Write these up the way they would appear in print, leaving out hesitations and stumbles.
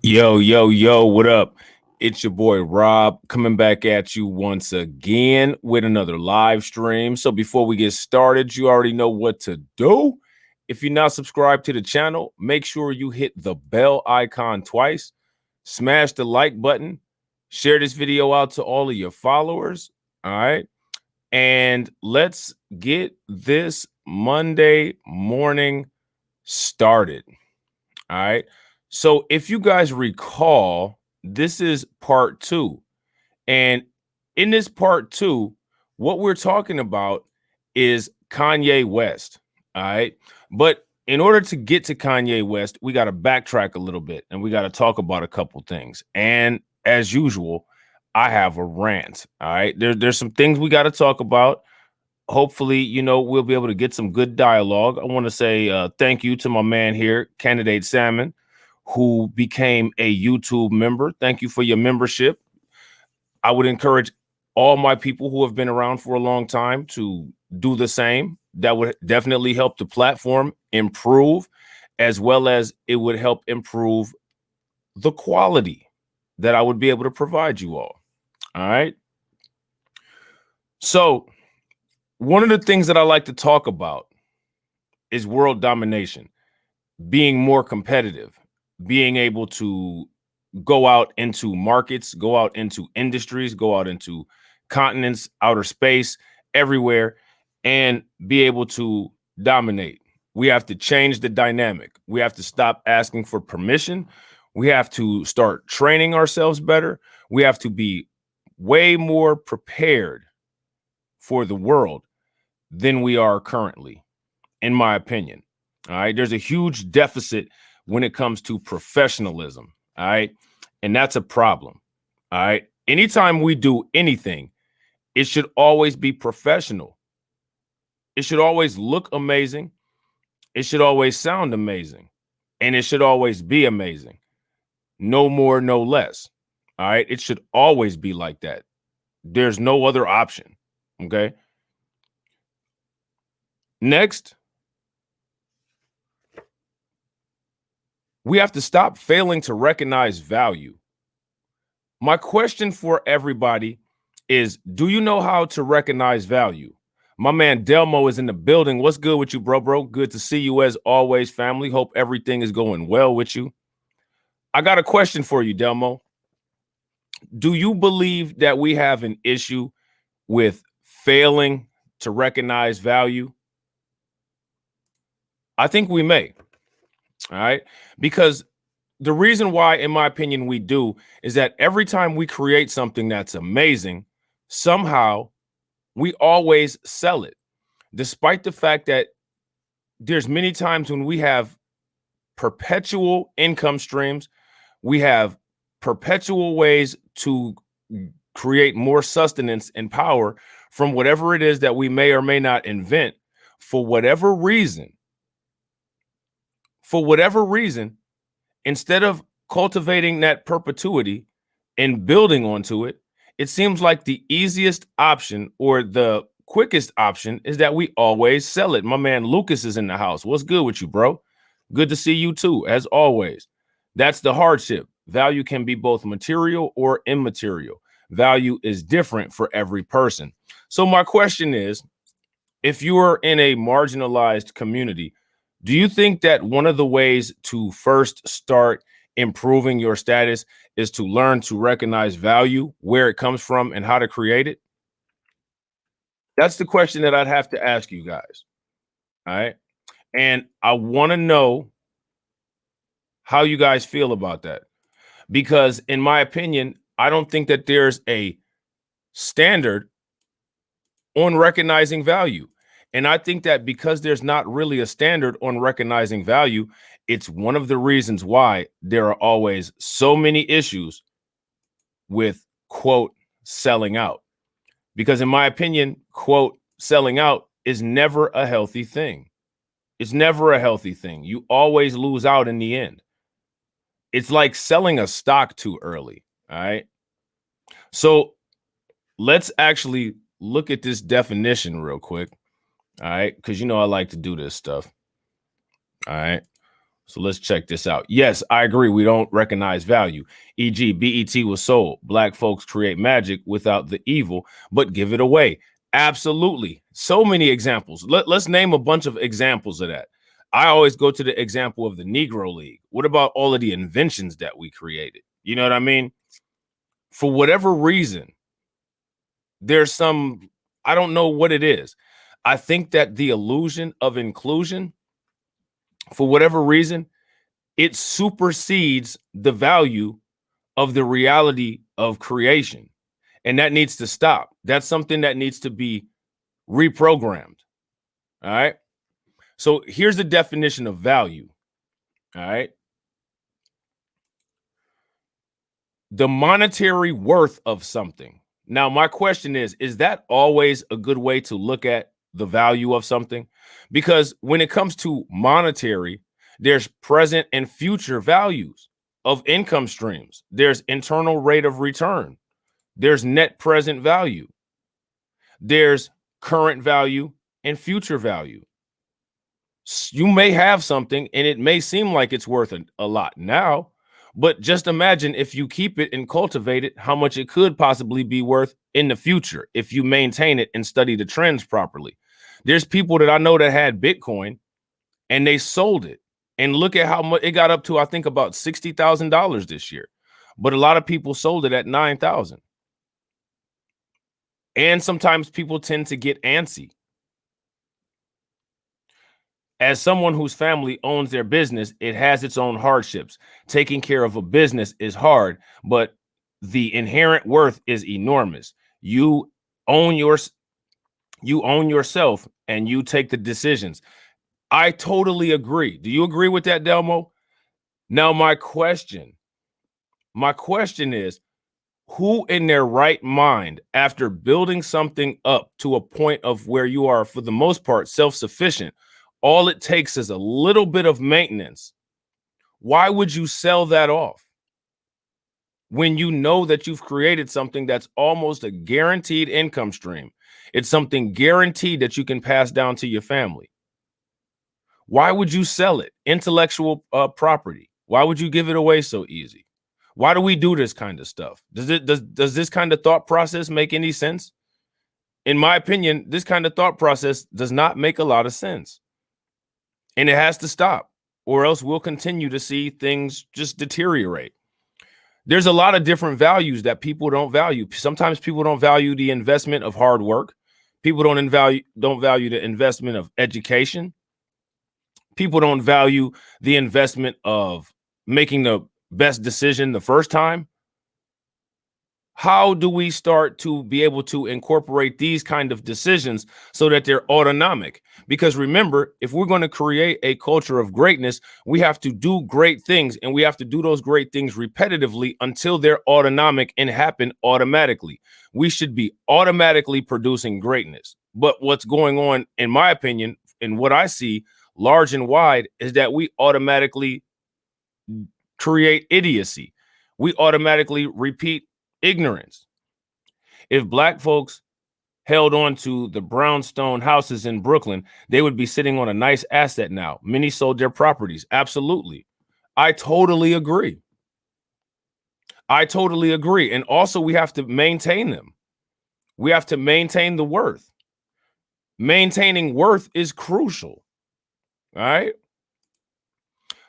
Yo, what up? It's your boy Rob coming back at you once again with another live stream. So before we get started, you already know what to do. If you're not subscribed to the channel, make sure you hit the bell icon twice, smash the like button, share this video out to all of your followers. All right. And let's get this Monday morning started. All right. So if you guys recall, this is part two. And in this part two, what we're talking about is Kanye West. All right. But in order to get to Kanye West, we got to backtrack a little bit and we got to talk about a couple things. And as usual, I have a rant. All right. There's some things we got to talk about. Hopefully, we'll be able to get some good dialogue. I want to say thank you to my man here, Candidate Salmon, who became a YouTube member. Thank you for your membership. I would encourage all my people who have been around for a long time to do the same. That would definitely help the platform improve, as well as it would help improve the quality that I would be able to provide you all. All right. So one of the things that I like to talk about is world domination, being more competitive, being able to go out into markets, go out into industries, go out into continents, outer space, everywhere, and be able to dominate. We have to change the dynamic. We have to stop asking for permission. We have to start training ourselves better. We have to be way more prepared for the world than we are currently, in my opinion. All right. There's a huge deficit when it comes to professionalism. All right. And that's a problem. All right. Anytime we do anything, it should always be professional. It should always look amazing. It should always sound amazing. And it should always be amazing. No more, no less. All right. It should always be like that. There's no other option. Okay. Next, we have to stop failing to recognize value. My question for everybody is, do you know how to recognize value? My man Delmo is in the building. What's good with you, bro? Good to see you as always, family. Hope everything is going well with you. I got a question for you, Delmo. Do you believe that we have an issue with failing to recognize value? I think we may. All right. Because the reason why, in my opinion, we do is that every time we create something that's amazing, somehow we always sell it, despite the fact that there's many times when we have perpetual income streams, we have perpetual ways to create more sustenance and power from whatever it is that we may or may not invent. For whatever reason, instead of cultivating that perpetuity and building onto it, it seems like the easiest option or the quickest option is that we always sell it. My man Lucas is in the house. What's good with you, bro? Good to see you too, as always. That's the hardship. Value can be both material or immaterial. Value is different for every person. So my question is, if you are in a marginalized community, do you think that one of the ways to first start improving your status is to learn to recognize value, where it comes from, and how to create it? That's the question that I'd have to ask you guys. All right. And I want to know how you guys feel about that. Because, in my opinion, I don't think that there's a standard on recognizing value. And I think that because there's not really a standard on recognizing value, it's one of the reasons why there are always so many issues with, quote, selling out. Because in my opinion, quote, selling out is never a healthy thing. It's never a healthy thing. You always lose out in the end. It's like selling a stock too early. All right. So let's actually look at this definition real quick. All right. Because, I like to do this stuff. All right. So let's check this out. Yes, I agree. We don't recognize value. E.g., BET was sold. Black folks create magic without the evil, but give it away. Absolutely. So many examples. Let's name a bunch of examples of that. I always go to the example of the Negro League. What about all of the inventions that we created? You know what I mean? For whatever reason, there's some, I don't know what it is. I think that the illusion of inclusion, for whatever reason, it supersedes the value of the reality of creation. And that needs to stop. That's something that needs to be reprogrammed. All right. So here's the definition of value. All right. The monetary worth of something. Now, my question is that always a good way to look at the value of something? Because when it comes to monetary, there's present and future values of income streams. There's internal rate of return. There's net present value. There's current value and future value. You may have something and it may seem like it's worth a lot now, but just imagine if you keep it and cultivate it, how much it could possibly be worth in the future if you maintain it and study the trends properly. There's people that I know that had Bitcoin and they sold it. And look at how much it got up to, I think about $60,000 this year. But a lot of people sold it at 9,000. And sometimes people tend to get antsy. As someone whose family owns their business, it has its own hardships. Taking care of a business is hard, but the inherent worth is enormous. You own yourself and you take the decisions. I totally agree. Do you agree with that, Delmo? Now, my question is, who in their right mind, after building something up to a point of where you are, for the most part, self-sufficient, all it takes is a little bit of maintenance. Why would you sell that off when you know that you've created something that's almost a guaranteed income stream? It's something guaranteed that you can pass down to your family. Why would you sell it? Intellectual property. Why would you give it away so easy? Why do we do this kind of stuff? Does this kind of thought process make any sense? In my opinion, this kind of thought process does not make a lot of sense. And it has to stop, or else we'll continue to see things just deteriorate. There's a lot of different values that people don't value. Sometimes people don't value the investment of hard work. People don't value the investment of education. People don't value the investment of making the best decision the first time. How do we start to be able to incorporate these kind of decisions so that they're autonomic? Because remember, if we're going to create a culture of greatness, we have to do great things, and we have to do those great things repetitively until they're autonomic and happen automatically. We should be automatically producing greatness. But what's going on, in my opinion, and what I see large and wide, is that we automatically create idiocy. We automatically repeat ignorance. If Black folks held on to the brownstone houses in Brooklyn, they would be sitting on a nice asset now. Many sold their properties. Absolutely. I totally agree. And also, we have to maintain them. We have to maintain the worth. Maintaining worth is crucial. All right.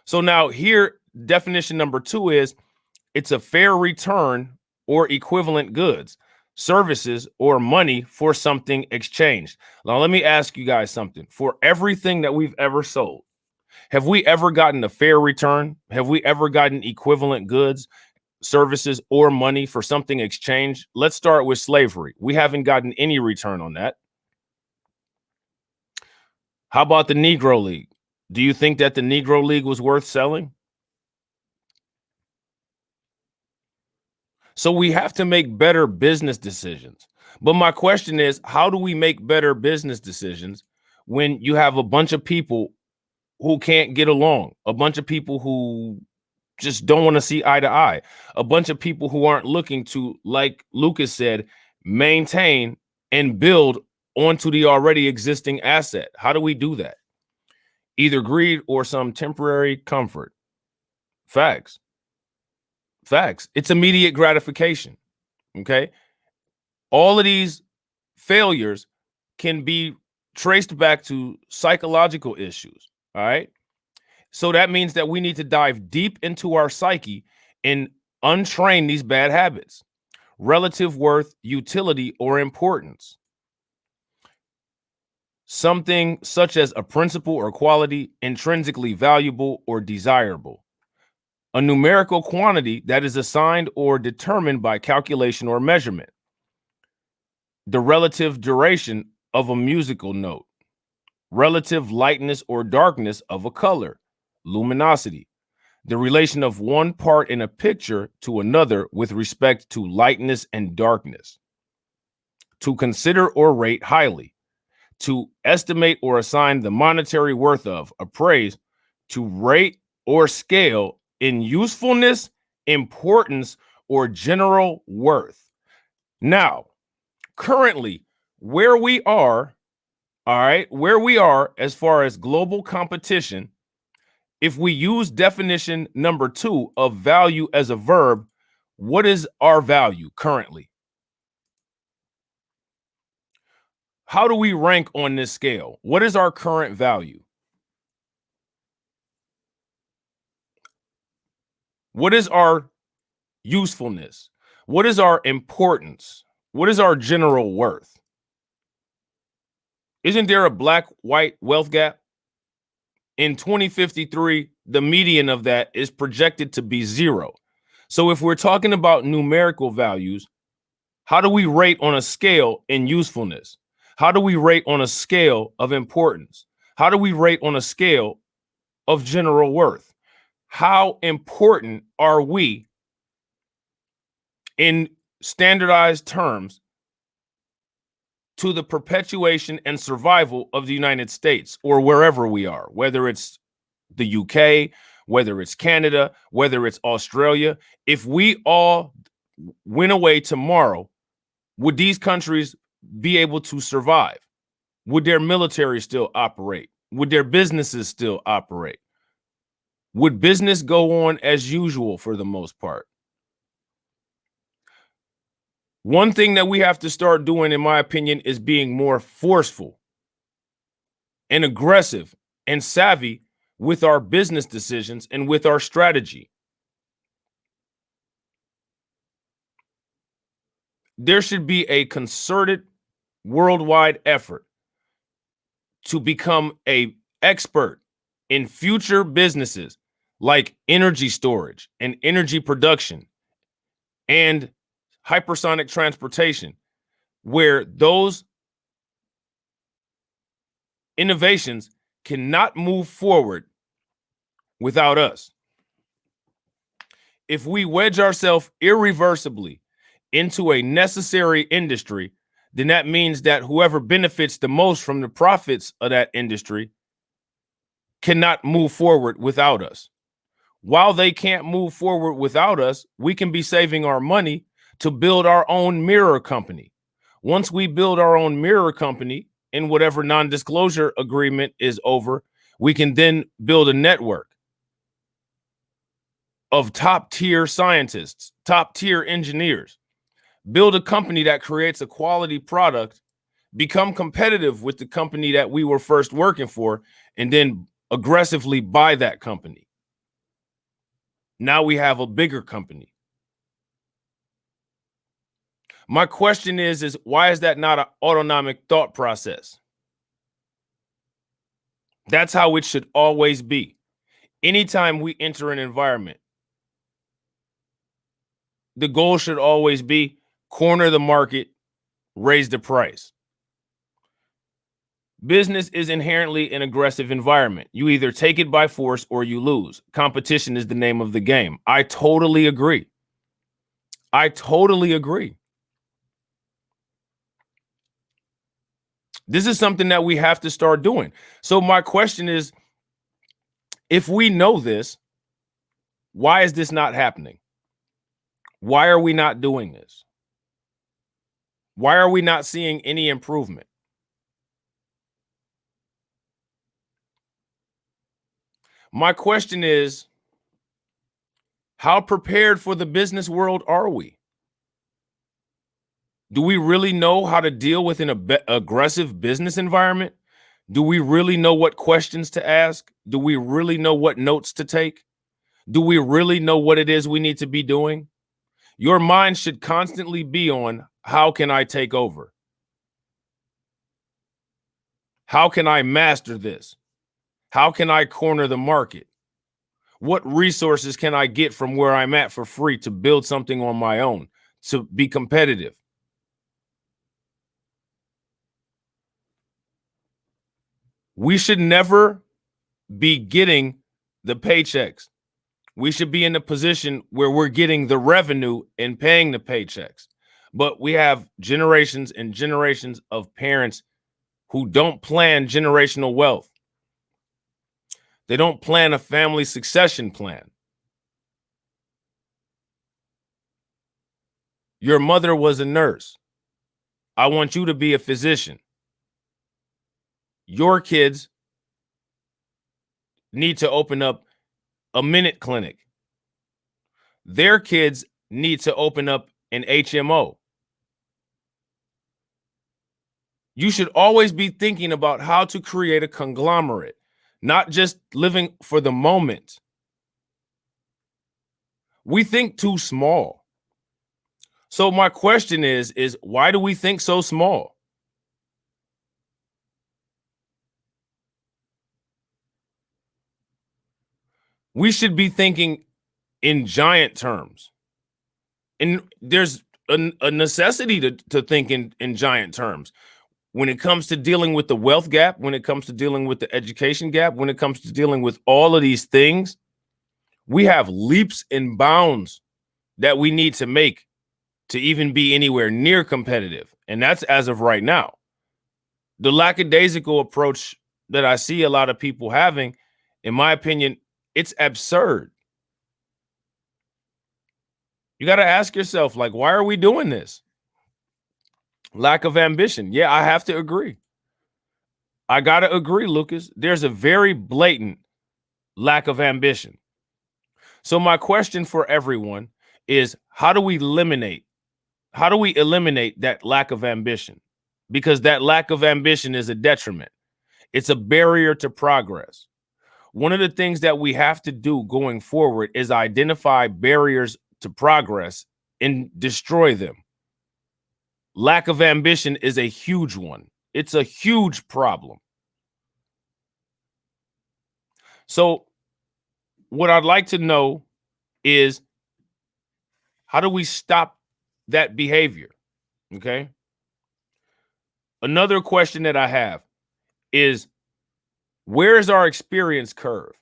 So now here, definition number 2 is it's a fair return or equivalent goods, services, or money for something exchanged. Now, let me ask you guys something. For everything that we've ever sold, have we ever gotten a fair return? Have we ever gotten equivalent goods, services, or money for something exchanged? Let's start with slavery. We haven't gotten any return on that. How about the Negro League? Do you think that the Negro League was worth selling? So we have to make better business decisions. But my question is, how do we make better business decisions when you have a bunch of people who can't get along, a bunch of people who just don't want to see eye to eye, a bunch of people who aren't looking to, like Lucas said, maintain and build onto the already existing asset? How do we do that? either greed or some temporary comfort. Facts. Facts. It's immediate gratification. Okay. All of these failures can be traced back to psychological issues. All right. So that means that we need to dive deep into our psyche and untrain these bad habits. Relative worth, utility, or importance. Something such as a principle or quality intrinsically valuable or desirable. A numerical quantity that is assigned or determined by calculation or measurement. The relative duration of a musical note. Relative lightness or darkness of a color. Luminosity. The relation of one part in a picture to another with respect to lightness and darkness. To consider or rate highly. To estimate or assign the monetary worth of, appraise, to rate or scale in usefulness, importance, or general worth. Now, currently, where we are, all right, where we are as far as global competition, if we use definition number 2 of value as a verb, what is our value currently? How do we rank on this scale? What is our current value? What is our usefulness? What is our importance? What is our general worth? Isn't there a black white wealth gap? In 2053, the median of that is projected to be 0. So if we're talking about numerical values, how do we rate on a scale in usefulness? How do we rate on a scale of importance? How do we rate on a scale of general worth? How important are we in standardized terms to the perpetuation and survival of the United States or wherever we are, whether it's the UK, whether it's Canada, whether it's Australia? If we all went away tomorrow, would these countries be able to survive? Would their military still operate? Would their businesses still operate? Would business go on as usual for the most part? One thing that we have to start doing, in my opinion, is being more forceful and aggressive and savvy with our business decisions and with our strategy. There should be a concerted worldwide effort to become an expert in future businesses like energy storage and energy production and hypersonic transportation, where those innovations cannot move forward without us. If we wedge ourselves irreversibly into a necessary industry, then that means that whoever benefits the most from the profits of that industry cannot move forward without us. While they can't move forward without us, we can be saving our money to build our own mirror company. Once we build our own mirror company in whatever non-disclosure agreement is over, we can then build a network of top tier scientists, top tier engineers, build a company that creates a quality product, become competitive with the company that we were first working for, and then aggressively buy that company. Now we have a bigger company. My question is why is that not an autonomic thought process? That's how it should always be. Anytime we enter an environment, the goal should always be corner the market, raise the price. Business is inherently an aggressive environment. You either take it by force or you lose. Competition is the name of the game. I totally agree. I totally agree. This is something that we have to start doing. So my question is, if we know this, why is this not happening? Why are we not doing this? Why are we not seeing any improvement? My question is, how prepared for the business world are we? Do we really know how to deal with an aggressive business environment? Do we really know what questions to ask? Do we really know what notes to take? Do we really know what it is we need to be doing? Your mind should constantly be on, how can I take over? How can I master this? How can I corner the market? What resources can I get from where I'm at for free to build something on my own, to be competitive? We should never be getting the paychecks. We should be in a position where we're getting the revenue and paying the paychecks. But we have generations and generations of parents who don't plan generational wealth. They don't plan a family succession plan. Your mother was a nurse. I want you to be a physician. Your kids need to open up a minute clinic. Their kids need to open up an HMO. You should always be thinking about how to create a conglomerate, not just living for the moment. We think too small. So my question is why do we think so small? We should be thinking in giant terms. And there's a necessity to think in giant terms. When it comes to dealing with the wealth gap, when it comes to dealing with the education gap, when it comes to dealing with all of these things, we have leaps and bounds that we need to make to even be anywhere near competitive. And that's as of right now. The lackadaisical approach that I see a lot of people having, in my opinion, it's absurd. You got to ask yourself, like, why are we doing this? Lack of ambition. Yeah, I have to agree. I got to agree, Lucas. There's a very blatant lack of ambition. So my question for everyone is, how do we eliminate that lack of ambition? Because that lack of ambition is a detriment. It's a barrier to progress. One of the things that we have to do going forward is identify barriers to progress and destroy them. Lack of ambition is a huge one. It's a huge problem. So what I'd like to know is, how do we stop that behavior? Okay. Another question that I have is, where is our experience curve?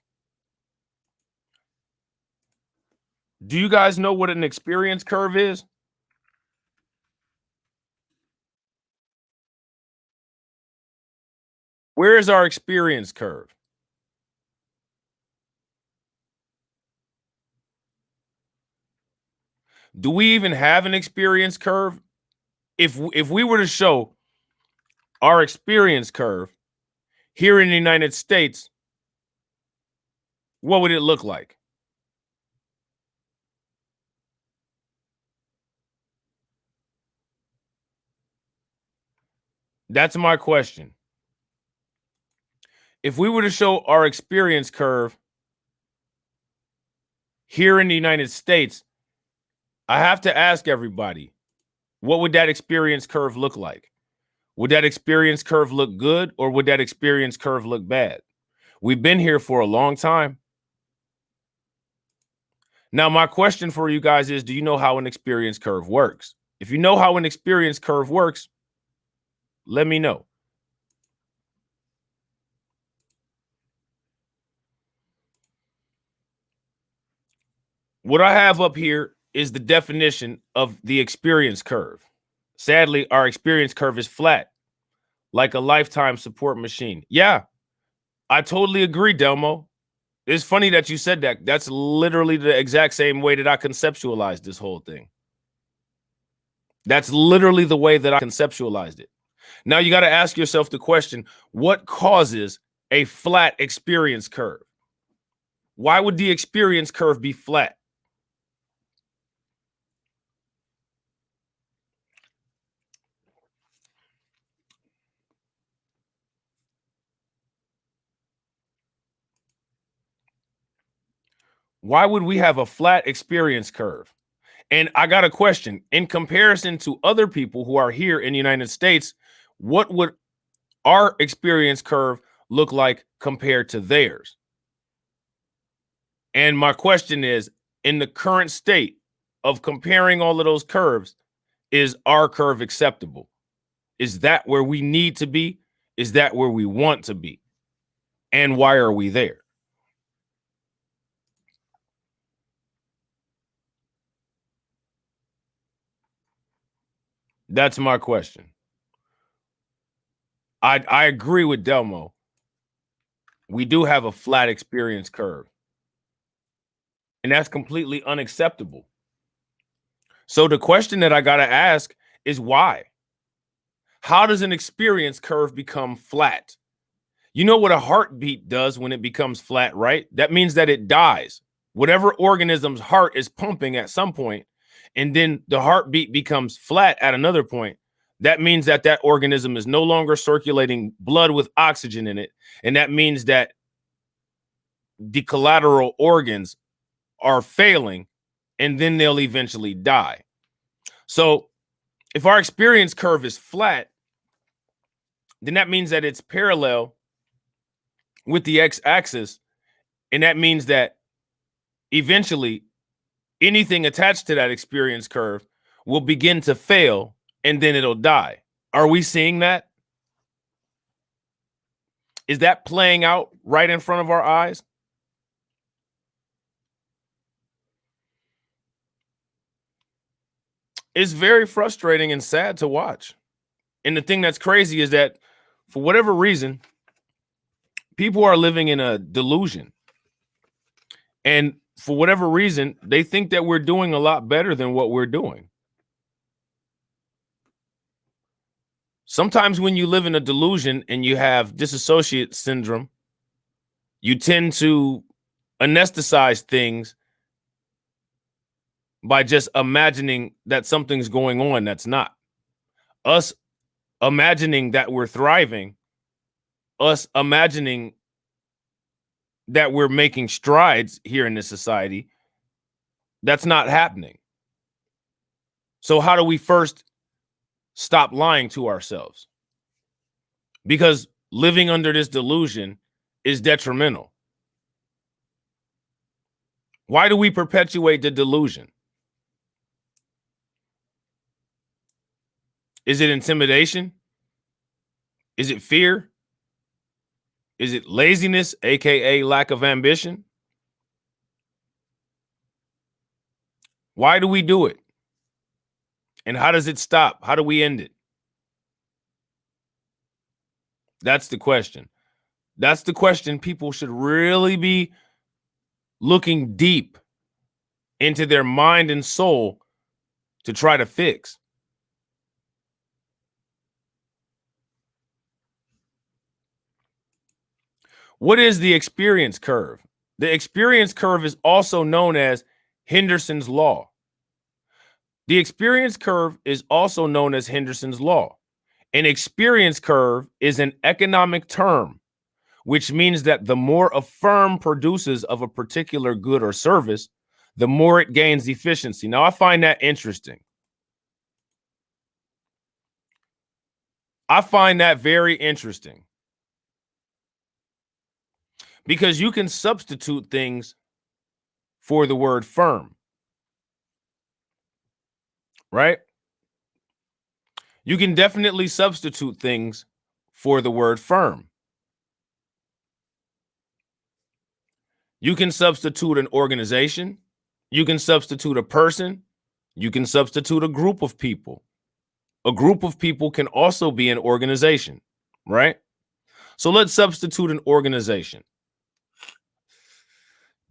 Do you guys know what an experience curve is? Where is our experience curve? Do we even have an experience curve? If we were to show our experience curve here in the United States, what would it look like? That's my question. If we were to show our experience curve here in the United States, I have to ask everybody, what would that experience curve look like? Would that experience curve look good, or would that experience curve look bad? We've been here for a long time. Now, my question for you guys is, do you know how an experience curve works? If you know how an experience curve works, let me know. What I have up here is the definition of the experience curve. Sadly, our experience curve is flat, like a lifetime support machine. Yeah, I totally agree, Delmo. It's funny that you said that. That's literally the exact same way that I conceptualized this whole thing. That's literally the way that I conceptualized it. Now you got to ask yourself the question, what causes a flat experience curve? Why would the experience curve be flat? Why would we have a flat experience curve? And I got a question. In comparison to other people who are here in the United States, what would our experience curve look like compared to theirs? And my question is, in the current state of comparing all of those curves, is our curve acceptable? Is that where we need to be? Is that where we want to be? And why are we there? That's my question. I agree with Delmo. We do have a flat experience curve, and that's completely unacceptable. So the question that I got to ask is why? How does an experience curve become flat? You know what a heartbeat does when it becomes flat, right? That means that it dies. Whatever organism's heart is pumping at some point, and then the heartbeat becomes flat at another point. That means that that organism is no longer circulating blood with oxygen in it. And that means that the collateral organs are failing, and then they'll eventually die. So if our experience curve is flat, then that means that it's parallel with the x-axis, and that means that eventually anything attached to that experience curve will begin to fail, and then it'll die. Are we seeing that? Is that playing out right in front of our eyes? It's very frustrating and sad to watch. And the thing that's crazy is that for whatever reason, people are living in a delusion. And for whatever reason, they think that we're doing a lot better than what we're doing. Sometimes when you live in a delusion and you have dissociate syndrome, you tend to anesthetize things by just imagining that something's going on that's not. Us imagining that we're thriving, us imagining that we're making strides here in this society, that's not happening. So how do we first stop lying to ourselves? Because living under this delusion is detrimental. Why do we perpetuate the delusion? Is it intimidation? Is it fear? Is it laziness, aka lack of ambition? Why do we do it? And how does it stop? How do we end it? That's the question. That's the question people should really be looking deep into their mind and soul to try to fix. What is the experience curve? The experience curve is also known as Henderson's law. The experience curve is also known as Henderson's law. An experience curve is an economic term, which means that the more a firm produces of a particular good or service, the more it gains efficiency. Now, I find that interesting. I find that very interesting because you can substitute things for the word firm, right? You can definitely substitute things for the word firm. You can substitute an organization. You can substitute a person. You can substitute a group of people. A group of people can also be an organization, right? So let's substitute an organization.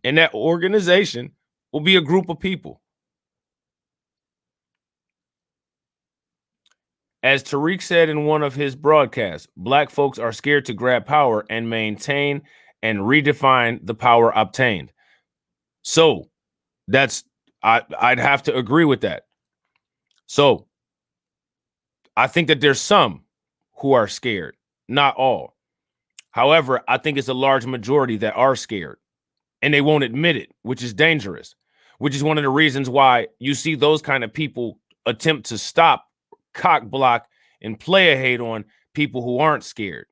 And that organization will be a group of people. As Tariq said in one of his broadcasts, Black folks are scared to grab power and maintain and redefine the power obtained. So I'd have to agree with that. So I think that there's some who are scared, not all. However, I think it's a large majority that are scared and they won't admit it, which is dangerous, which is one of the reasons why you see those kind of people attempt to stop, cock block, and play a hate on people who aren't scared.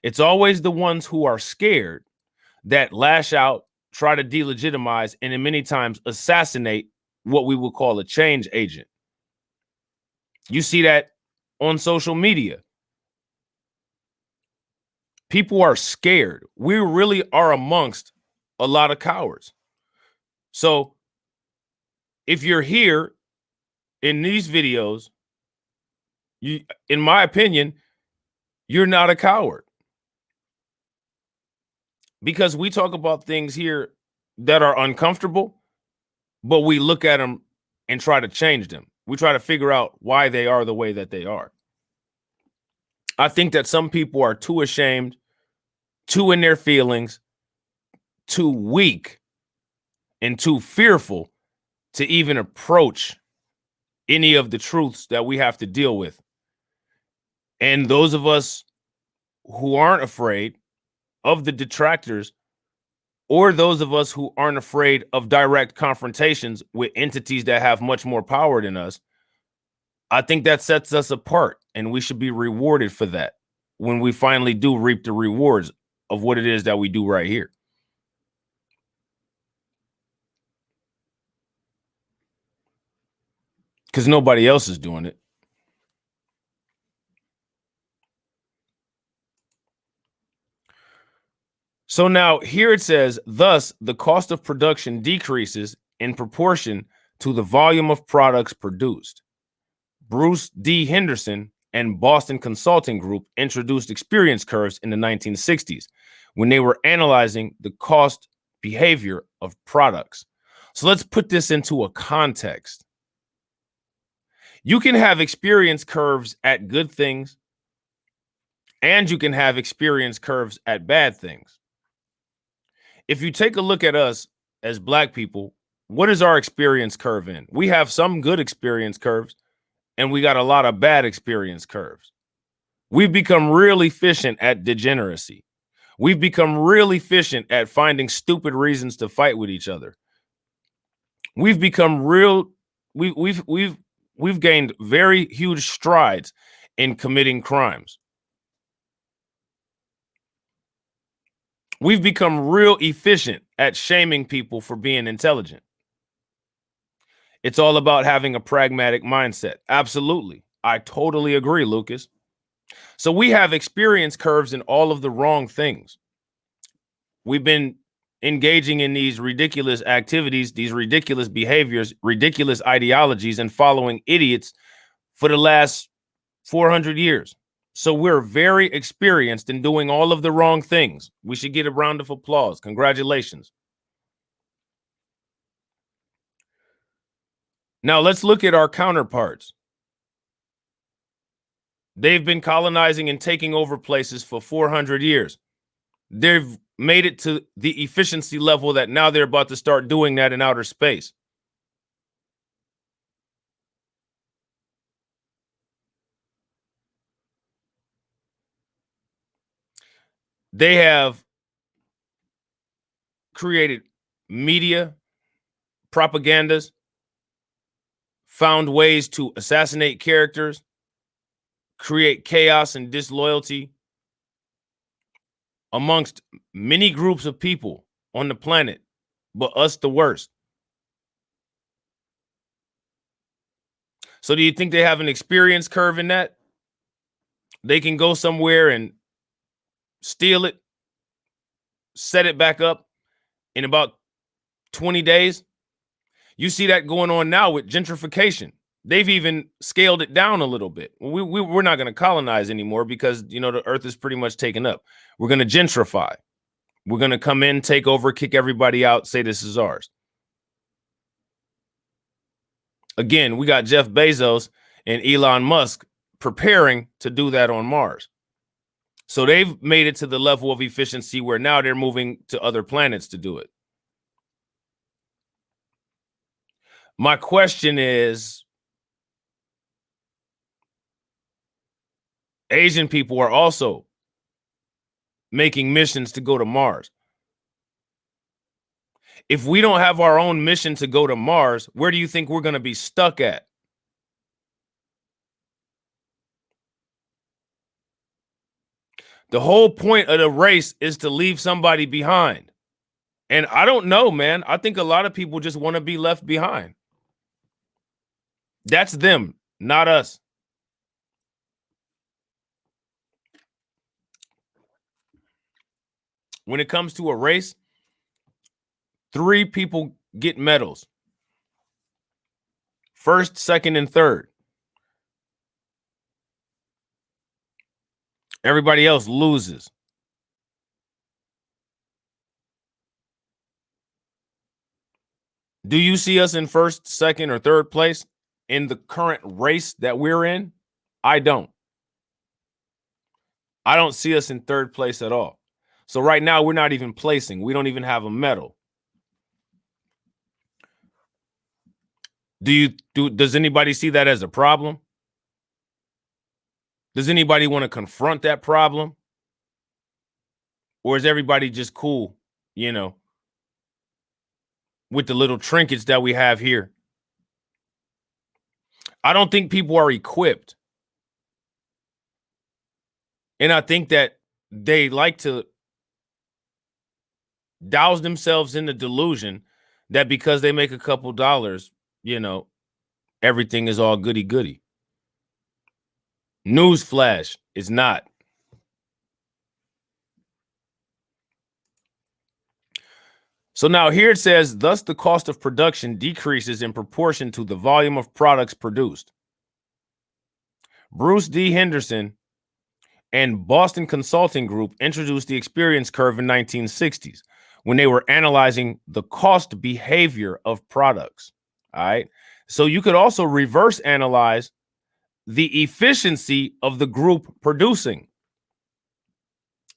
It's always the ones who are scared that lash out, try to delegitimize, and then many times assassinate what we would call a change agent. You see that on social media. People are scared. We really are amongst a lot of cowards. So if you're here in these videos, you, in my opinion, you're not a coward, because we talk about things here that are uncomfortable, but we look at them and try to change them. We try to figure out why they are the way that they are. I think that some people are too ashamed, too in their feelings, too weak, and too fearful to even approach any of the truths that we have to deal with. And those of us who aren't afraid of the detractors, or those of us who aren't afraid of direct confrontations with entities that have much more power than us, I think that sets us apart, and we should be rewarded for that when we finally do reap the rewards of what it is that we do right here. Because nobody else is doing it. So now here it says, thus the cost of production decreases in proportion to the volume of products produced. Bruce D. Henderson and Boston Consulting Group introduced experience curves in the 1960s when they were analyzing the cost behavior of products. So let's put this into a context. You can have experience curves at good things, and you can have experience curves at bad things. If you take a look at us as Black people, what is our experience curve in? We have some good experience curves, and we got a lot of bad experience curves. We've become real efficient at degeneracy. We've become real efficient at finding stupid reasons to fight with each other. We've become real. We've gained very huge strides in committing crimes. We've become real efficient at shaming people for being intelligent. It's all about having a pragmatic mindset. Absolutely. I totally agree, Lucas. So we have experience curves in all of the wrong things. We've been engaging in these ridiculous activities, these ridiculous behaviors, ridiculous ideologies, and following idiots for the last 400 years. So we're very experienced in doing all of the wrong things. We should get a round of applause. Congratulations. Now let's look at our counterparts. They've been colonizing and taking over places for 400 years. They've made it to the efficiency level that now they're about to start doing that in outer space. They have created media, propagandas, found ways to assassinate characters, create chaos and disloyalty amongst many groups of people on the planet, but us the worst. So do you think they have an experience curve in that? They can go somewhere and steal it, set it back up in about 20 days? You see that going on now with gentrification. They've even scaled it down a little bit. We're not going to colonize anymore because, you know, the earth is pretty much taken up. We're going to gentrify. We're going to come in, take over, kick everybody out, say this is ours. Again, we got Jeff Bezos and Elon Musk preparing to do that on Mars. So they've made it to the level of efficiency where now they're moving to other planets to do it. My question is, Asian people are also making missions to go to Mars. If we don't have our own mission to go to Mars, where do you think we're going to be stuck at? The whole point of the race is to leave somebody behind. And I don't know, man. I think a lot of people just want to be left behind. That's them, not us. When it comes to a race, 3 people get medals. First, second, and third. Everybody else loses. Do you see us in first, second, or third place in the current race that we're in? I don't. I don't see us in third place at all. So right now, we're not even placing. We don't even have a medal. Does anybody see that as a problem? Does anybody want to confront that problem? Or is everybody just cool, you know, with the little trinkets that we have here? I don't think people are equipped. And I think that they like to douse themselves in the delusion that because they make a couple dollars, you know, everything is all goody goody. Newsflash, is not. So now here it says, thus the cost of production decreases in proportion to the volume of products produced. Bruce D. Henderson and Boston Consulting Group introduced the experience curve in 1960s when they were analyzing the cost behavior of products. All right. So you could also reverse analyze the efficiency of the group producing,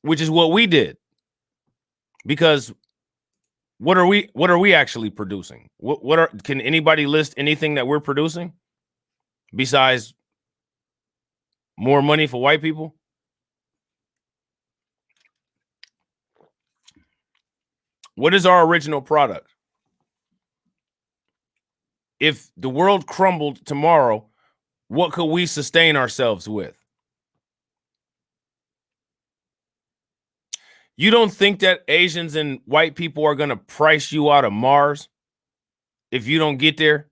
which is what we did. Because what are we actually producing? Can anybody list anything that we're producing besides more money for white people? What is our original product? If the world crumbled tomorrow, what could we sustain ourselves with? You don't think that Asians and white people are going to price you out of Mars if you don't get there?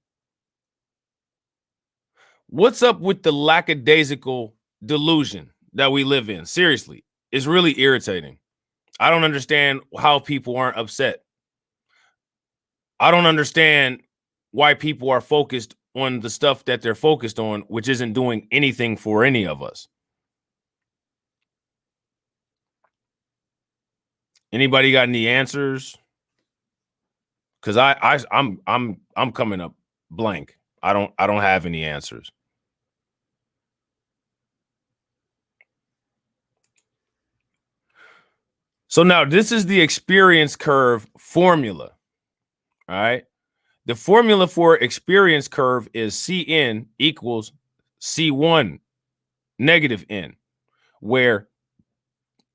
What's up with the lackadaisical delusion that we live in? Seriously, it's really irritating. I don't understand how people aren't upset. I don't understand why people are focused on the stuff that they're focused on, which isn't doing anything for any of us. Anybody got any answers? Because I'm coming up blank. I don't have any answers. So now this is the experience curve formula. All right. The formula for experience curve is Cn equals C1 negative N, where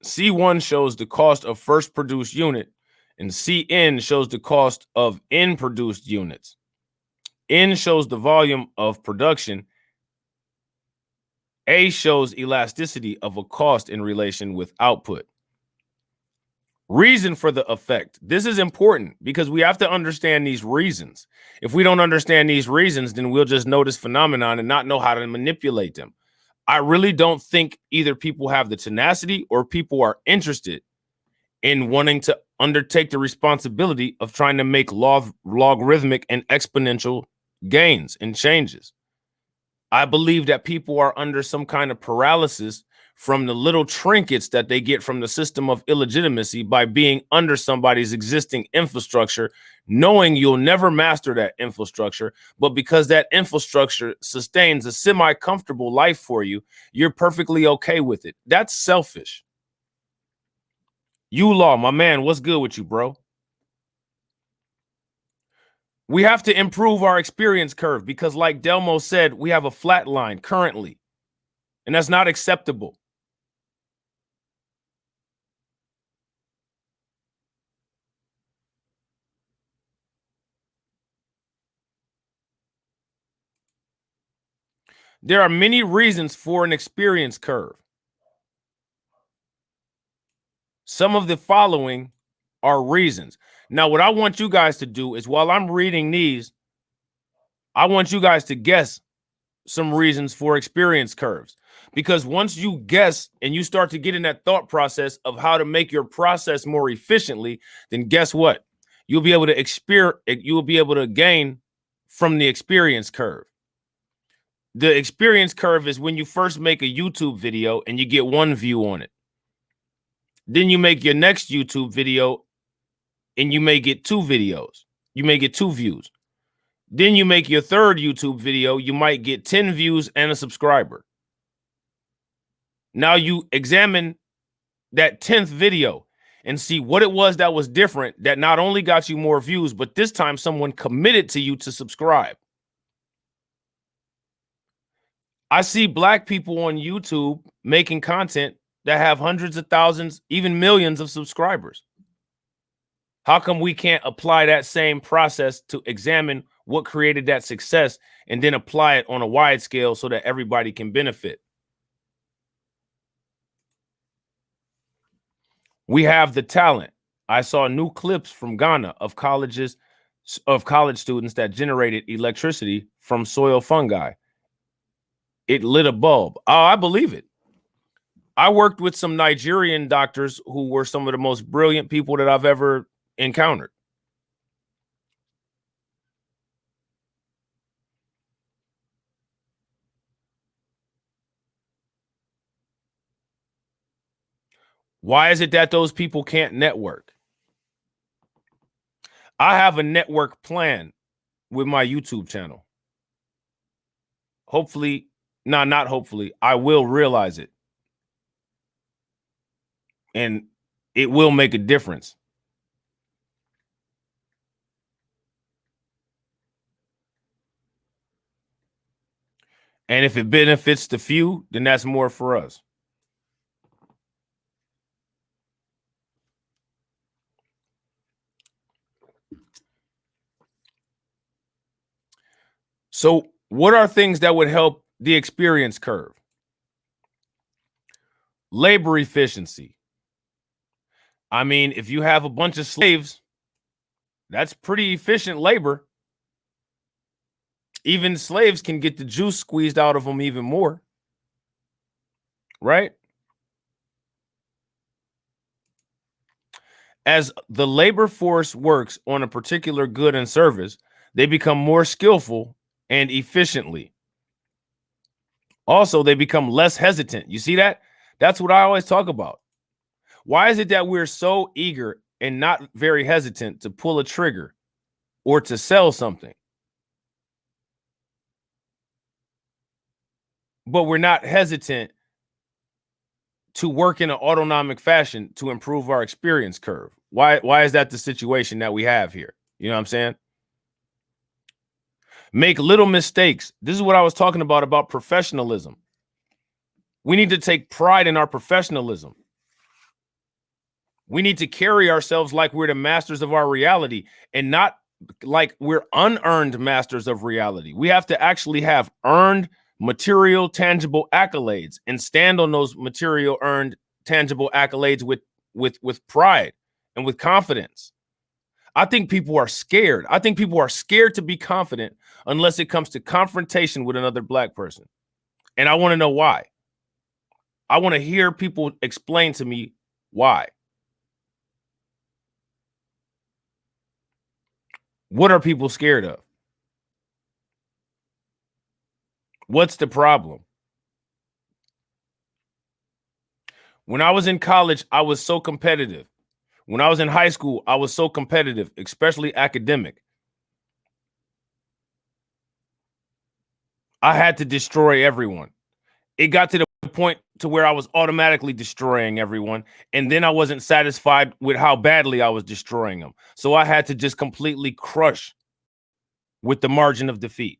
C1 shows the cost of first produced unit and Cn shows the cost of N produced units. N shows the volume of production. A shows elasticity of a cost in relation with output. Reason for the effect. This is important because we have to understand these reasons. If we don't understand these reasons, then we'll just notice phenomenon and not know how to manipulate them. I really don't think either people have the tenacity or people are interested in wanting to undertake the responsibility of trying to make logarithmic and exponential gains and changes. I believe that people are under some kind of paralysis from the little trinkets that they get from the system of illegitimacy by being under somebody's existing infrastructure, knowing you'll never master that infrastructure, but because that infrastructure sustains a semi-comfortable life for you, you're perfectly okay with it. That's selfish. You Law, my man, what's good with you, bro? We have to improve our experience curve because, like Delmo said, we have a flat line currently, and that's not acceptable. There are many reasons for an experience curve. Some of the following are reasons. Now, what I want you guys to do is while I'm reading these, I want you guys to guess some reasons for experience curves. Because once you guess and you start to get in that thought process of how to make your process more efficiently, then guess what? You'll be able to gain from the experience curve. The experience curve is when you first make a YouTube video and you get 1 view on it. Then you make your next YouTube video and you may get 2 videos. You may get 2 views. Then you make your third YouTube video, you might get 10 views and a subscriber. Now you examine that 10th video and see what it was that was different that not only got you more views, but this time someone committed to you to subscribe. I see Black people on YouTube making content that have hundreds of thousands, even millions of subscribers. How come we can't apply that same process to examine what created that success and then apply it on a wide scale so that everybody can benefit? We have the talent. I saw new clips from Ghana of college students that generated electricity from soil fungi. It lit a bulb. Oh, I believe it. I worked with some Nigerian doctors who were some of the most brilliant people that I've ever encountered. Why is it that those people can't network? I have a network plan with my YouTube channel. Hopefully, not hopefully, I will realize it. And it will make a difference. And if it benefits the few, then that's more for us. So, what are things that would help the experience curve? Labor efficiency. I mean, if you have a bunch of slaves, that's pretty efficient labor. Even slaves can get the juice squeezed out of them even more, right? As the labor force works on a particular good and service, they become more skillful and efficiently. Also, they become less hesitant. You see that? That's what I always talk about. Why is it that we're so eager and not very hesitant to pull a trigger or to sell something? But we're not hesitant to work in an autonomic fashion to improve our experience curve. Why is that the situation that we have here? You know what I'm saying? Make little mistakes. This is what I was talking about professionalism. We need to take pride in our professionalism. We need to carry ourselves like we're the masters of our reality and not like we're unearned masters of reality. We have to actually have earned material, tangible accolades and stand on those material, earned, tangible accolades with pride and with confidence. I think people are scared. I think people are scared to be confident unless it comes to confrontation with another Black person. And I want to know why. I want to hear people explain to me why. What are people scared of? What's the problem? When I was in college, I was so competitive. When I was in high school, I was so competitive, especially academic. I had to destroy everyone. It got to the point to where I was automatically destroying everyone. And then I wasn't satisfied with how badly I was destroying them. So I had to just completely crush with the margin of defeat.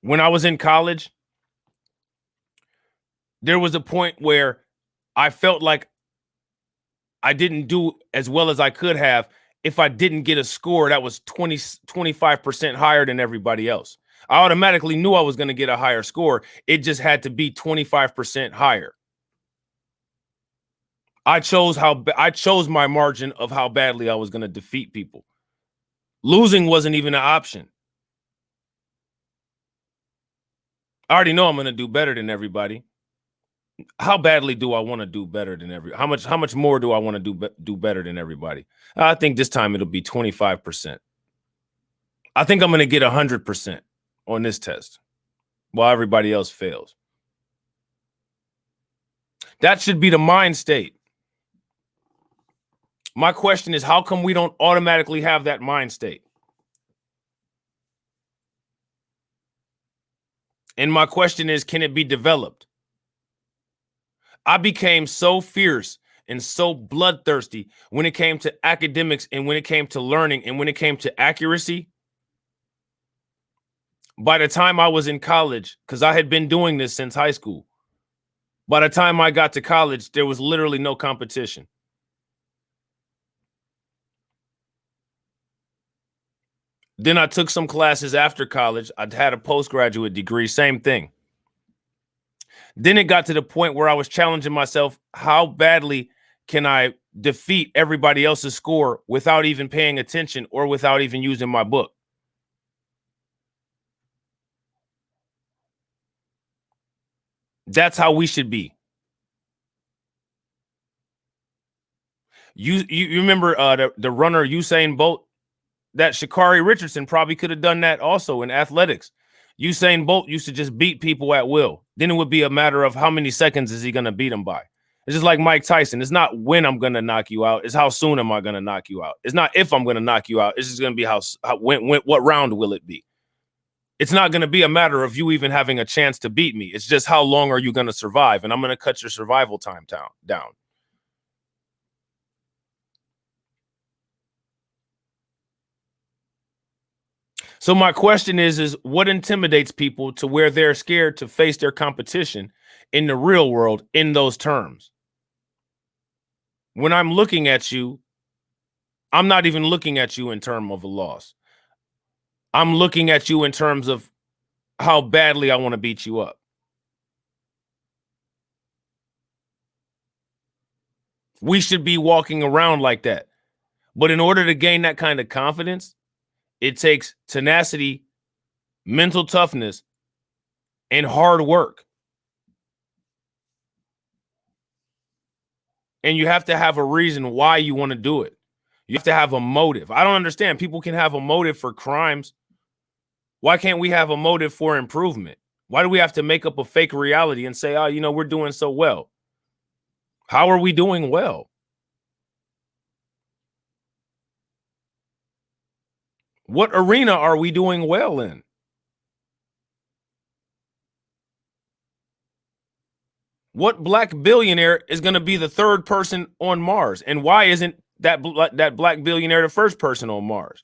When I was in college, there was a point where I felt like I didn't do as well as I could have if I didn't get a score that was 25% higher than everybody else. I automatically knew I was going to get a higher score. It just had to be 25% higher. I chose my margin of how badly I was going to defeat people. Losing wasn't even an option. I already know I'm going to do better than everybody. How badly do I want to do better than how much more do I want to do better than everybody? I think this time it'll be 25%. I think I'm going to get 100% on this test while everybody else fails. That should be the mind state. My question is, how come we don't automatically have that mind state? And my question is, can it be developed? I became so fierce and so bloodthirsty when it came to academics and when it came to learning and when it came to accuracy. By the time I was in college, because I had been doing this since high school, by the time I got to college, there was literally no competition. Then I took some classes after college. I had a postgraduate degree, same thing. Then it got to the point where I was challenging myself, how badly can I defeat everybody else's score without even paying attention or without even using my book? That's how we should be. You remember the runner Usain Bolt? That Sha'Carri Richardson probably could have done that also in athletics. Usain Bolt used to just beat people at will. Then it would be a matter of how many seconds is he going to beat them by. It's just like Mike Tyson. It's not when I'm going to knock you out. It's how soon am I going to knock you out. It's not if I'm going to knock you out. It's just going to be what round will it be? It's not going to be a matter of you even having a chance to beat me. It's just how long are you going to survive? And I'm going to cut your survival time down. So my question is what intimidates people to where they're scared to face their competition in the real world in those terms? When I'm looking at you, I'm not even looking at you in terms of a loss. I'm looking at you in terms of how badly I want to beat you up. We should be walking around like that. But in order to gain that kind of confidence, it takes tenacity, mental toughness, and hard work. And you have to have a reason why you want to do it. You have to have a motive. I don't understand. People can have a motive for crimes. Why can't we have a motive for improvement? Why do we have to make up a fake reality and say, oh, we're doing so well? How are we doing well? What arena are we doing well in? What black billionaire is going to be the third person on Mars? And why isn't that black billionaire the first person on Mars?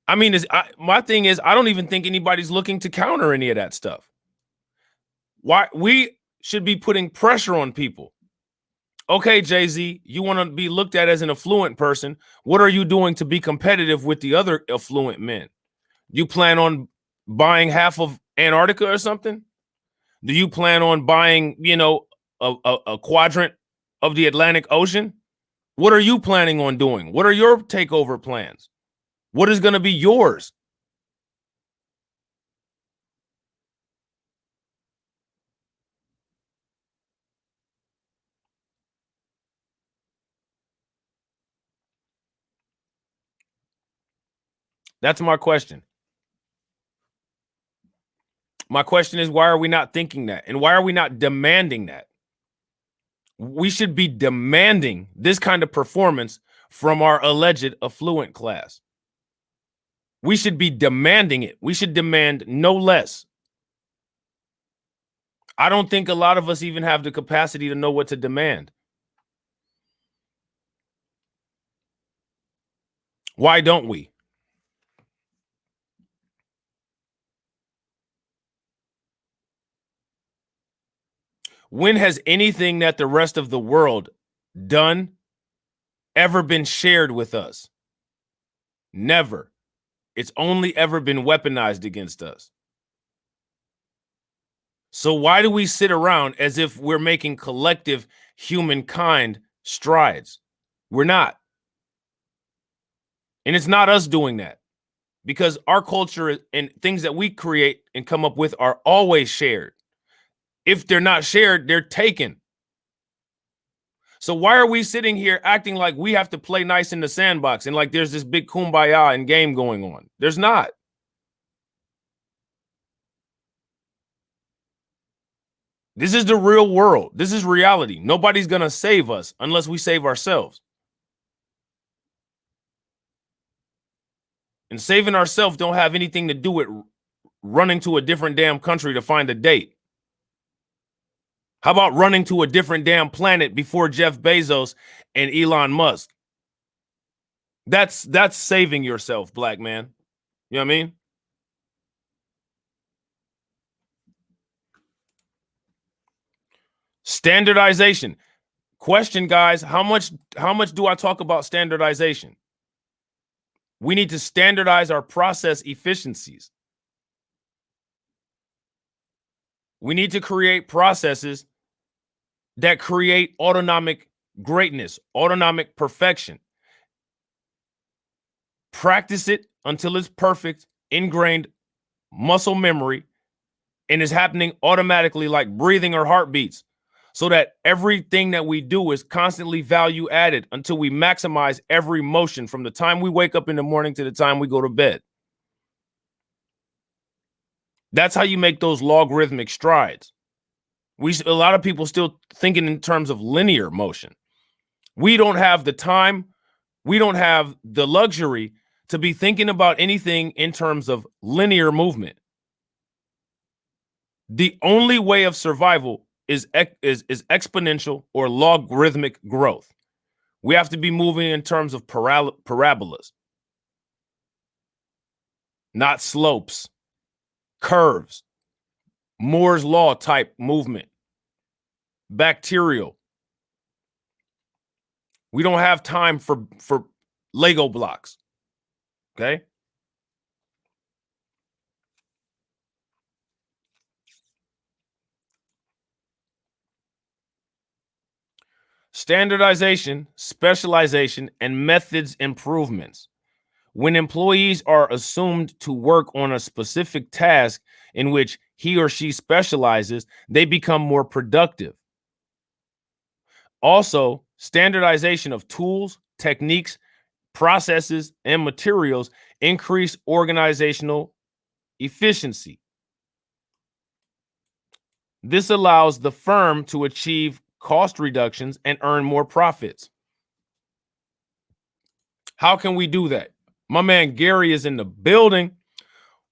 I mean, my thing is, I don't even think anybody's looking to counter any of that stuff. Why we should be putting pressure on people. Okay, Jay-Z, you want to be looked at as an affluent person. What are you doing to be competitive with the other affluent men? You plan on buying half of Antarctica or something? Do you plan on buying, a quadrant of the Atlantic Ocean? What are you planning on doing? What are your takeover plans? What is going to be yours? That's my question. My question is, why are we not thinking that? And why are we not demanding that? We should be demanding this kind of performance from our alleged affluent class. We should be demanding it. We should demand no less. I don't think a lot of us even have the capacity to know what to demand. Why don't we? When has anything that the rest of the world done ever been shared with us? Never. It's only ever been weaponized against us. So why do we sit around as if we're making collective humankind strides? We're not. And it's not us doing that, because our culture and things that we create and come up with are always shared. If they're not shared, they're taken. So why are we sitting here acting like we have to play nice in the sandbox and like there's this big kumbaya and game going on? There's not. This is the real world. This is reality. Nobody's going to save us unless we save ourselves. And saving ourselves don't have anything to do with running to a different damn country to find a date. How about running to a different damn planet before Jeff Bezos and Elon Musk? That's saving yourself, black man. You know what I mean? Standardization. Question, guys, how much do I talk about standardization? We need to standardize our process efficiencies. We need to create processes that create autonomic greatness, autonomic perfection. Practice it until it's perfect, ingrained muscle memory, and is happening automatically like breathing or heartbeats, so that everything that we do is constantly value added until we maximize every motion from the time we wake up in the morning to the time we go to bed. That's how you make those logarithmic strides. A lot of people still thinking in terms of linear motion. We don't have the time, we don't have the luxury to be thinking about anything in terms of linear movement. The only way of survival is exponential or logarithmic growth. We have to be moving in terms of parabolas, not slopes, curves, Moore's law type movement, bacterial. We don't have time for Lego blocks. Okay? Standardization, specialization, and methods improvements. When employees are assumed to work on a specific task in which he or she specializes, they become more productive. Also, standardization of tools, techniques, processes, and materials increase organizational efficiency. This allows the firm to achieve cost reductions and earn more profits. How can we do that? My man Gary is in the building.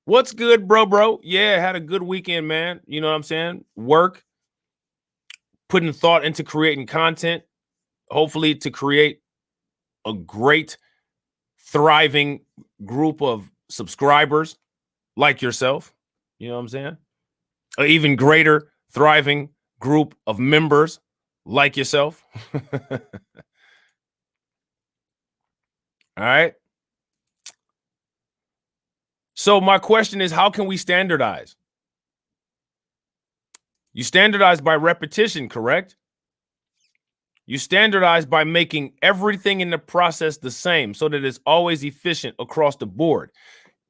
What's good, bro? Yeah, had a good weekend, man. You know what I'm saying? Work, putting thought into creating content, hopefully to create a great, thriving group of subscribers like yourself. You know what I'm saying? An even greater, thriving group of members like yourself. All right. So my question is, how can we standardize? You standardize by repetition, correct? You standardize by making everything in the process the same so that it's always efficient across the board.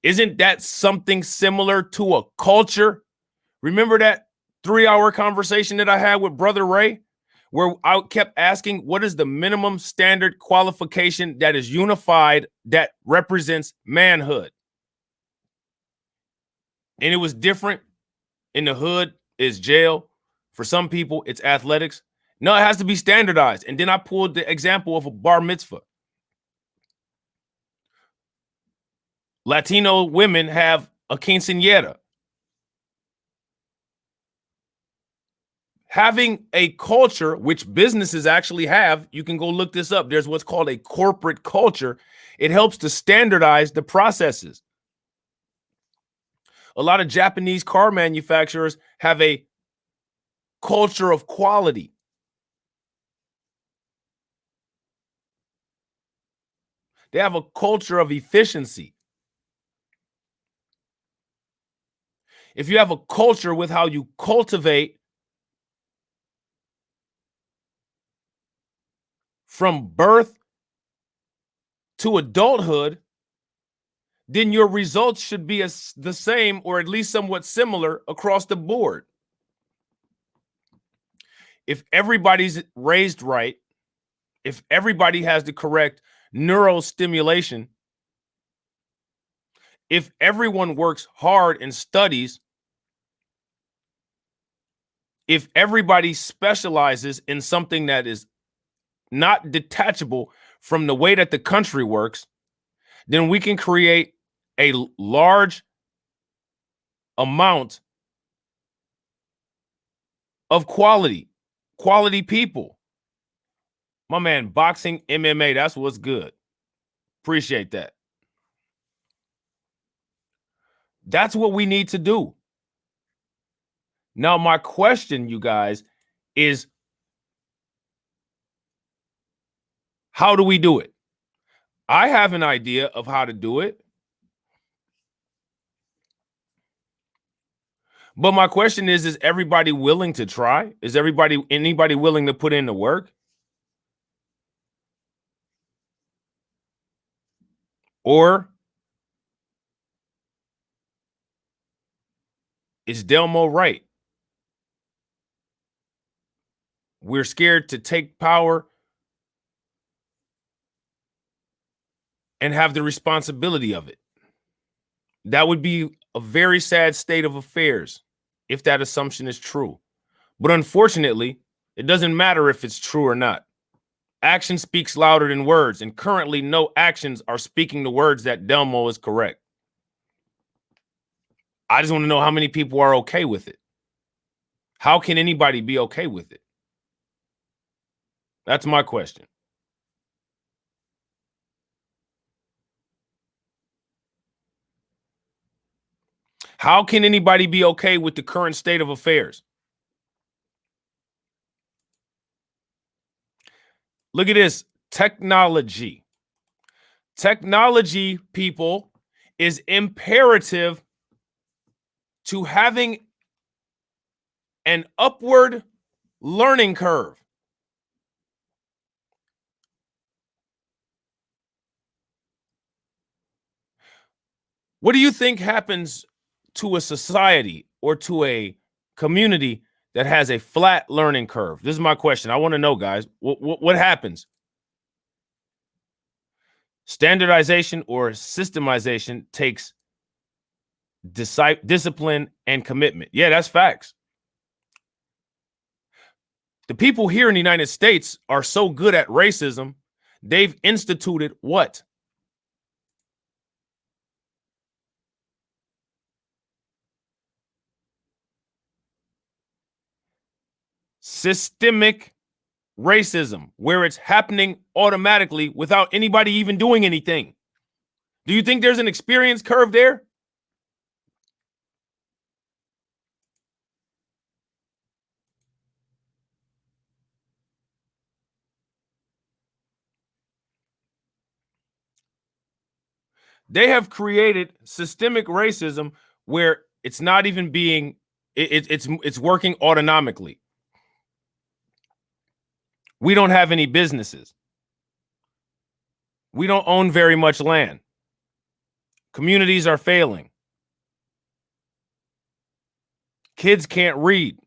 Isn't that something similar to a culture? Remember that 3-hour conversation that I had with Brother Ray, where I kept asking, what is the minimum standard qualification that is unified that represents manhood? And it was different. In the hood is jail. For some people, it's athletics. No, it has to be standardized. And then I pulled the example of a bar mitzvah. Latino women have a quinceañera. Having a culture, which businesses actually have, you can go look this up. There's what's called a corporate culture. It helps to standardize the processes. A lot of Japanese car manufacturers have a culture of quality. They have a culture of efficiency. If you have a culture with how you cultivate from birth to adulthood, then your results should be the same or at least somewhat similar across the board. If everybody's raised right, if everybody has the correct neurostimulation, if everyone works hard and studies, if everybody specializes in something that is not detachable from the way that the country works, then we can create a large amount of quality people. My man, boxing, MMA, that's what's good. Appreciate that. That's what we need to do. Now, my question, you guys, is how do we do it? I have an idea of how to do it. But my question is everybody willing to try? Is anybody willing to put in the work? Or is Delmo right? We're scared to take power and have the responsibility of it. That would be a very sad state of affairs if that assumption is true. But unfortunately, it doesn't matter if it's true or not. Action speaks louder than words, and currently no actions are speaking the words that Delmo is correct. I just want to know how many people are okay with it. How can anybody be okay with it? That's my question. How can anybody be okay with the current state of affairs? Look at this. Technology. Technology, people, is imperative to having an upward learning curve. What do you think happens to a society or to a community that has a flat learning curve? This is my question. I want to know, guys. What happens? Standardization or systemization takes discipline and commitment. Yeah, that's facts. The people here in the United States are so good at racism, they've instituted what? Systemic racism, where it's happening automatically without anybody even doing anything. Do you think there's an experience curve there? They have created systemic racism where it's not even being it's working autonomically. We don't have any businesses. We don't own very much land. Communities are failing. Kids can't read.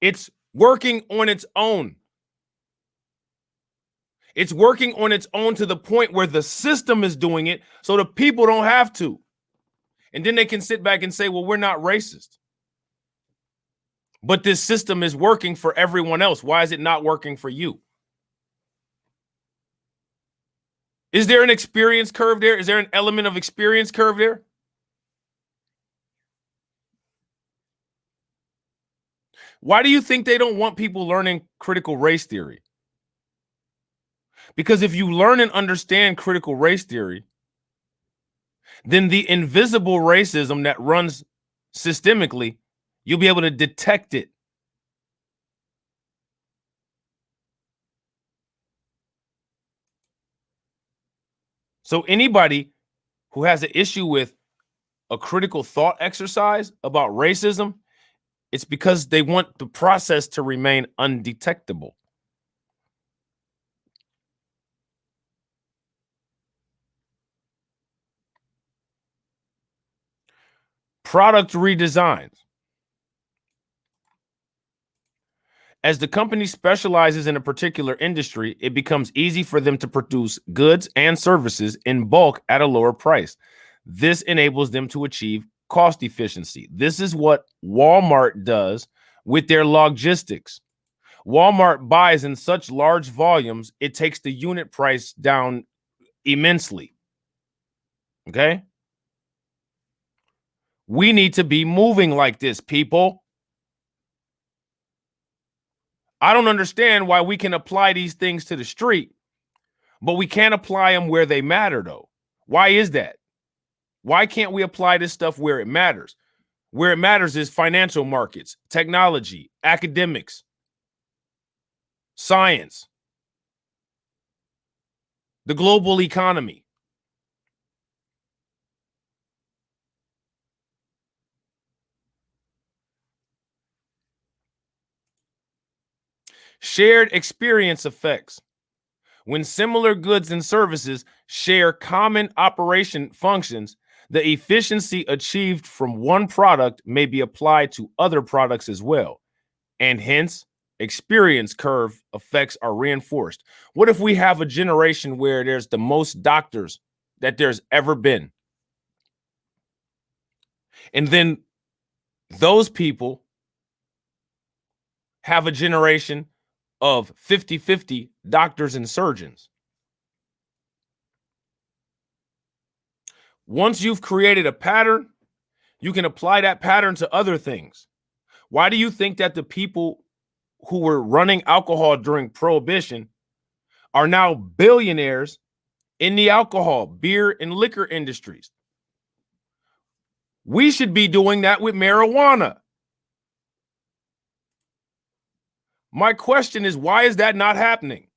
It's working on its own. It's working on its own to the point where the system is doing it so the people don't have to. And then they can sit back and say, well, we're not racist. But this system is working for everyone else. Why is it not working for you? Is there an experience curve there? Is there an element of experience curve there? Why do you think they don't want people learning critical race theory? Because if you learn and understand critical race theory, then the invisible racism that runs systemically, you'll be able to detect it. So anybody who has an issue with a critical thought exercise about racism, it's because they want the process to remain undetectable. Product redesigns. As the company specializes in a particular industry, it becomes easy for them to produce goods and services in bulk at a lower price. This enables them to achieve cost efficiency. This is what Walmart does with their logistics. Walmart buys in such large volumes, it takes the unit price down immensely. Okay? We need to be moving like this, people. I don't understand why we can apply these things to the street, but we can't apply them where they matter, though. Why is that? Why can't we apply this stuff where it matters? Where it matters is financial markets, technology, academics, science, the global economy. Shared experience effects. When similar goods and services share common operation functions, the efficiency achieved from one product may be applied to other products as well. And hence, experience curve effects are reinforced. What if we have a generation where there's the most doctors that there's ever been? And then those people have a generation of 50-50 doctors and surgeons. Once you've created a pattern, you can apply that pattern to other things. Why do you think that the people who were running alcohol during Prohibition are now billionaires in the alcohol, beer, and liquor industries? We should be doing that with marijuana. My question is, why is that not happening?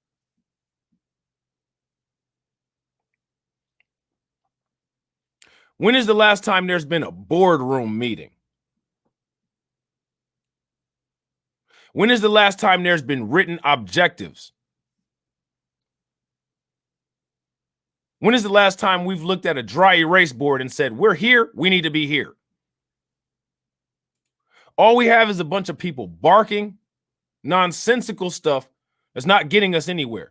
When is the last time there's been a boardroom meeting? When is the last time there's been written objectives? When is the last time we've looked at a dry erase board and said, we're here, we need to be here? All we have is a bunch of people barking nonsensical stuff that's not getting us anywhere.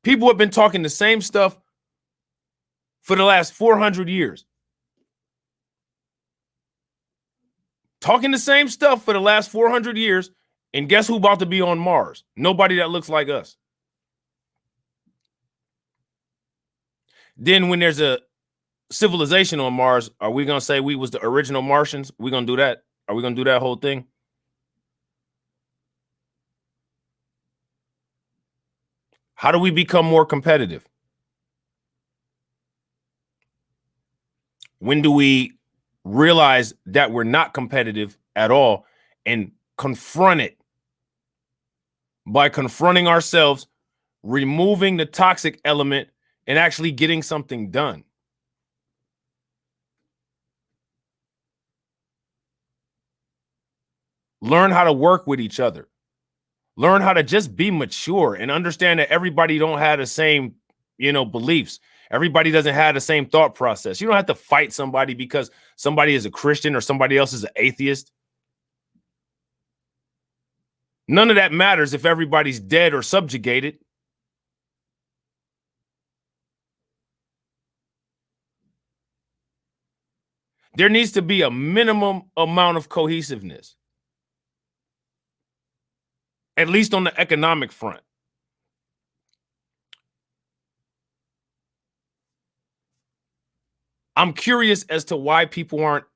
People have been talking the same stuff for the last 400 years. Talking the same stuff for the last 400 years, and guess who about to be on Mars? Nobody that looks like us. Then when there's a civilization on Mars, are we going to say we was the original Martians? We going to do that? Are we going to do that whole thing? How do we become more competitive? When do we realize that we're not competitive at all and confront it by confronting ourselves, removing the toxic element, and actually getting something done? Learn how to work with each other. Learn how to just be mature and understand that everybody don't have the same, beliefs. Everybody doesn't have the same thought process. You don't have to fight somebody because somebody is a Christian or somebody else is an atheist. None of that matters if everybody's dead or subjugated. There needs to be a minimum amount of cohesiveness, at least on the economic front. I'm curious as to why people aren't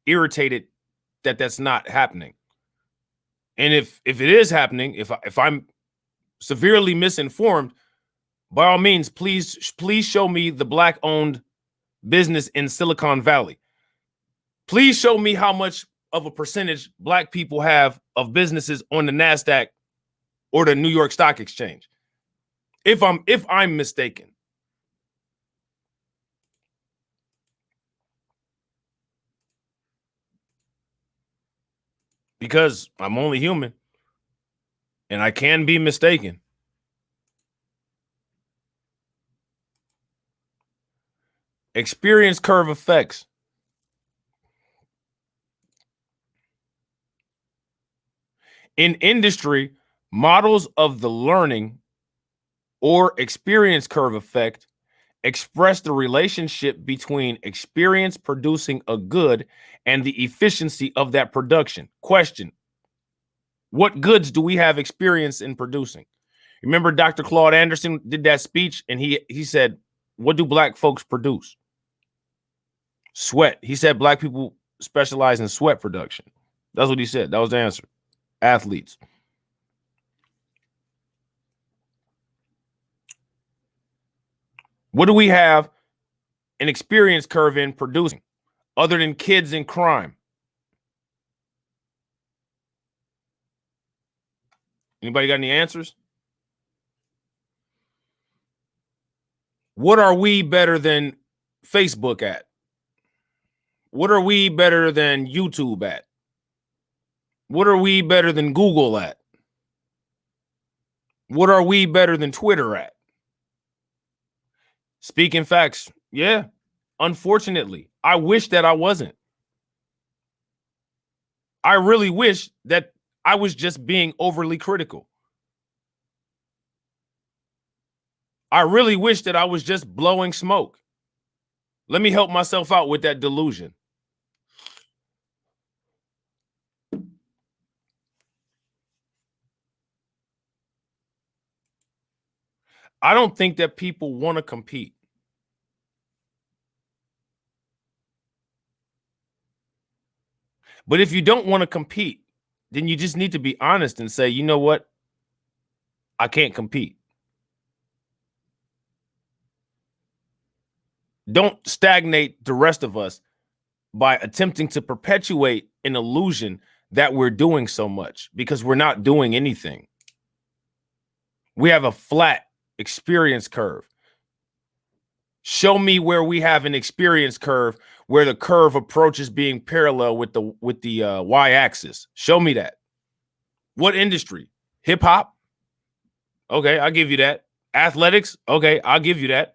irritated that that's not happening. And if it is happening, if I'm severely misinformed, by all means, please show me the black owned business in Silicon Valley. Please show me how much of a percentage black people have of businesses on the NASDAQ or the New York Stock Exchange. If I'm mistaken. Because I'm only human and I can be mistaken. Experience curve effects. In industry, models of the learning or experience curve effect express the relationship between experience producing a good and the efficiency of that production. Question: what goods do we have experience in producing? Remember Dr. Claude Anderson did that speech and he said, what do black folks produce? Sweat. He said black people specialize in sweat production. That's what he said. That was the answer. Athletes. What do we have an experience curve in producing other than kids in crime? Anybody got any answers? What are we better than Facebook at? What are we better than YouTube at? What are we better than Google at? What are we better than Twitter at? Speaking facts. Yeah. Unfortunately, I wish that I wasn't. I really wish that I was just being overly critical. I really wish that I was just blowing smoke. Let me help myself out with that delusion. I don't think that people want to compete. But if you don't want to compete, then you just need to be honest and say, you know what? I can't compete. Don't stagnate the rest of us by attempting to perpetuate an illusion that we're doing so much, because we're not doing anything. We have a flat experience curve. Show me where we have an experience curve where the curve approaches being parallel with the y-axis. Show me that. What industry? Hip hop? Okay, I'll give you that. Athletics? Okay, I'll give you that.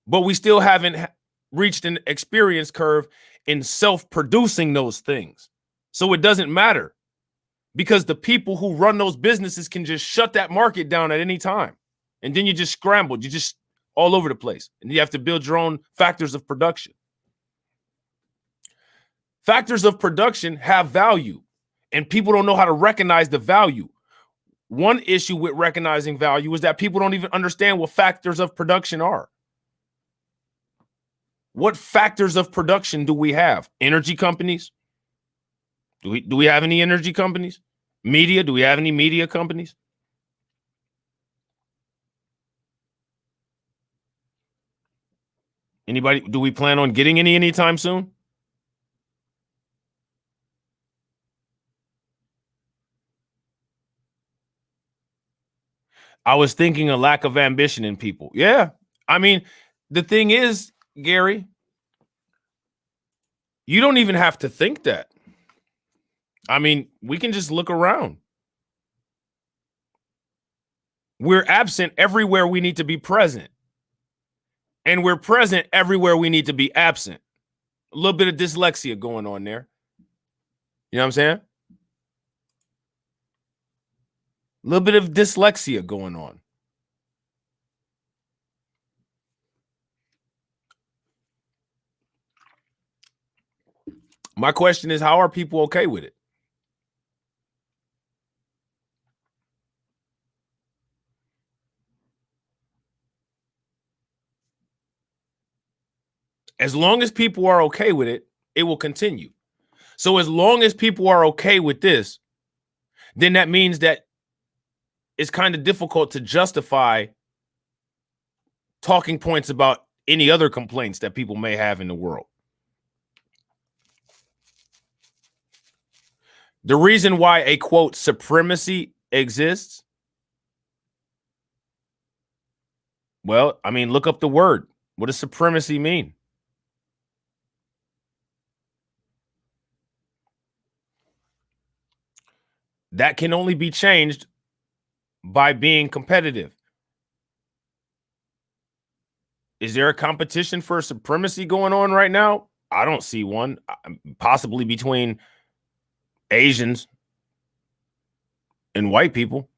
But we still haven't reached an experience curve in self-producing those things. So it doesn't matter, because the people who run those businesses can just shut that market down at any time. And then you just scrambled. You just all over the place. And you have to build your own factors of production. Factors of production have value, and people don't know how to recognize the value. One issue with recognizing value is that people don't even understand what factors of production are. What factors of production do we have? Energy companies? Do we have any energy companies? Media? Do we have any media companies? Anybody? Do we plan on getting any anytime soon? I was thinking a lack of ambition in people. Yeah. I mean, the thing is, Gary, you don't even have to think that. I mean, we can just look around. We're absent everywhere we need to be present. And we're present everywhere we need to be absent. A little bit of dyslexia going on there. You know what I'm saying? A little bit of dyslexia going on. My question is, how are people okay with it? As long as people are okay with it, it will continue. So as long as people are okay with this, then that means that it's kind of difficult to justify talking points about any other complaints that people may have in the world. The reason why a quote supremacy exists, well, I mean, look up the word. What does supremacy mean? That can only be changed by being competitive. Is there a competition for supremacy going on right now? I don't see one, possibly between Asians and white people.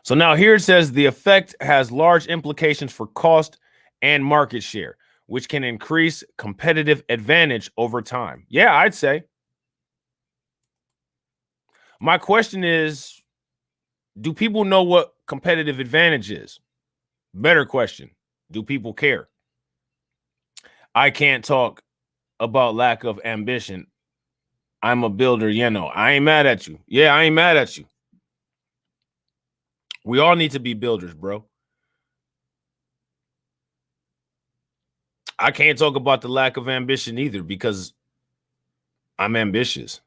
So now here it says the effect has large implications for cost and market share, which can increase competitive advantage over time. Yeah, I'd say. My question is, do people know what competitive advantage is? Better question. Do people care? I can't talk about lack of ambition. I'm a builder, you know. I ain't mad at you. Yeah, I ain't mad at you. We all need to be builders, bro. I can't talk about the lack of ambition either because I'm ambitious.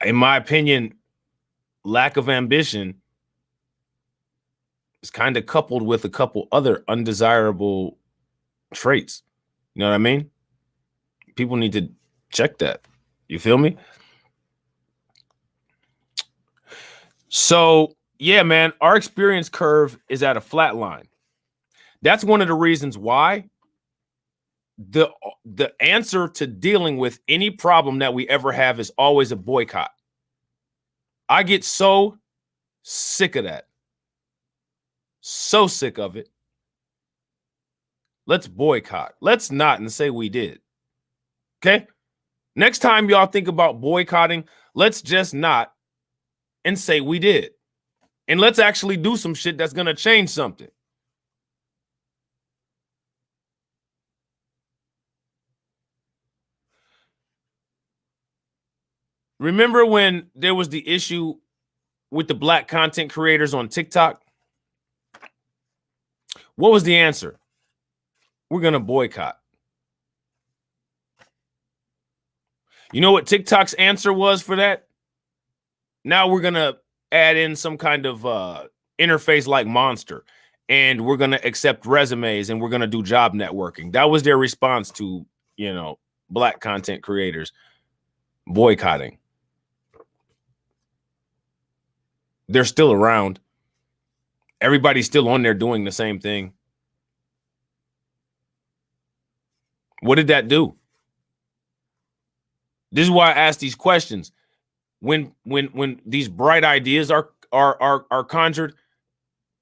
In my opinion, lack of ambition is kind of coupled with a couple other undesirable traits. You know what I mean? People need to check that. You feel me? So, yeah, man, our experience curve is at a flat line. That's one of the reasons why the answer to dealing with any problem that we ever have is always a boycott. I get so sick of that. So sick of it. Let's boycott. Let's not and say we did. Okay? Next time y'all think about boycotting, let's just not and say we did. And let's actually do some shit that's going to change something. Remember when there was the issue with the black content creators on TikTok? What was the answer? We're going to boycott. You know what TikTok's answer was for that? Now we're going to add in some kind of interface like Monster, and we're going to accept resumes, and we're going to do job networking. That was their response to, you know, black content creators boycotting. They're still around. Everybody's still on there doing the same thing. What did that do? This is why I ask these questions. When these bright ideas are conjured,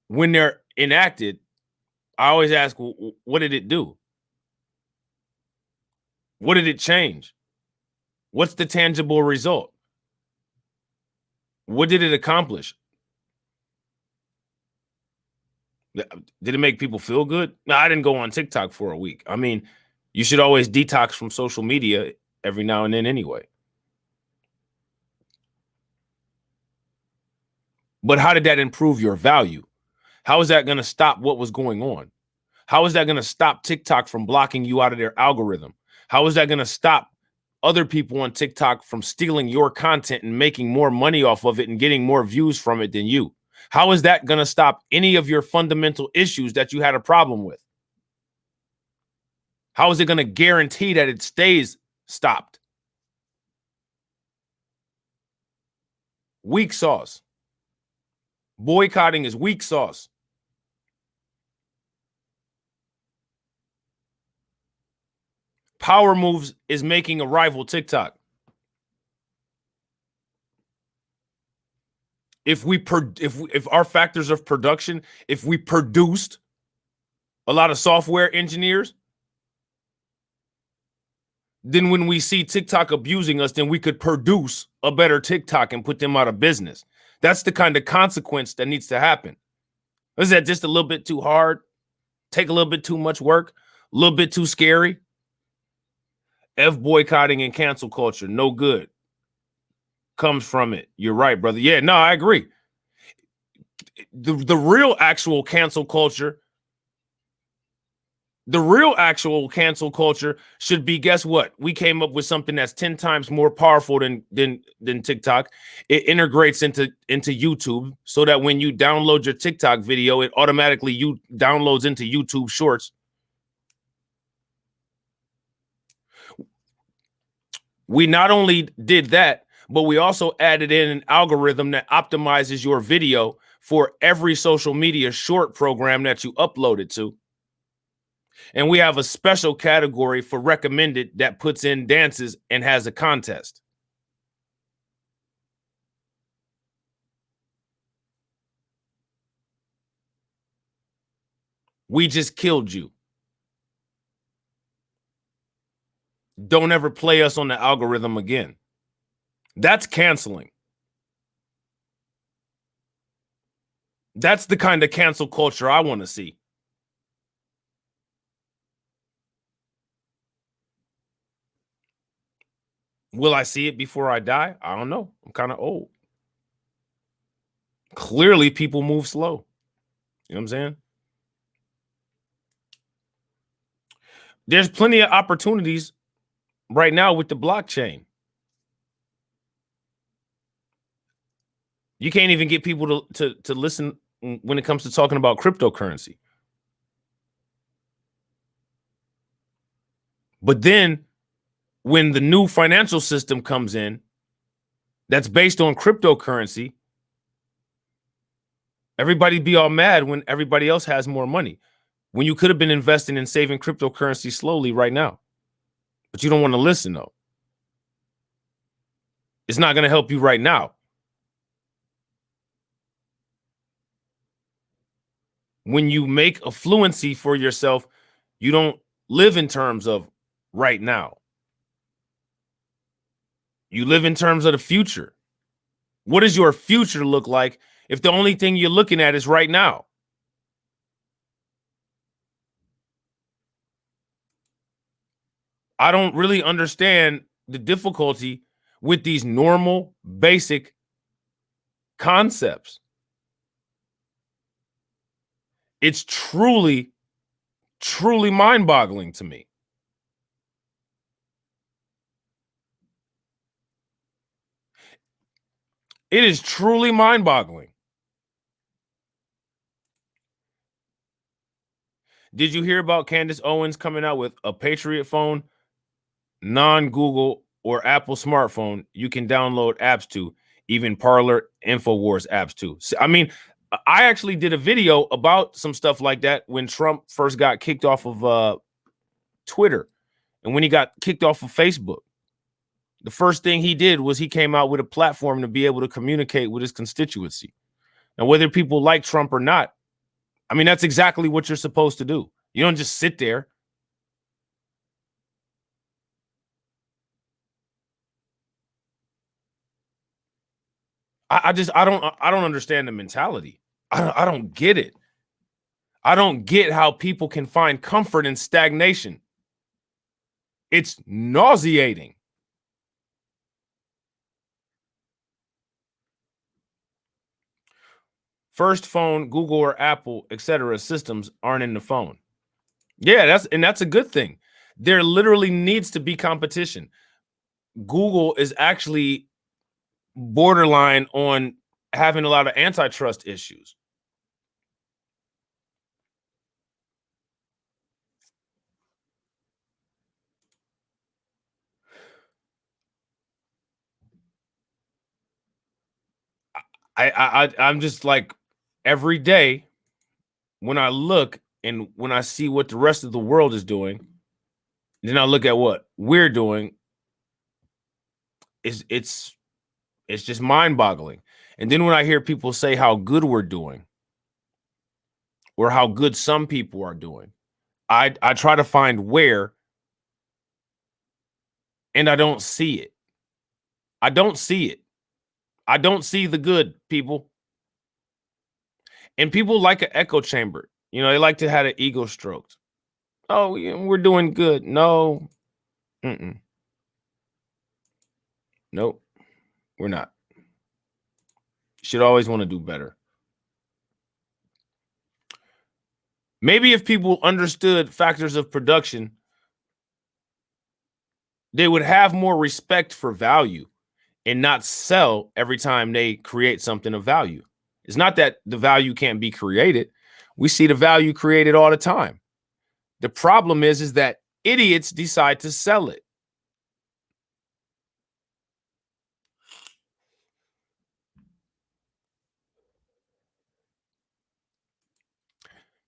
when they're enacted, I always ask, well, what did it do? What did it change? What's the tangible result? What did it accomplish? Did it make people feel good? No, I didn't go on TikTok for a week. I mean, you should always detox from social media every now and then anyway. But how did that improve your value? How is that going to stop what was going on? How is that going to stop TikTok from blocking you out of their algorithm? How is that going to stop other people on TikTok from stealing your content and making more money off of it and getting more views from it than you? How is that going to stop any of your fundamental issues that you had a problem with? How is it going to guarantee that it stays stopped? Weak sauce. Boycotting is weak sauce. Power moves is making a rival TikTok. If our factors of production, if we produced a lot of software engineers, then when we see TikTok abusing us, then we could produce a better TikTok and put them out of business. That's the kind of consequence that needs to happen. Is that just a little bit too hard? Take a little bit too much work? A little bit too scary? F boycotting and cancel culture, no good comes from it. You're right, brother. Yeah, no, I agree. The real actual cancel culture, the real actual cancel culture should be, guess what? We came up with something that's 10 times more powerful than TikTok. It integrates into YouTube so that when you download your TikTok video, it automatically downloads into YouTube Shorts. We not only did that, but we also added in an algorithm that optimizes your video for every social media short program that you upload it to. And we have a special category for recommended that puts in dances and has a contest. We just killed you. Don't ever play us on the algorithm again. That's canceling. That's the kind of cancel culture I want to see. Will I see it before I die? I don't know. I'm kind of old. Clearly, people move slow. You know what I'm saying? There's plenty of opportunities right now with the blockchain. You can't even get people to listen when it comes to talking about cryptocurrency. But then when the new financial system comes in that's based on cryptocurrency, everybody be all mad when everybody else has more money, when you could have been investing in saving cryptocurrency slowly right now. But you don't want to listen, though. It's not going to help you right now. When you make a fluency for yourself, you don't live in terms of right now. You live in terms of the future. What does your future look like if the only thing you're looking at is right now? I don't really understand the difficulty with these normal, basic concepts. It's truly, truly mind-boggling to me. It is truly mind-boggling. Did you hear about Candace Owens coming out with a Patriot phone, non-Google or Apple smartphone you can download apps to, even Parler, InfoWars apps too? I mean, I actually did a video about some stuff like that when Trump first got kicked off of Twitter and when he got kicked off of Facebook. The first thing he did was he came out with a platform to be able to communicate with his constituency. Now, whether people like Trump or not, I mean, that's exactly what you're supposed to do. You don't just sit there. I don't understand the mentality. I don't get it. I don't get how people can find comfort in stagnation. It's nauseating. First phone, Google or Apple, etc. systems aren't in the phone. Yeah, that's a good thing. There literally needs to be competition. Google is actually borderline on having a lot of antitrust issues. I'm just like, every day when I look and when I see what the rest of the world is doing, then I look at what we're doing. It's just mind-boggling. And then when I hear people say how good we're doing or how good some people are doing, I try to find where, and I don't see it. I don't see it. I don't see the good, people. And people like an echo chamber. You know, they like to have an ego stroked. Oh, yeah, we're doing good. No. Mm-mm. Nope. We're not. Should always want to do better. Maybe if people understood factors of production, they would have more respect for value and not sell every time they create something of value. It's not that the value can't be created. We see the value created all the time. The problem is that idiots decide to sell it.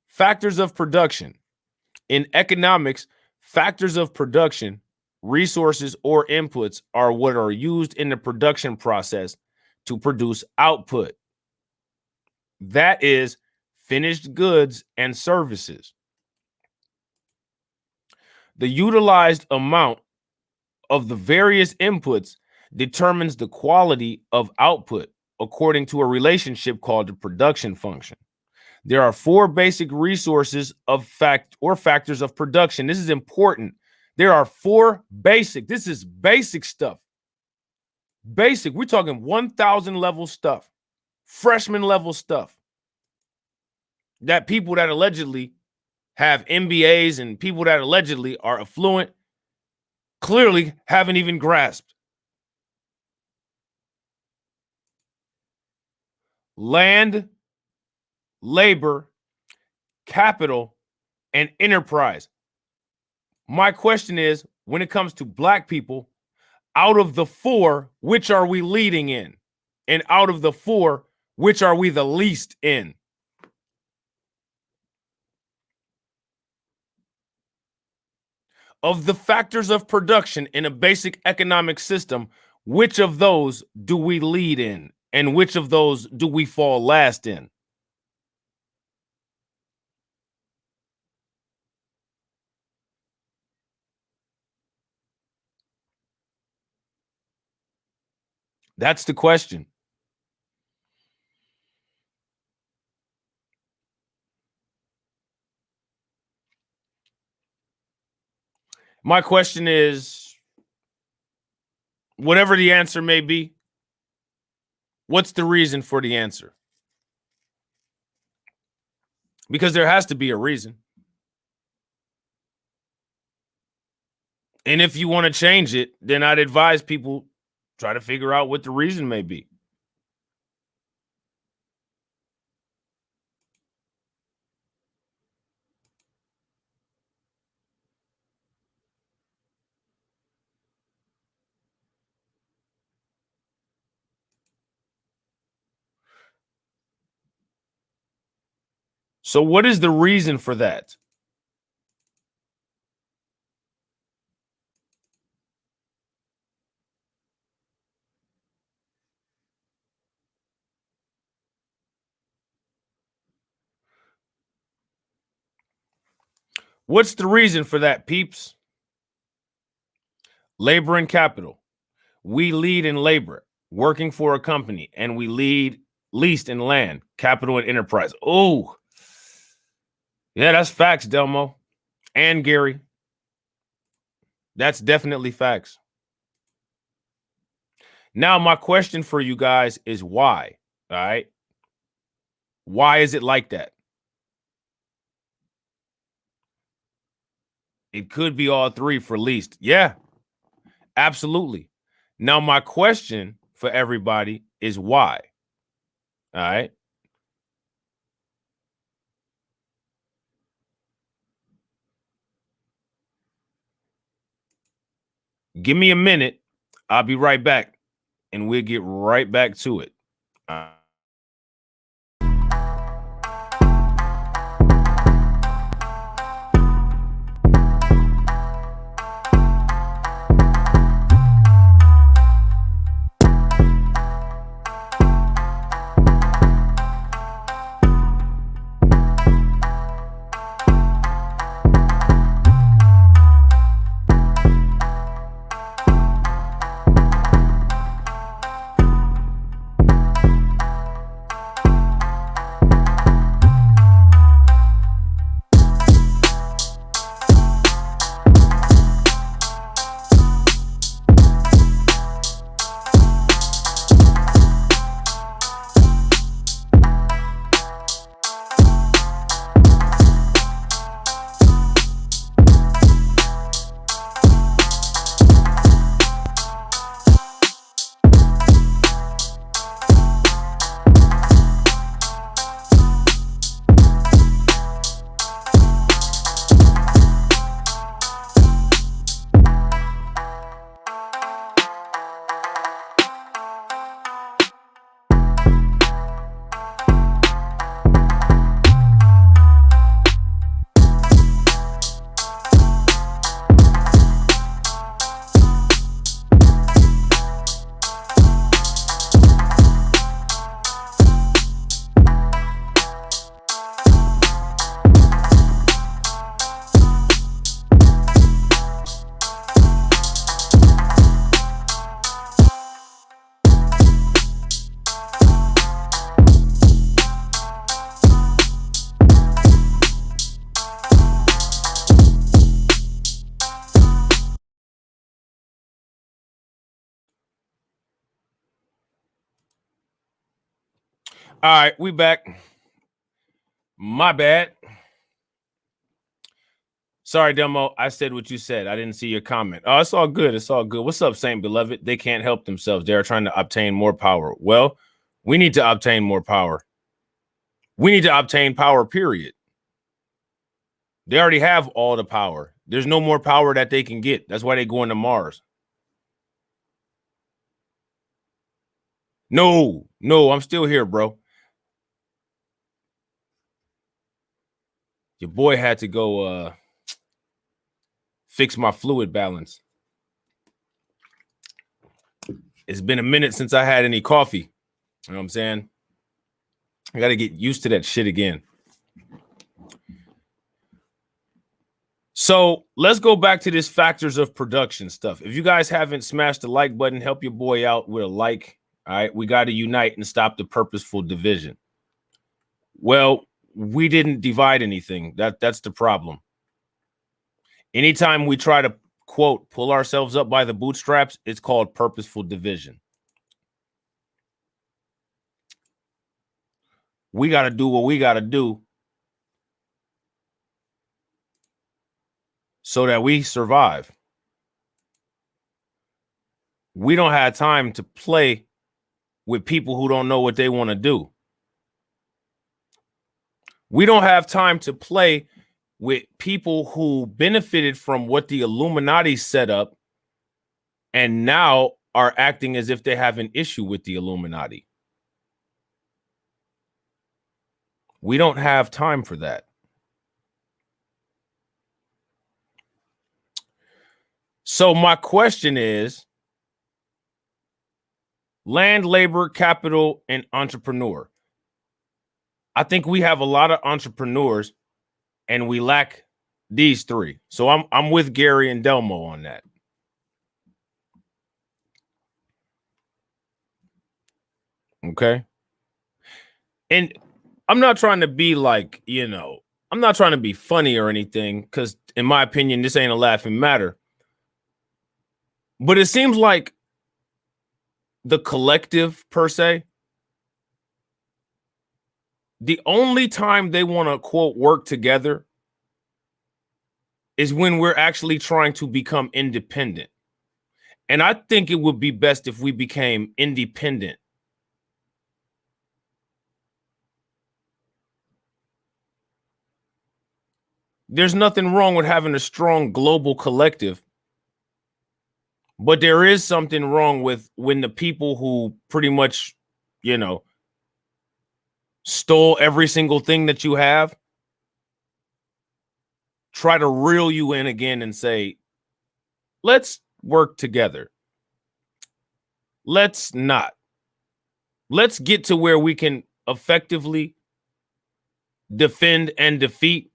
Factors of production. In economics, factors of production, resources or inputs are what are used in the production process to produce output. That is finished goods and services. The utilized amount of the various inputs determines the quality of output according to a relationship called the production function. There are four basic resources of factors of production. This is important. There are four basic. This is basic stuff. Basic. We're talking 1,000 level stuff, freshman level stuff that people that allegedly have MBAs and people that allegedly are affluent clearly haven't even grasped. Land, labor, capital, and enterprise. My question is, when it comes to Black people, out of the four, which are we leading in? And out of the four, which are we the least in? Of the factors of production in a basic economic system, which of those do we lead in? And which of those do we fall last in? That's the question. My question is, whatever the answer may be, what's the reason for the answer? Because there has to be a reason. And if you want to change it, then I'd advise people try to figure out what the reason may be. So what is the reason for that? What's the reason for that, peeps? Labor and capital. We lead in labor, working for a company, and we lead least in land, capital, and enterprise. Oh, yeah, that's facts, Delmo and Gary. That's definitely facts. Now, my question for you guys is why? All right. Why is it like that? It could be all three for least. Yeah, absolutely. Now, my question for everybody is why? All right. Give me a minute. I'll be right back and we'll get right back to it. All right, we back. My bad. Sorry, Demo. I said what you said. I didn't see your comment. Oh, it's all good. It's all good. What's up, Saint Beloved? They can't help themselves. They're trying to obtain more power. Well, we need to obtain more power. We need to obtain power, period. They already have all the power. There's no more power that they can get. That's why they're going to Mars. No, I'm still here, bro. Your boy had to go fix my fluid balance. It's been a minute since I had any coffee. You know what I'm saying? I got to get used to that shit again. So let's go back to this factors of production stuff. If you guys haven't smashed the like button, help your boy out with a like. All right, we got to unite and stop the purposeful division. Well, we didn't divide anything. That's the problem. Anytime we try to, quote, pull ourselves up by the bootstraps, it's called purposeful division. We got to do what we got to do so that we survive. We don't have time to play with people who don't know what they want to do. We don't have time to play with people who benefited from what the Illuminati set up and now are acting as if they have an issue with the Illuminati. We don't have time for that. So my question is, land, labor, capital, and entrepreneur. I think we have a lot of entrepreneurs and we lack these three. So I'm with Gary and Delmo on that. Okay. And I'm not trying to be like, I'm not trying to be funny or anything, because in my opinion, this ain't a laughing matter. But it seems like the collective, per se, the only time they want to, quote, work together is when we're actually trying to become independent. And I think it would be best if we became independent. There's nothing wrong with having a strong global collective, but there is something wrong with when the people who pretty much, stole every single thing that you have try to reel you in again and say, let's work together. Let's not. Let's get to where we can effectively defend and defeat.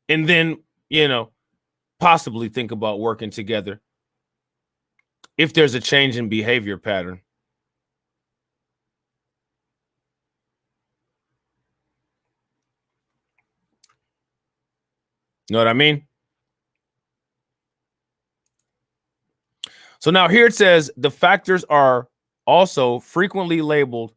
And then, possibly think about working together if there's a change in behavior pattern. You know what I mean? So now here it says the factors are also frequently labeled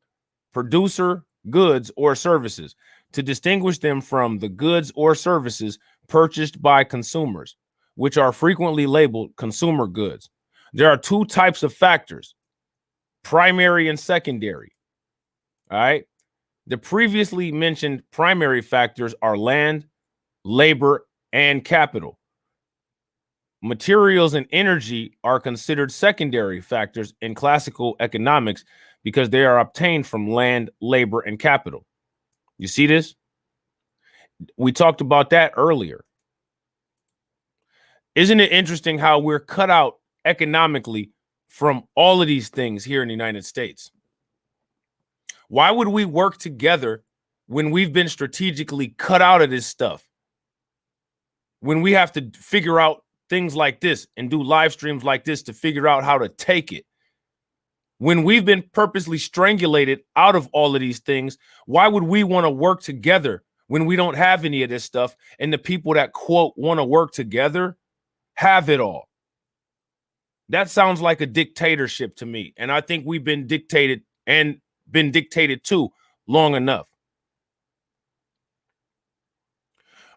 producer, goods, or services to distinguish them from the goods or services purchased by consumers, which are frequently labeled consumer goods. There are two types of factors, primary and secondary. All right. The previously mentioned primary factors are land, labor, and capital. Materials and energy are considered secondary factors in classical economics because they are obtained from land, labor, and capital. You see this? We talked about that earlier. Isn't it interesting how we're cut out economically from all of these things here in the United States? Why would we work together when we've been strategically cut out of this stuff? When we have to figure out things like this and do live streams like this to figure out how to take it. When we've been purposely strangulated out of all of these things, why would we want to work together when we don't have any of this stuff? And the people that, quote, want to work together have it all. That sounds like a dictatorship to me. And I think we've been dictated and been dictated to long enough.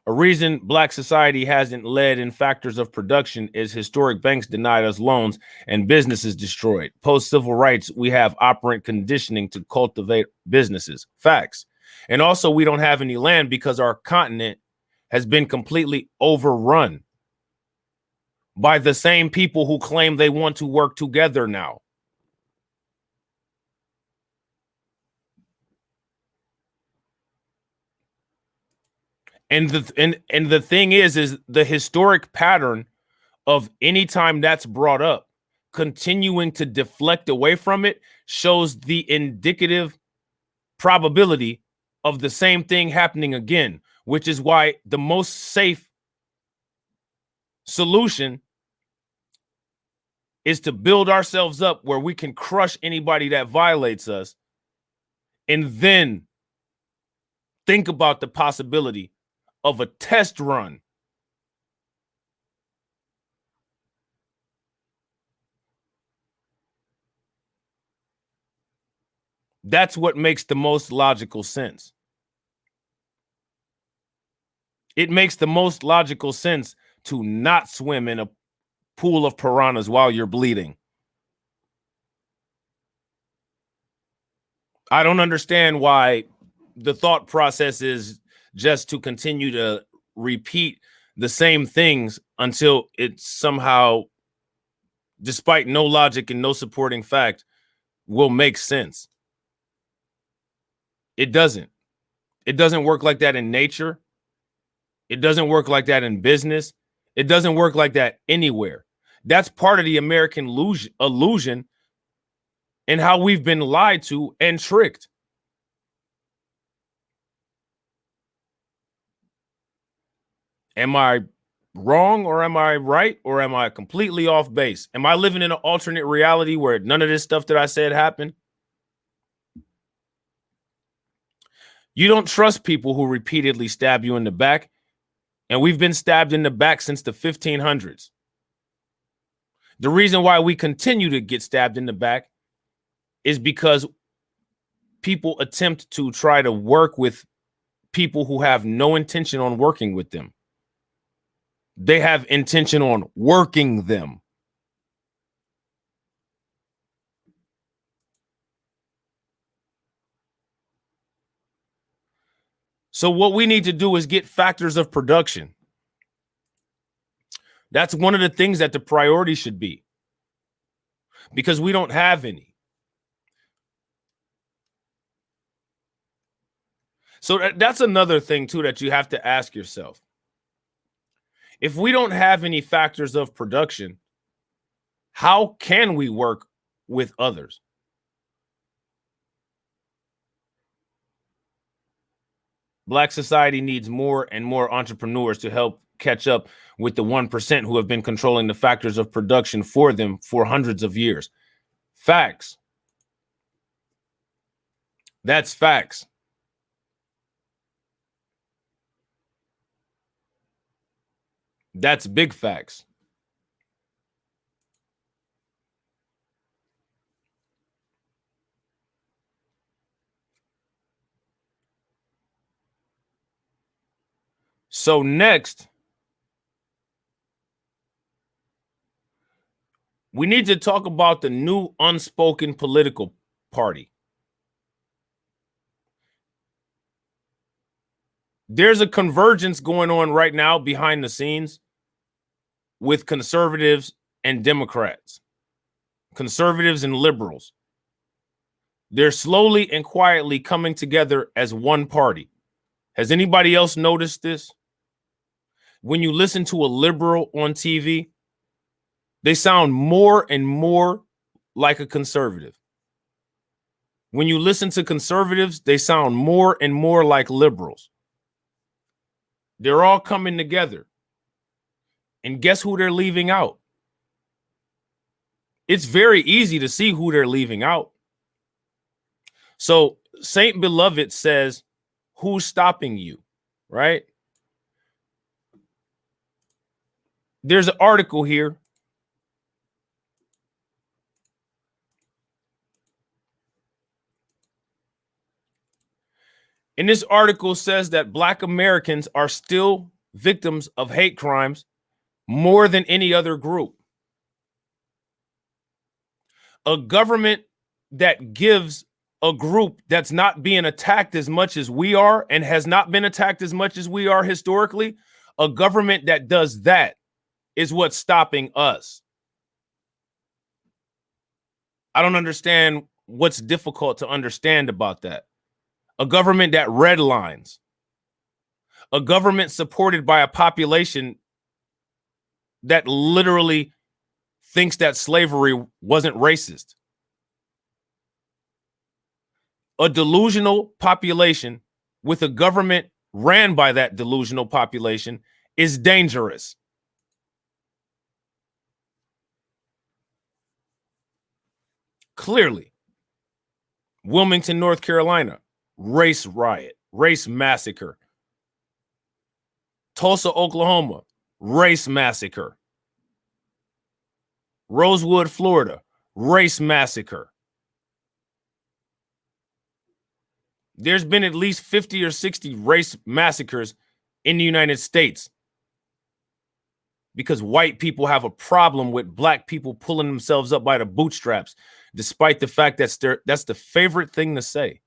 A reason Black society hasn't led in factors of production is historic banks denied us loans and businesses destroyed. Post civil rights, we have operant conditioning to cultivate businesses. Facts. And also, we don't have any land because our continent has been completely overrun by the same people who claim they want to work together now. And the thing is the historic pattern of any time that's brought up, continuing to deflect away from it shows the indicative probability of the same thing happening again, which is why the most safe solution is to build ourselves up where we can crush anybody that violates us, and then think about the possibility of a test run. That's what makes the most logical sense. It makes the most logical sense to not swim in a pool of piranhas while you're bleeding. I don't understand why the thought process is just to continue to repeat the same things until it somehow, despite no logic and no supporting fact, will make sense. It doesn't. It doesn't work like that in nature. It doesn't work like that in business. It doesn't work like that anywhere. That's part of the American illusion and how we've been lied to and tricked. Am I wrong or am I right or am I completely off base? Am I living in an alternate reality where none of this stuff that I said happened? You don't trust people who repeatedly stab you in the back, and we've been stabbed in the back since the 1500s. The reason why we continue to get stabbed in the back is because people attempt to try to work with people who have no intention on working with them. They have intention on working them. So what we need to do is get factors of production. That's one of the things that the priority should be, because we don't have any. So that's another thing too that you have to ask yourself. If we don't have any factors of production, how can we work with others? Black society needs more and more entrepreneurs to help catch up with the 1% who have been controlling the factors of production for them for hundreds of years. Facts. That's facts. That's big facts. So next, we need to talk about the new unspoken political party. There's a convergence going on right now behind the scenes with conservatives and Democrats, conservatives and liberals. They're slowly and quietly coming together as one party. Has anybody else noticed this? When you listen to a liberal on TV, they sound more and more like a conservative. When you listen to conservatives, they sound more and more like liberals. They're all coming together. And guess who they're leaving out? It's very easy to see who they're leaving out. So Saint Beloved says, who's stopping you, right? There's an article here And this article says that Black Americans are still victims of hate crimes more than any other group. A government that gives a group that's not being attacked as much as we are and has not been attacked as much as we are historically, a government that does that is what's stopping us. I don't understand what's difficult to understand about that. A government that redlines, a government supported by a population that literally thinks that slavery wasn't racist. A delusional population with a government ran by that delusional population is dangerous. Clearly, Wilmington, North Carolina, race riot, race massacre. Tulsa, Oklahoma, race massacre. Rosewood, Florida, race massacre. There's been at least 50 or 60 race massacres in the United States because white people have a problem with black people pulling themselves up by the bootstraps, despite the fact that that's the favorite thing to say.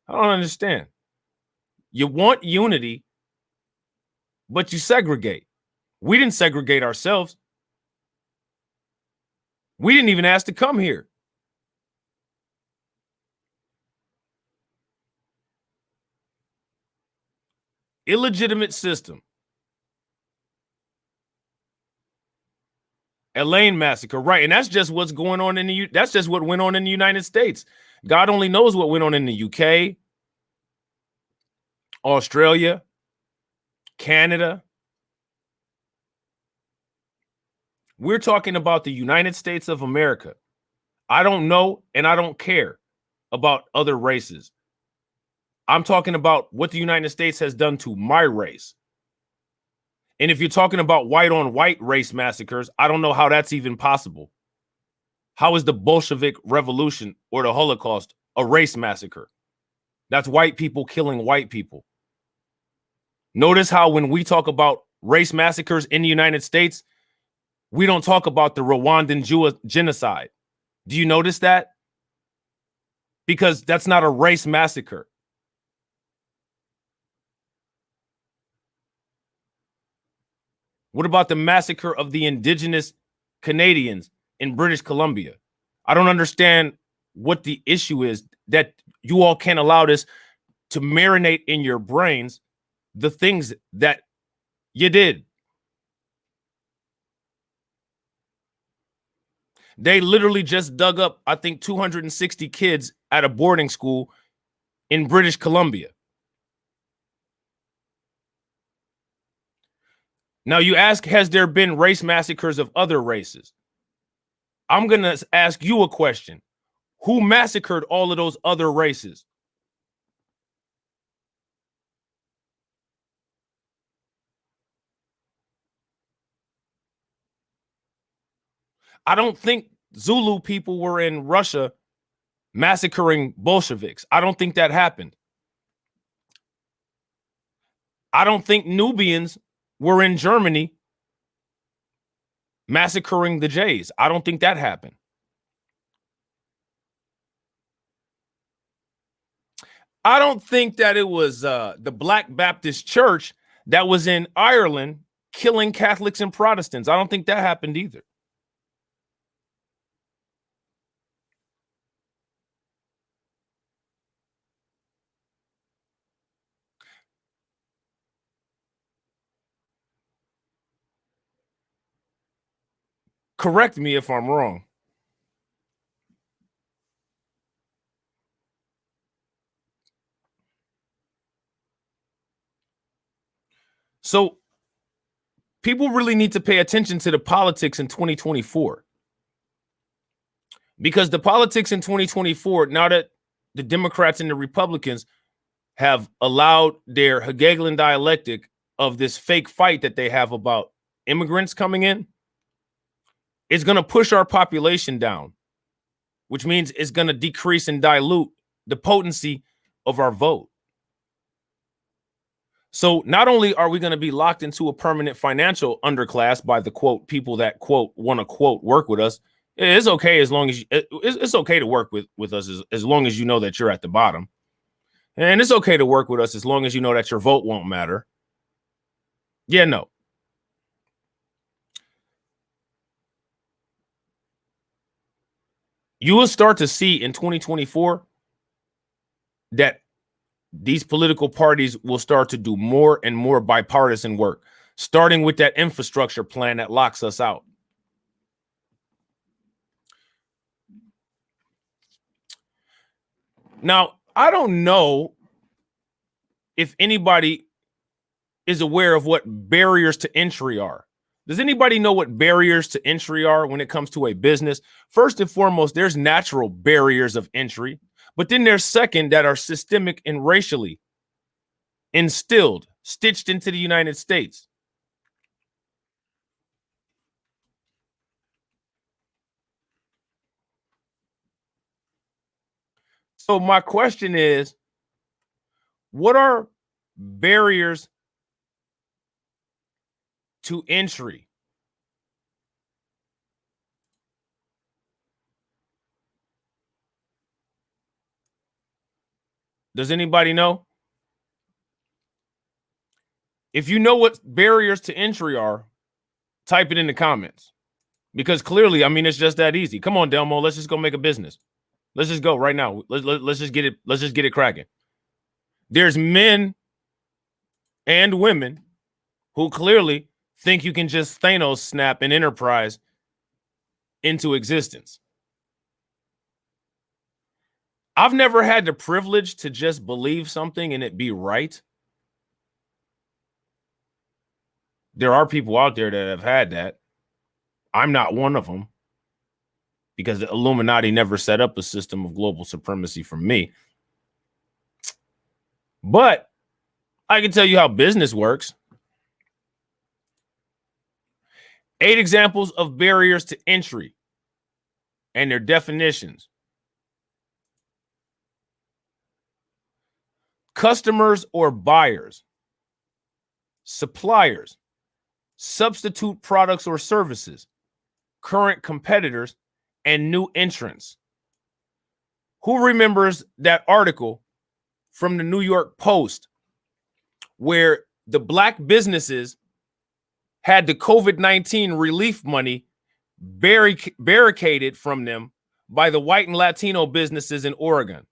I don't understand. You want unity, but you segregate. We didn't segregate ourselves. We didn't even ask to come here. Illegitimate system. Elaine massacre, right? And that's just what's going on in that's just what went on in the United States. God only knows what went on in the UK, Australia, Canada. We're talking about the United States of America. I don't know and I don't care about other races. I'm talking about what the United States has done to my race. And if you're talking about white on white race massacres, I don't know how that's even possible. How is the Bolshevik Revolution or the Holocaust a race massacre? That's white people killing white people. Notice how when we talk about race massacres in the United States, we don't talk about the Rwandan genocide. Do you notice that? Because that's not a race massacre. What about the massacre of the indigenous Canadians in British Columbia? I don't understand what the issue is that you all can't allow this to marinate in your brains, the things that you did. They literally just dug up, I think, 260 kids at a boarding school in British Columbia. Now you ask, has there been race massacres of other races? I'm going to ask you a question. Who massacred all of those other races? I don't think Zulu people were in Russia massacring Bolsheviks. I don't think that happened. I don't think Nubians were in Germany massacring the Jays. I don't think that happened. I don't think that it was the Black Baptist Church that was in Ireland killing Catholics and Protestants. I don't think that happened either. Correct me if I'm wrong. So people really need to pay attention to the politics in 2024. Because the politics in 2024, now that the Democrats and the Republicans have allowed their Hegelian dialectic of this fake fight that they have about immigrants coming in, it's going to push our population down, which means it's going to decrease and dilute the potency of our vote. So not only are we going to be locked into a permanent financial underclass by the quote people that quote want to quote work with us, it's okay as long as it's okay to work with us as long as you know that you're at the bottom, and it's okay to work with us as long as you know that your vote won't matter. Yeah, no. You will start to see in 2024 that these political parties will start to do more and more bipartisan work, starting with that infrastructure plan that locks us out. Now, I don't know if anybody is aware of what barriers to entry are. Does anybody know what barriers to entry are when it comes to a business? First and foremost, there's natural barriers of entry, but then there's second that are systemic and racially instilled, stitched into the United States. So my question is, what are barriers to entry? Does anybody know? If you know what barriers to entry are, type it in the comments. Because clearly, I mean, it's just that easy. Come on, Delmo, let's just go make a business. Let's just go right now. Let's just get it. Let's just get it cracking. There's men and women who clearly think you can just Thanos snap an enterprise into existence. I've never had the privilege to just believe something and it be right. There are people out there that have had that. I'm not one of them because the Illuminati never set up a system of global supremacy for me. But I can tell you how business works. 8 examples of barriers to entry and their definitions. Customers or buyers, suppliers, substitute products or services, current competitors, and new entrants. Who remembers that article from the New York Post where the black businesses had the COVID-19 relief money barricaded from them by the white and Latino businesses in Oregon?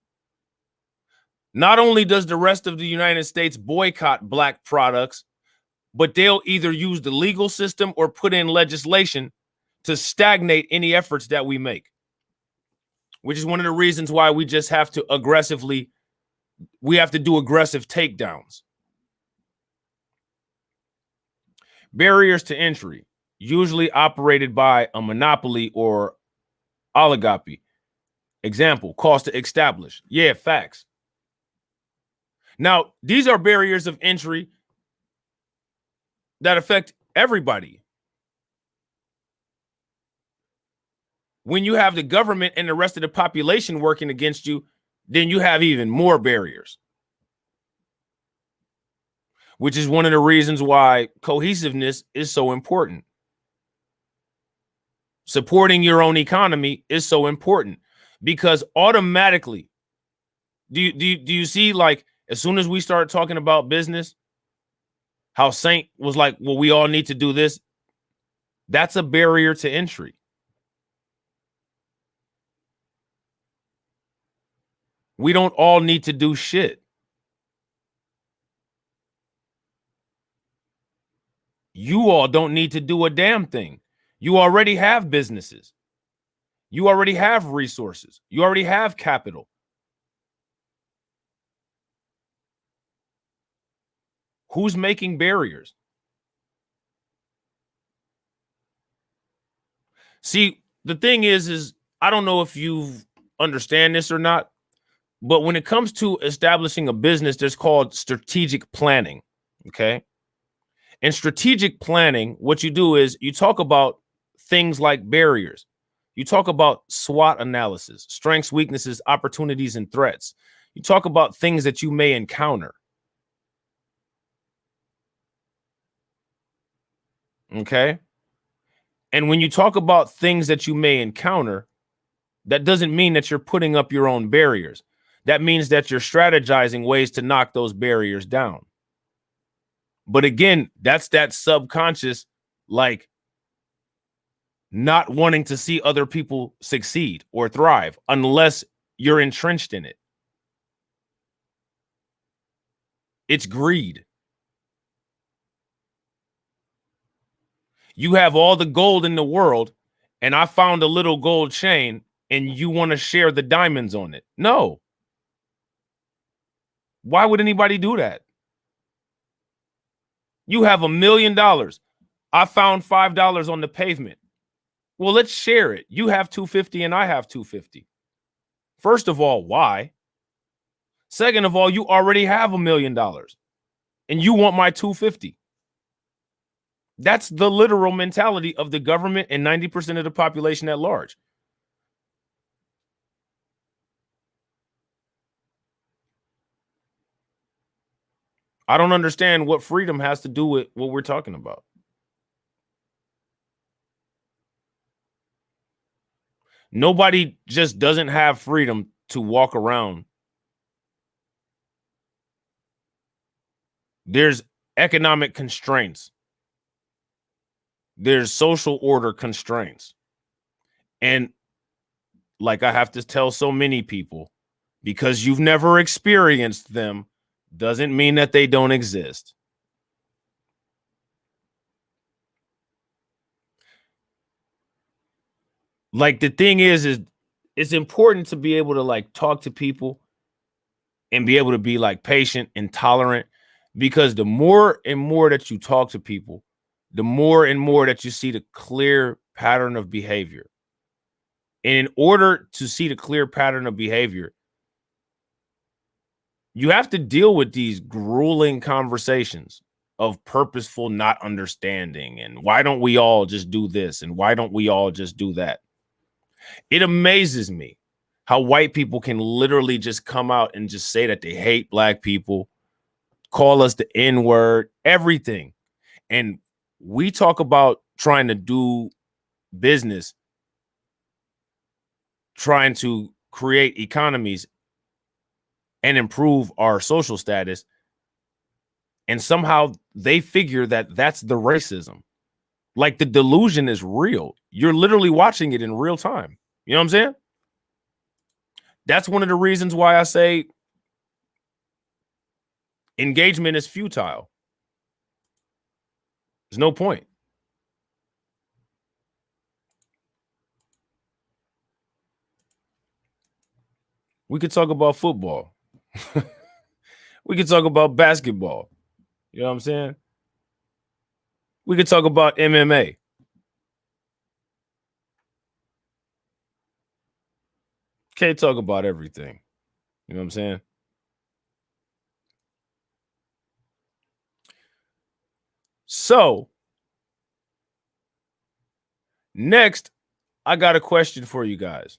Not only does the rest of the United States boycott black products, but they'll either use the legal system or put in legislation to stagnate any efforts that we make, which is one of the reasons why we just have to do aggressive takedowns. Barriers to entry, usually operated by a monopoly or oligopoly. Example, cost to establish. Yeah, facts. Now, these are barriers of entry that affect everybody. When you have the government and the rest of the population working against you, then you have even more barriers, which is one of the reasons why cohesiveness is so important. Supporting your own economy is so important because automatically, do you see, like, as soon as we start talking about business, how Saint was like, well, we all need to do this. That's a barrier to entry. We don't all need to do shit. You all don't need to do a damn thing. You already have businesses. You already have resources. You already have capital. Who's making barriers? See, the thing is I don't know if you understand this or not, but when it comes to establishing a business, there's called strategic planning. Okay. In strategic planning, what you do is you talk about things like barriers. You talk about SWOT analysis, strengths, weaknesses, opportunities, and threats. You talk about things that you may encounter. Okay. And when you talk about things that you may encounter, that doesn't mean that you're putting up your own barriers. That means that you're strategizing ways to knock those barriers down. But again, that's that subconscious, like not wanting to see other people succeed or thrive unless you're entrenched in it. It's greed. You have all the gold in the world, and I found a little gold chain, and you want to share the diamonds on it. No. Why would anybody do that? You have $1 million. I found $5 on the pavement. Well, let's share it. You have 250 and I have 250. First of all, why? Second of all, you already have $1 million and you want my 250. That's the literal mentality of the government and 90% of the population at large. I don't understand what freedom has to do with what we're talking about. Nobody just doesn't have freedom to walk around. There's economic constraints. There's social order constraints. And like I have to tell so many people, because you've never experienced them doesn't mean that they don't exist. Like the thing is it's important to be able to like talk to people and be able to be like patient and tolerant, because the more and more that you talk to people, the more and more that you see the clear pattern of behavior. And in order to see the clear pattern of behavior, you have to deal with these grueling conversations of purposeful not understanding and why don't we all just do this and why don't we all just do that. It amazes me how white people can literally just come out and just say that they hate black people, call us the N-word, everything. And we talk about trying to do business, trying to create economies and improve our social status. And somehow they figure that that's the racism. Like the delusion is real. You're literally watching it in real time. You know what I'm saying? That's one of the reasons why I say engagement is futile. There's no point. We could talk about football. We could talk about basketball. You know what I'm saying? We could talk about MMA. Can't talk about everything. You know what I'm saying? So, next, I got a question for you guys.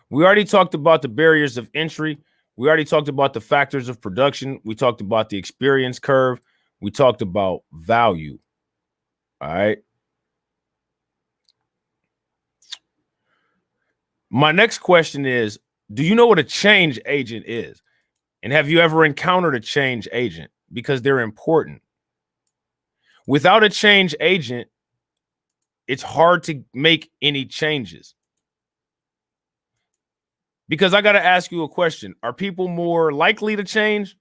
We already talked about the barriers of entry. We already talked about the factors of production. We talked about the experience curve. We talked about value. All right. My next question is, do you know what a change agent is? And have you ever encountered a change agent? Because they're important. Without a change agent, it's hard to make any changes. Because I got to ask you a question. Are people more likely to change,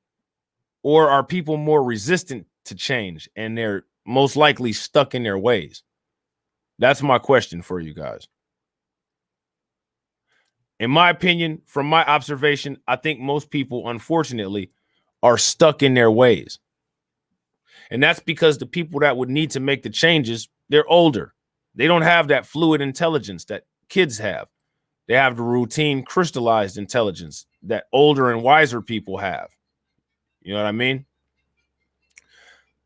or are people more resistant to change and they're most likely stuck in their ways? That's my question for you guys. In my opinion, from my observation, I think most people, unfortunately, are stuck in their ways. And that's because the people that would need to make the changes, they're older. They don't have that fluid intelligence that kids have. They have the routine crystallized intelligence that older and wiser people have. You know what I mean?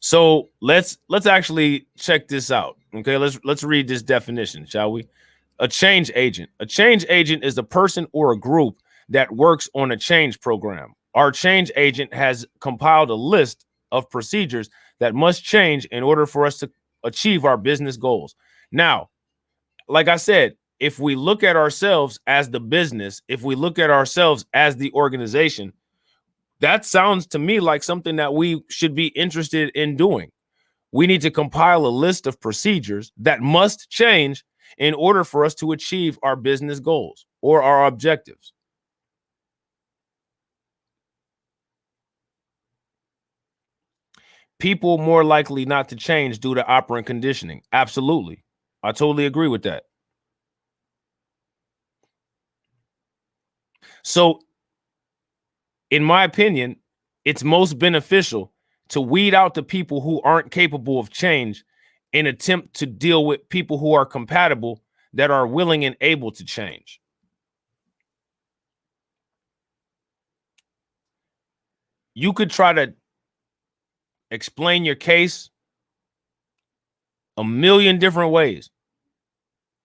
So let's actually check this out. Okay, let's read this definition, shall we? A change agent. A change agent is a person or a group that works on a change program. Our change agent has compiled a list of procedures that must change in order for us to achieve our business goals. Now, like I said, if we look at ourselves as the business, if we look at ourselves as the organization, that sounds to me like something that we should be interested in doing. We need to compile a list of procedures that must change in order for us to achieve our business goals or our objectives. People more likely not to change due to operant conditioning. Absolutely. I totally agree with that. So, in my opinion, it's most beneficial to weed out the people who aren't capable of change and attempt to deal with people who are compatible, that are willing and able to change. You could try to explain your case a million different ways.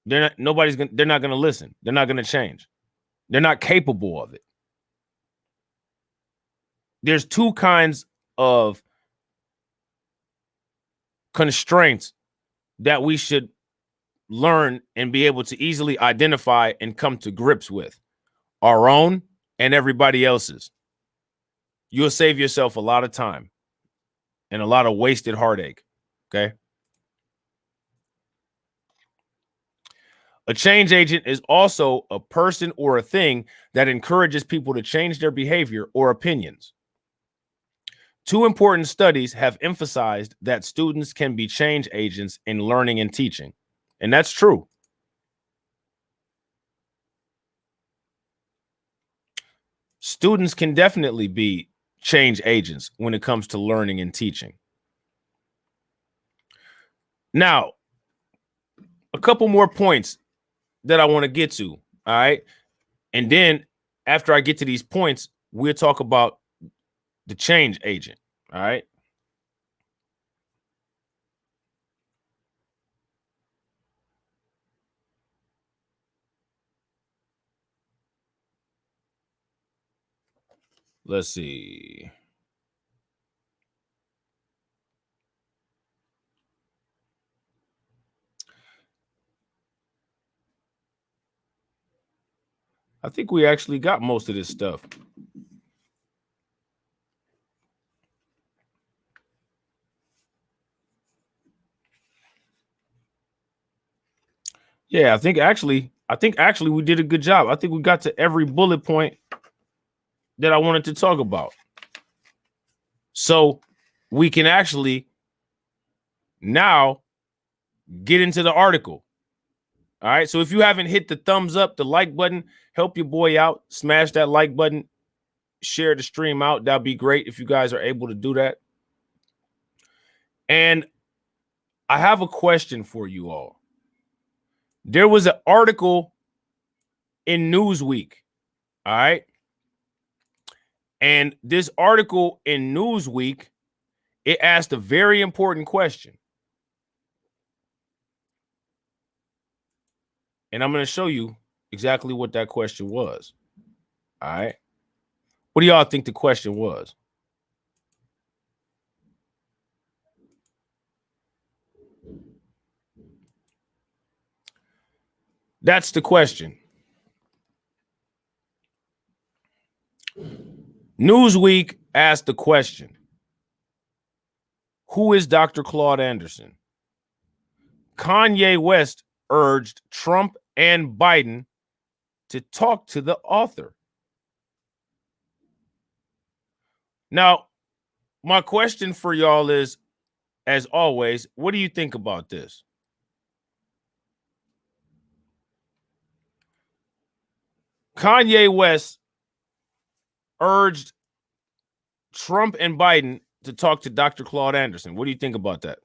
They're not going to listen. They're not going to change. They're not capable of it. There's two kinds of constraints that we should learn and be able to easily identify and come to grips with: our own and everybody else's. You'll save yourself a lot of time and a lot of wasted heartache. Okay. A change agent is also a person or a thing that encourages people to change their behavior or opinions. Two important studies have emphasized that students can be change agents in learning and teaching. And that's true. Students can definitely be change agents when it comes to learning and teaching. Now, a couple more points that I want to get to. All right. And then after I get to these points, we'll talk about the change agent. All right. Let's see. I think we actually got most of this stuff. Yeah, I think actually we did a good job. I think we got to every bullet point that I wanted to talk about. So we can actually now get into the article. All right. So if you haven't hit the thumbs up, the like button, help your boy out. Smash that like button. Share the stream out. That'd be great if you guys are able to do that. And I have a question for you all. There was an article in Newsweek. All right. And this article in Newsweek, it asked a very important question. And I'm going to show you exactly what that question was. All right. What do y'all think the question was? That's the question. Newsweek asked the question: who is Dr. Claude Anderson? Kanye West urged Trump and Biden to talk to the author. Now, my question for y'all is, as always, what do you think about this? Kanye West urged Trump and Biden to talk to Dr. Claude Anderson. What do you think about that?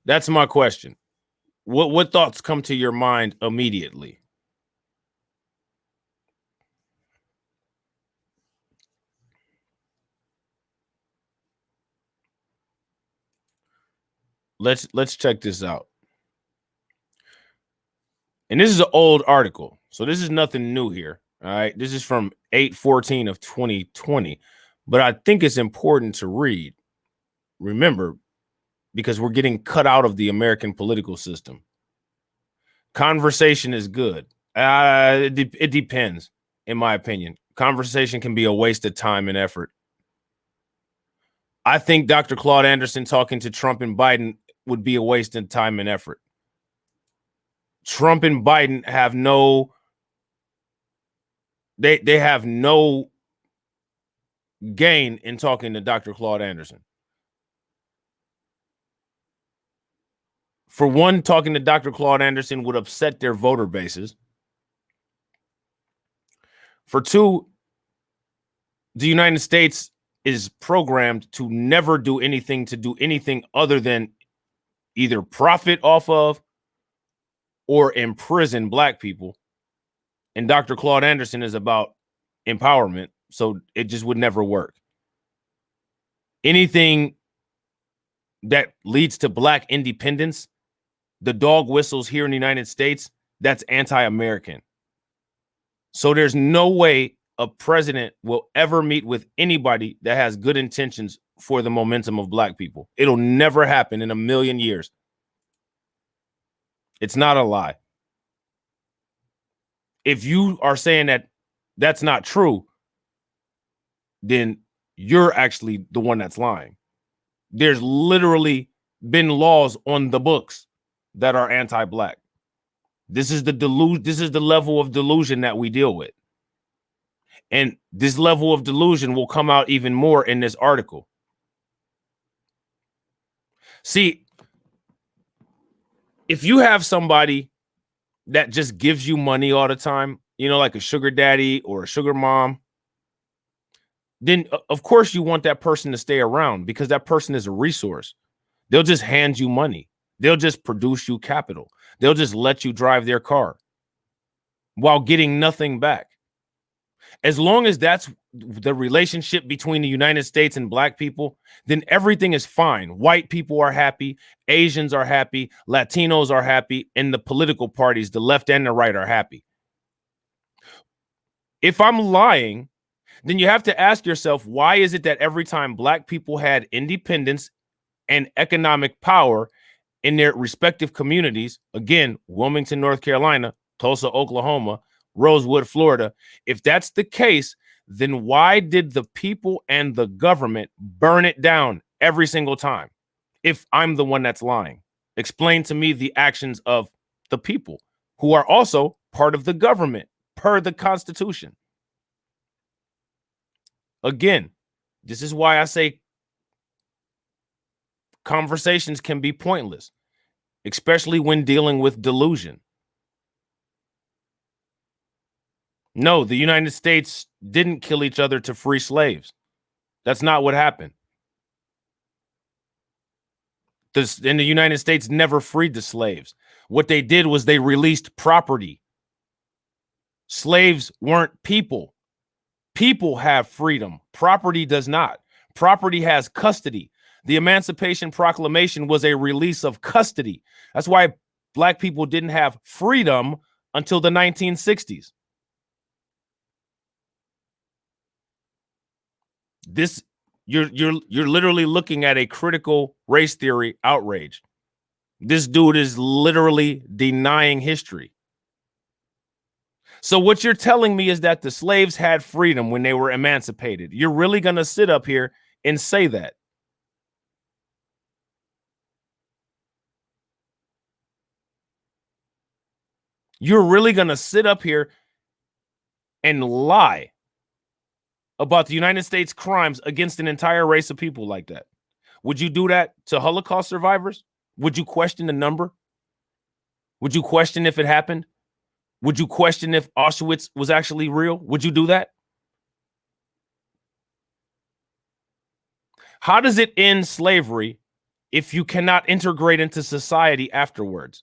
That's my question. What thoughts come to your mind immediately? Let's check this out. And this is an old article, so this is nothing new here. All right, this is from 8/14 of 2020. But I think it's important to read. Remember, because we're getting cut out of the American political system. Conversation is good. It depends, in my opinion. Conversation can be a waste of time and effort. I think Dr. Claude Anderson talking to Trump and Biden would be a waste of time and effort. Trump and Biden have no, they have no gain in talking to Dr. Claude Anderson. For one, talking to Dr. Claude Anderson would upset their voter bases. For two, the United States is programmed to never do anything other than either profit off of or imprison black people. And Dr. Claude Anderson is about empowerment, so it just would never work. Anything that leads to black independence, the dog whistles here in the United States, that's anti-American. So there's no way a president will ever meet with anybody that has good intentions for the momentum of black people. It'll never happen in a million years. It's not a lie. If you are saying that that's not true, then you're actually the one that's lying. There's literally been laws on the books that are anti-black. This is the level of delusion that we deal with. And this level of delusion will come out even more in this article. See, if you have somebody that just gives you money all the time, you know, like a sugar daddy or a sugar mom, then of course you want that person to stay around because that person is a resource. They'll just hand you money. They'll just produce you capital. They'll just let you drive their car while getting nothing back. As long as that's the relationship between the United States and black people, then everything is fine. White people are happy, Asians are happy, Latinos are happy, and the political parties, the left and the right, are happy. If I'm lying, then you have to ask yourself, why is it that every time black people had independence and economic power in their respective communities, again, Wilmington, North Carolina, Tulsa, Oklahoma, Rosewood, Florida, if that's the case, then why did the people and the government burn it down every single time? If I'm the one that's lying, explain to me the actions of the people who are also part of the government per the Constitution. Again, this is why I say conversations can be pointless, especially when dealing with delusion. No, the United States didn't kill each other to free slaves. That's not what happened. And the United States never freed the slaves. What they did was they released property. Slaves weren't people. People have freedom. Property does not. Property has custody. The Emancipation Proclamation was a release of custody. That's why black people didn't have freedom until the 1960s. This you're literally looking at a critical race theory outrage. This dude is literally denying history. So what you're telling me is that the slaves had freedom when they were emancipated. You're really going to sit up here and say that? You're really going to sit up here and lie about the United States crimes against an entire race of people like that? Would you do that to Holocaust survivors? Would you question the number? Would you question if it happened? Would you question if Auschwitz was actually real? Would you do that? How does it end slavery if you cannot integrate into society afterwards?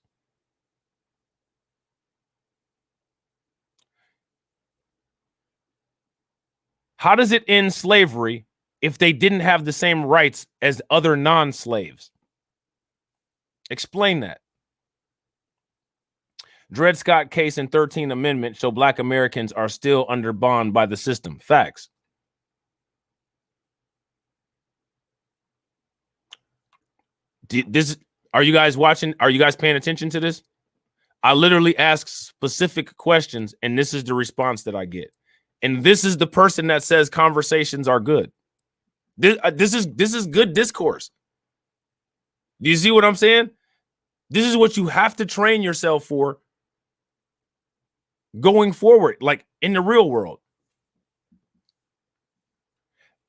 How does it end slavery if they didn't have the same rights as other non-slaves? Explain that. Dred Scott case and 13th Amendment show black Americans are still under bond by the system. Facts. This, are you guys watching? Are you guys paying attention to this? I literally ask specific questions, and this is the response that I get. And this is the person that says conversations are good. This is good discourse. Do you see what I'm saying? This is what you have to train yourself for going forward, like in the real world.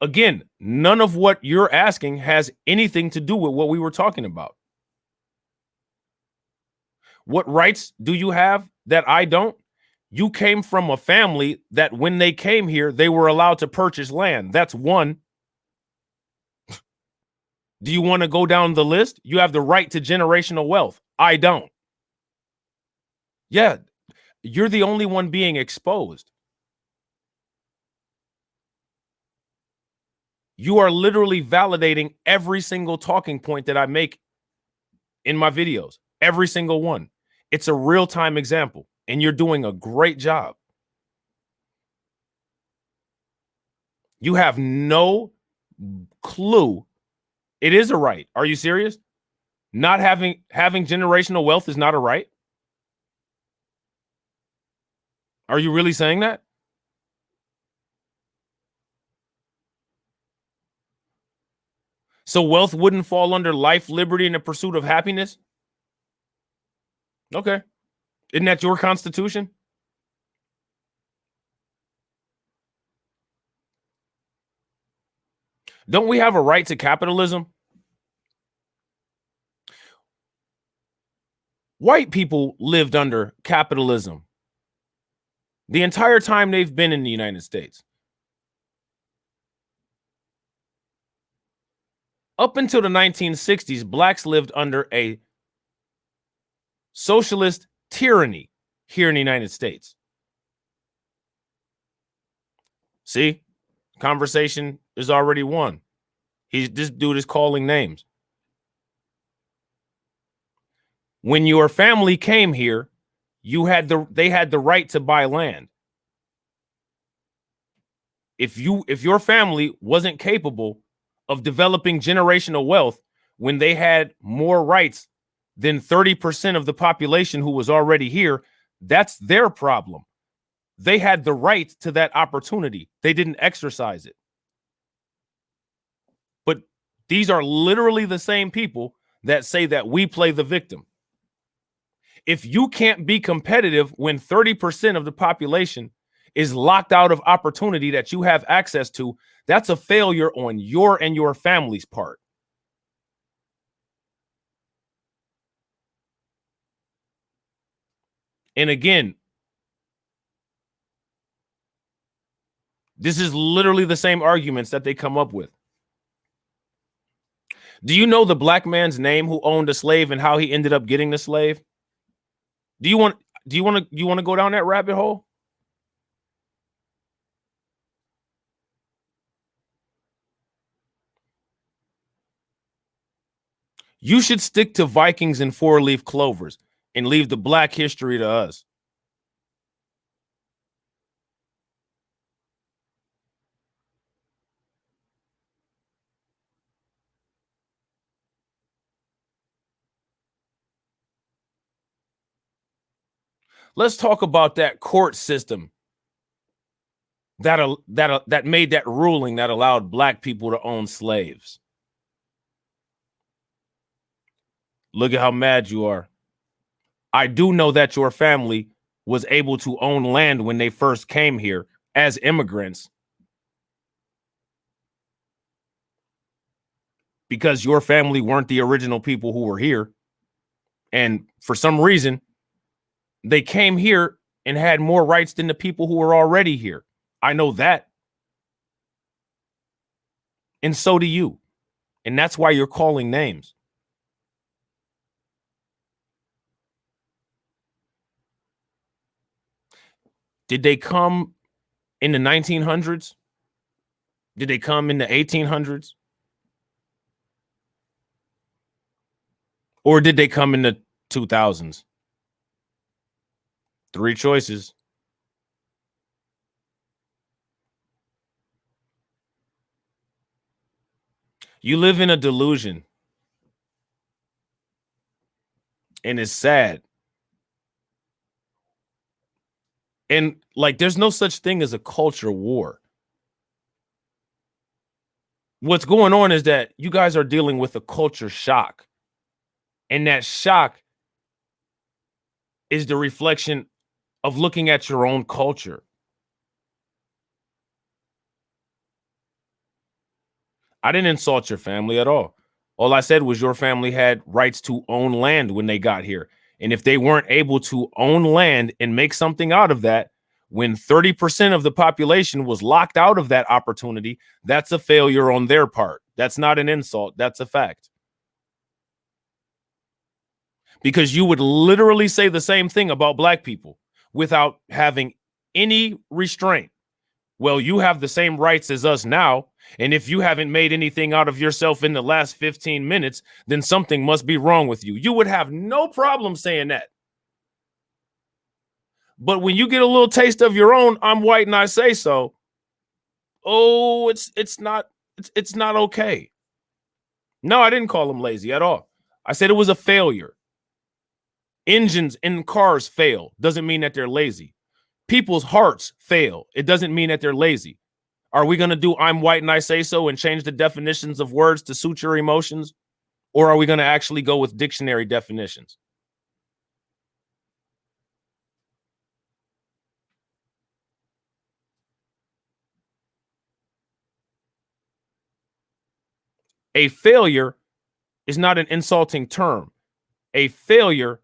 Again, none of what you're asking has anything to do with what we were talking about. What rights do you have that I don't? You came from a family that when they came here, they were allowed to purchase land. That's one. Do you want to go down the list? You have the right to generational wealth. I don't. Yeah, you're the only one being exposed. You are literally validating every single talking point that I make in my videos, every single one. It's a real-time example, and you're doing a great job. You have no clue. It is a right. Are you serious? Not having generational wealth is not a right? Are you really saying that? So wealth wouldn't fall under life, liberty, and the pursuit of happiness? Okay. Isn't that your constitution? Don't we have a right to capitalism? White people lived under capitalism the entire time they've been in the United States. Up until the 1960s, blacks lived under a socialist tyranny here in the United States. See, conversation is already won. This dude is calling names. When your family came here, they had the right to buy land. If your family wasn't capable of developing generational wealth when they had more rights than 30% of the population who was already here, that's their problem. They had the right to that opportunity. They didn't exercise it. But these are literally the same people that say that we play the victim. If you can't be competitive when 30% of the population is locked out of opportunity that you have access to, that's a failure on your and your family's part. And again, this is literally the same arguments that they come up with. Do you know the black man's name who owned a slave and how he ended up getting the slave? Do you want to go down that rabbit hole? You should stick to Vikings and four-leaf clovers and leave the black history to us. Let's talk about that court system that made that ruling that allowed black people to own slaves. Look at how mad you are. I do know that your family was able to own land when they first came here as immigrants because your family weren't the original people who were here. And for some reason, they came here and had more rights than the people who were already here. I know that. And so do you. And that's why you're calling names. Did they come in the 1900s? Did they come in the 1800s? Or did they come in the 2000s? Three choices. You live in a delusion. and it's sad. And like, there's no such thing as a culture war. What's going on is that you guys are dealing with a culture shock. And that shock is the reflection of looking at your own culture. I didn't insult your family at all. All I said was your family had rights to own land when they got here. And if they weren't able to own land and make something out of that, when 30% of the population was locked out of that opportunity, that's a failure on their part. That's not an insult. That's a fact. Because you would literally say the same thing about black people without having any restraint. Well, you have the same rights as us now. And if you haven't made anything out of yourself in the last 15 minutes, then something must be wrong with you. You would have no problem saying that. But when you get a little taste of your own, I'm white and I say so. Oh, it's not okay. No, I didn't call them lazy at all. I said it was a failure. Engines in cars fail. Doesn't mean that they're lazy. People's hearts fail. It doesn't mean that they're lazy. Are we going to do I'm white and I say so and change the definitions of words to suit your emotions? Or are we going to actually go with dictionary definitions? A failure is not an insulting term. A failure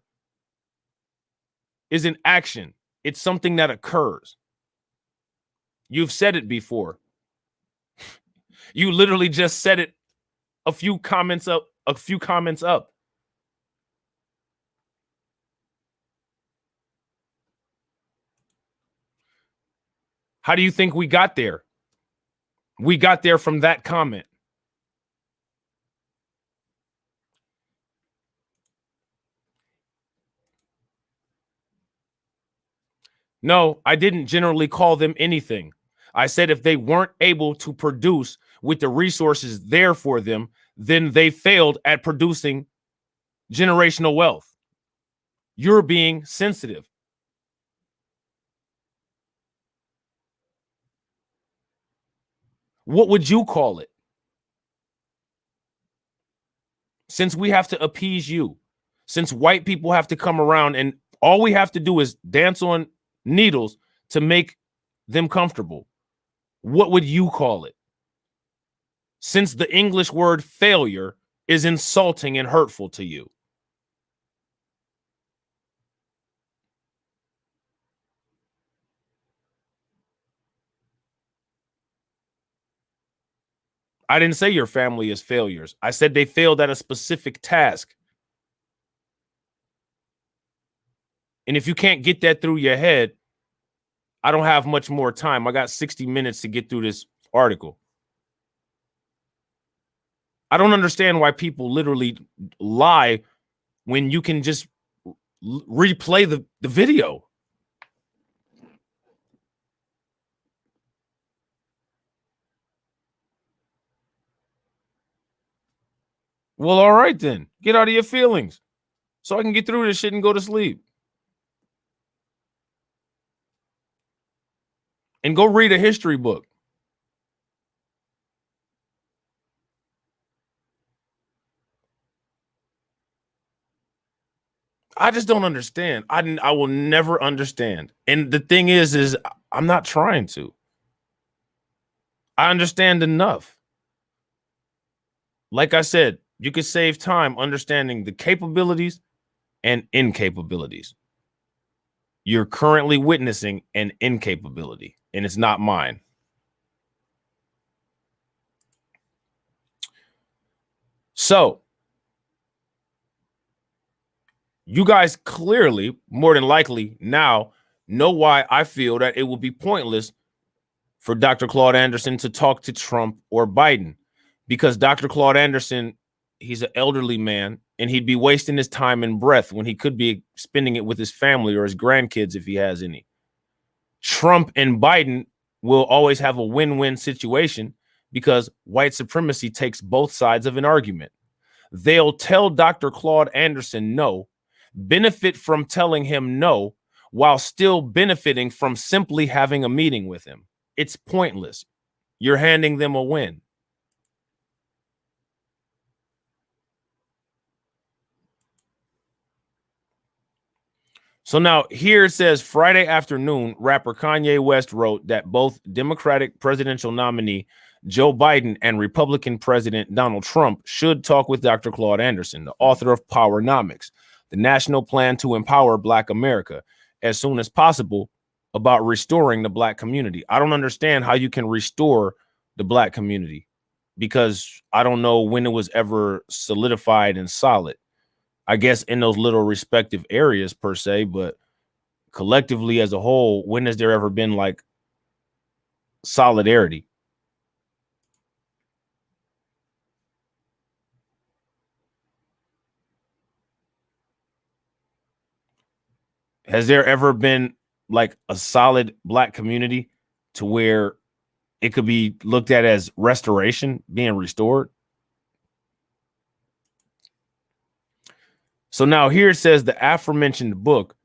is an action. It's something that occurs. You've said it before. You literally just said it a few comments up. How do you think we got there? We got there from that comment. No, I didn't generally call them anything. I said if they weren't able to produce with the resources there for them, then they failed at producing generational wealth. You're being sensitive. What would you call it? Since we have to appease you, since white people have to come around and all we have to do is dance on needles to make them comfortable, what would you call it? Since the English word failure is insulting and hurtful to you. I didn't say your family is failures. I said they failed at a specific task. And if you can't get that through your head, I don't have much more time. I got 60 minutes to get through this article. I don't understand why people literally lie when you can just replay the video. Well, all right then. Get out of your feelings so I can get through this shit and go to sleep. And go read a history book. I just don't understand. I will never understand. And the thing is I'm not trying to. I understand enough. Like I said, you could save time understanding the capabilities and incapabilities. You're currently witnessing an incapability, and it's not mine. So, you guys clearly, more than likely, now know why I feel that it would be pointless for Dr. Claude Anderson to talk to Trump or Biden, because Dr. Claude Anderson, he's an elderly man, and he'd be wasting his time and breath when he could be spending it with his family or his grandkids if he has any. Trump and Biden will always have a win-win situation because white supremacy takes both sides of an argument. They'll tell Dr. Claude Anderson no, benefit from telling him no while still benefiting from simply having a meeting with him. It's pointless. You're handing them a win. So now here it says Friday afternoon, rapper Kanye West wrote that both Democratic presidential nominee Joe Biden and Republican President Donald Trump should talk with Dr. Claude Anderson, the author of Powernomics, the national plan to empower Black America, as soon as possible about restoring the Black community. I don't understand how you can restore the Black community because I don't know when it was ever solidified and solid. I guess in those little respective areas per se, but collectively as a whole, when has there ever been like solidarity? Has there ever been like a solid Black community to where it could be looked at as restoration, being restored? So now here it says the aforementioned book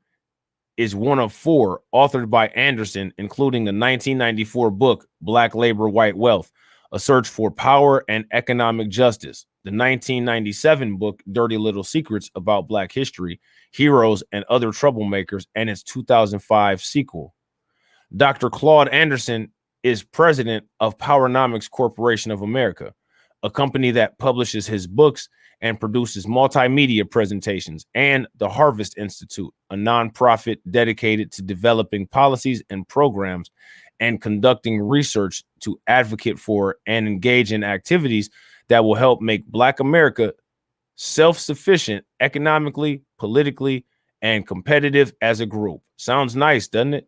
is one of 4 authored by Anderson, including the 1994 book, Black Labor, White Wealth, A Search for Power and Economic Justice, the 1997 book, Dirty Little Secrets About Black History, Heroes, and Other Troublemakers, and its 2005 sequel. Dr. Claude Anderson is president of Powernomics Corporation of America, a company that publishes his books and produces multimedia presentations, and the Harvest Institute, a nonprofit dedicated to developing policies and programs and conducting research to advocate for and engage in activities that will help make Black America self-sufficient economically, politically, and competitive as a group. Sounds nice, doesn't it?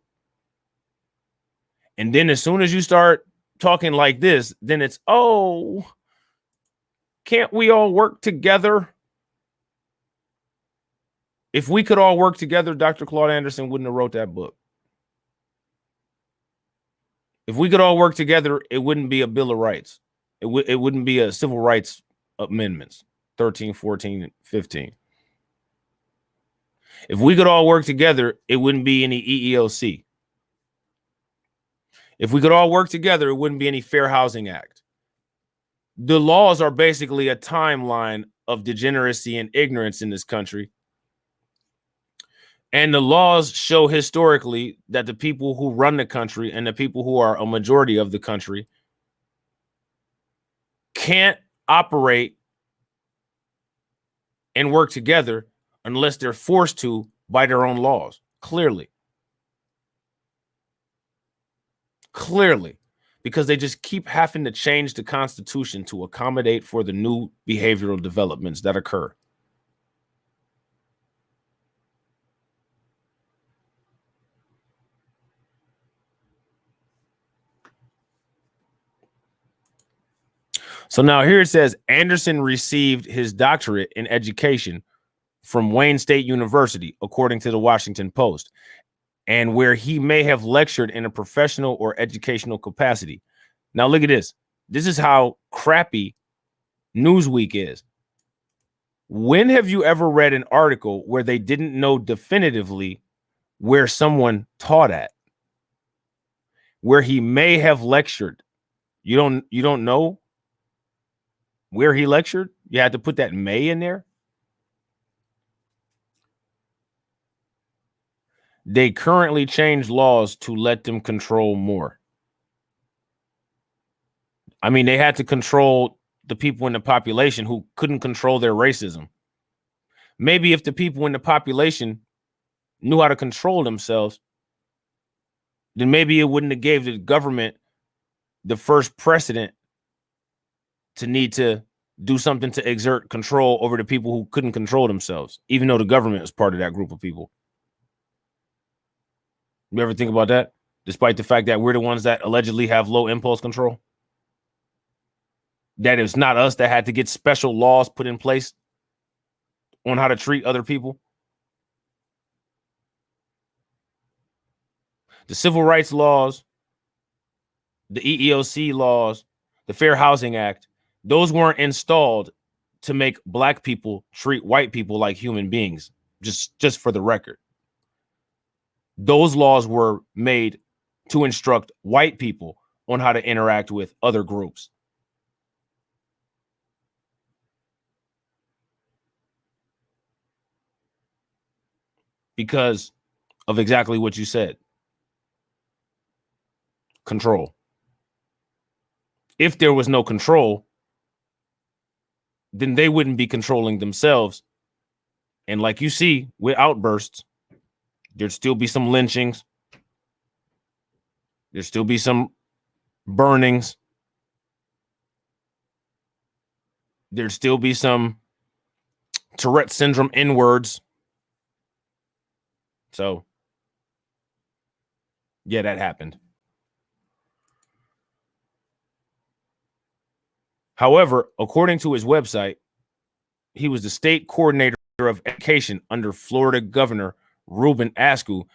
And then as soon as you start talking like this, then it's, oh, can't we all work together? If we could all work together, Dr. Claude Anderson wouldn't have wrote that book. If we could all work together, it wouldn't be a Bill of Rights. It wouldn't be a civil rights amendments, 13, 14, and 15. If we could all work together, it wouldn't be any EEOC. If we could all work together, it wouldn't be any Fair Housing Act. The laws are basically a timeline of degeneracy and ignorance in this country. And the laws show historically that the people who run the country and the people who are a majority of the country can't operate and work together unless they're forced to by their own laws. Clearly, because they just keep having to change the Constitution to accommodate for the new behavioral developments that occur. So now here it says Anderson received his doctorate in education from Wayne State University, according to the Washington Post, and where he may have lectured in a professional or educational capacity. Now look at this. This is how crappy Newsweek is. When have you ever read an article where they didn't know definitively where someone taught at? Where he may have lectured. You don't know where he lectured? You had to put that may in there. They currently change laws to let them control more. I mean, they had to control the people in the population who couldn't control their racism. Maybe if the people in the population knew how to control themselves, then maybe it wouldn't have gave the government the first precedent to need to do something to exert control over the people who couldn't control themselves, even though the government was part of that group of people. You ever think about that? Despite the fact that we're the ones that allegedly have low impulse control? That it's not us that had to get special laws put in place on how to treat other people? The civil rights laws, the EEOC laws, the Fair Housing Act, those weren't installed to make Black people treat white people like human beings. Just for the record. Those laws were made to instruct white people on how to interact with other groups. Because of exactly what you said. Control. If there was no control, then they wouldn't be controlling themselves. And like you see with outbursts, there'd still be some lynchings. There'd still be some burnings. There'd still be some Tourette syndrome N-words. So, yeah, that happened. However, according to his website, he was the state coordinator of education under Florida Governor Reuben Askew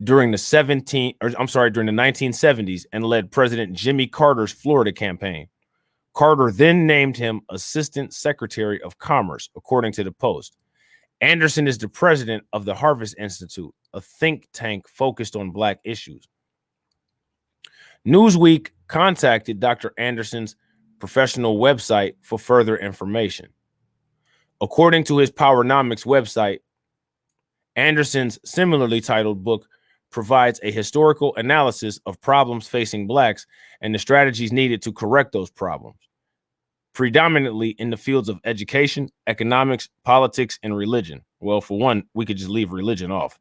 during the 1970s and led President Jimmy Carter's Florida campaign. Carter then named him Assistant Secretary of Commerce, according to the Post. Anderson is the president of the Harvest Institute, a think tank focused on Black issues. Newsweek contacted Dr. Anderson's professional website for further information. According to his Powernomics website, Anderson's similarly titled book provides a historical analysis of problems facing Blacks and the strategies needed to correct those problems, predominantly in the fields of education, economics, politics, and religion. Well, for one, we could just leave religion off.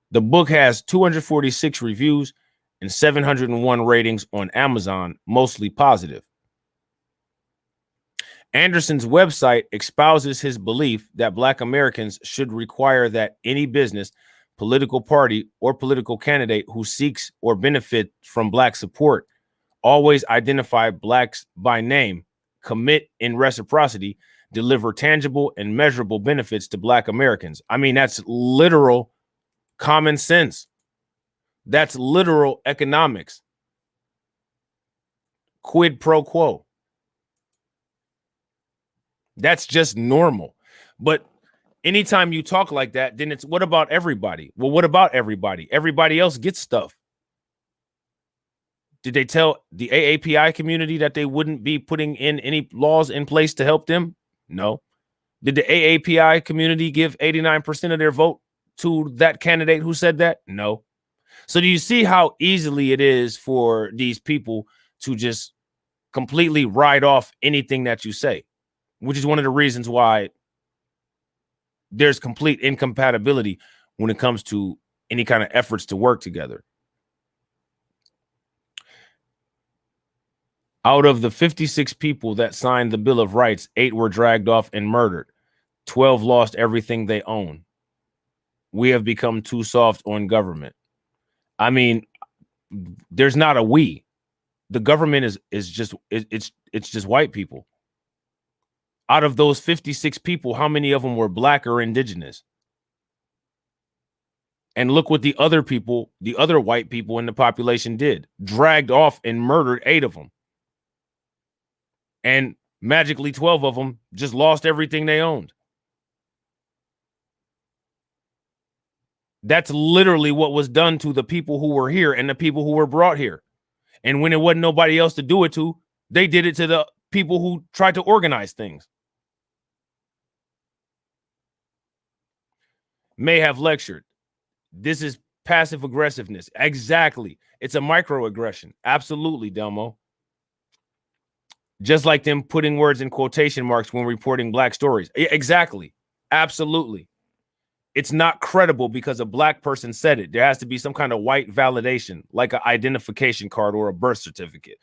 The book has 246 reviews and 701 ratings on Amazon, mostly positive. Anderson's website espouses his belief that Black Americans should require that any business, political party, or political candidate who seeks or benefit from Black support always identify Blacks by name, commit in reciprocity, deliver tangible and measurable benefits to Black Americans. I mean, that's literal common sense. That's literal economics. Quid pro quo. That's just normal. But anytime you talk like that, then it's what about everybody? Well, what about everybody? Everybody else gets stuff. Did they tell the AAPI community that they wouldn't be putting in any laws in place to help them? No. Did the AAPI community give 89% of their vote to that candidate who said that? No. So do you see how easily it is for these people to just completely write off anything that you say? Which is one of the reasons why there's complete incompatibility when it comes to any kind of efforts to work together. Out of the 56 people that signed the Bill of Rights, 8 were dragged off and murdered. 12 lost everything they own. We have become too soft on government. I mean, there's not a we. The government is just white people. Out of those 56 people, how many of them were Black or indigenous? And look what the other people, the other white people in the population did. Dragged off and murdered 8 of them. And magically 12 of them just lost everything they owned. That's literally what was done to the people who were here and the people who were brought here. And when it wasn't nobody else to do it to, they did it to the people who tried to organize things. May have lectured. This is passive aggressiveness. Exactly. It's a microaggression. Absolutely, Delmo. Just like them putting words in quotation marks when reporting Black stories. Exactly. Absolutely. It's not credible because a Black person said it. There has to be some kind of white validation, like an identification card or a birth certificate.